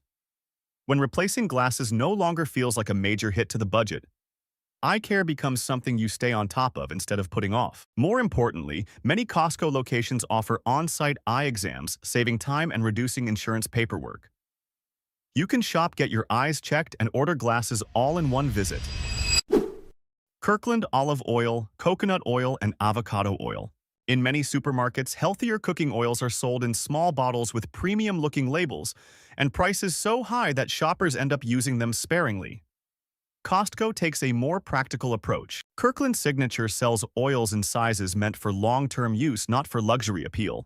When replacing glasses no longer feels like a major hit to the budget, eye care becomes something you stay on top of instead of putting off. More importantly, many Costco locations offer on-site eye exams, saving time and reducing insurance paperwork. You can shop, get your eyes checked, and order glasses all in one visit. Kirkland olive oil, coconut oil, and avocado oil. In many supermarkets, healthier cooking oils are sold in small bottles with premium-looking labels and prices so high that shoppers end up using them sparingly. Costco takes a more practical approach. Kirkland Signature sells oils in sizes meant for long-term use, not for luxury appeal.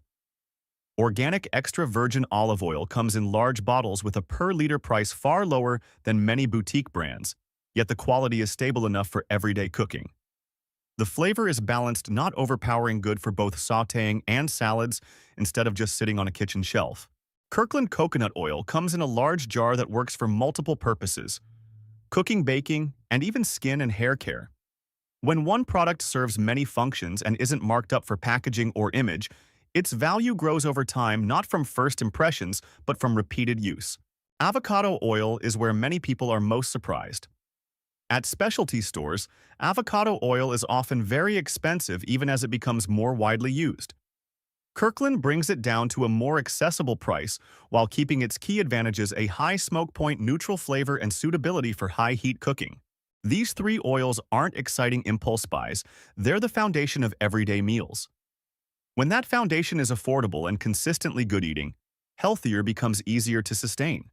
Organic extra virgin olive oil comes in large bottles with a per-liter price far lower than many boutique brands, yet the quality is stable enough for everyday cooking. The flavor is balanced, not overpowering, good for both sautéing and salads instead of just sitting on a kitchen shelf. Kirkland coconut oil comes in a large jar that works for multiple purposes: cooking, baking, and even skin and hair care. When one product serves many functions and isn't marked up for packaging or image, its value grows over time, not from first impressions, but from repeated use. Avocado oil is where many people are most surprised. At specialty stores, avocado oil is often very expensive even as it becomes more widely used. Kirkland brings it down to a more accessible price while keeping its key advantages: a high smoke point, neutral flavor, and suitability for high-heat cooking. These three oils aren't exciting impulse buys, they're the foundation of everyday meals. When that foundation is affordable and consistently good, eating healthier becomes easier to sustain.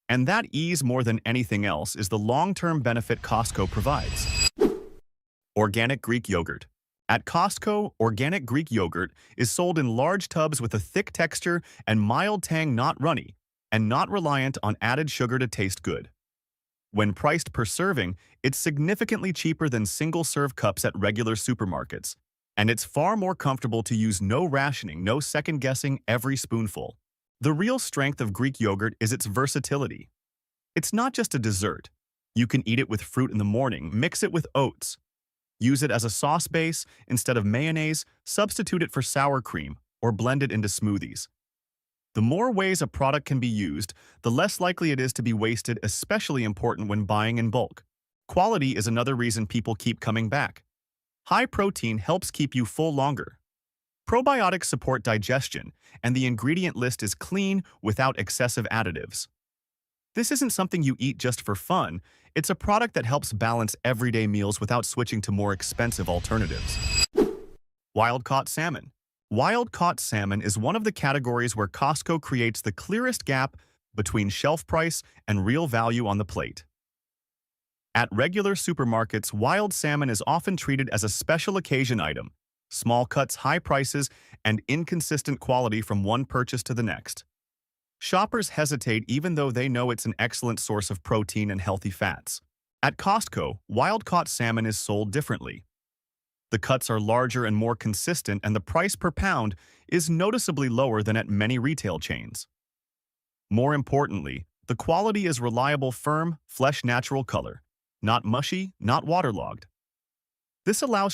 And that ease, more than anything else, is the long-term benefit Costco provides. Organic Greek yogurt. At Costco, organic Greek yogurt is sold in large tubs with a thick texture and mild tang, not runny, and not reliant on added sugar to taste good. When priced per serving, it's significantly cheaper than single-serve cups at regular supermarkets, and it's far more comfortable to use. No rationing, no second-guessing every spoonful. The real strength of Greek yogurt is its versatility. It's not just a dessert. You can eat it with fruit in the morning, mix it with oats, use it as a sauce base instead of mayonnaise, substitute it for sour cream, or blend it into smoothies. The more ways a product can be used, the less likely it is to be wasted, especially important when buying in bulk. Quality is another reason people keep coming back. High protein helps keep you full longer. Probiotics support digestion, and the ingredient list is clean without excessive additives. This isn't something you eat just for fun. It's a product that helps balance everyday meals without switching to more expensive alternatives. Wild-caught salmon. Wild-caught salmon is one of the categories where Costco creates the clearest gap between shelf price and real value on the plate. At regular supermarkets, wild salmon is often treated as a special occasion item: small cuts, high prices, and inconsistent quality from one purchase to the next. Shoppers hesitate even though they know it's an excellent source of protein and healthy fats. At Costco, wild-caught salmon is sold differently. The cuts are larger and more consistent, and the price per pound is noticeably lower than at many retail chains. More importantly, the quality is reliable, firm, fresh, natural color, not mushy, not waterlogged. This allows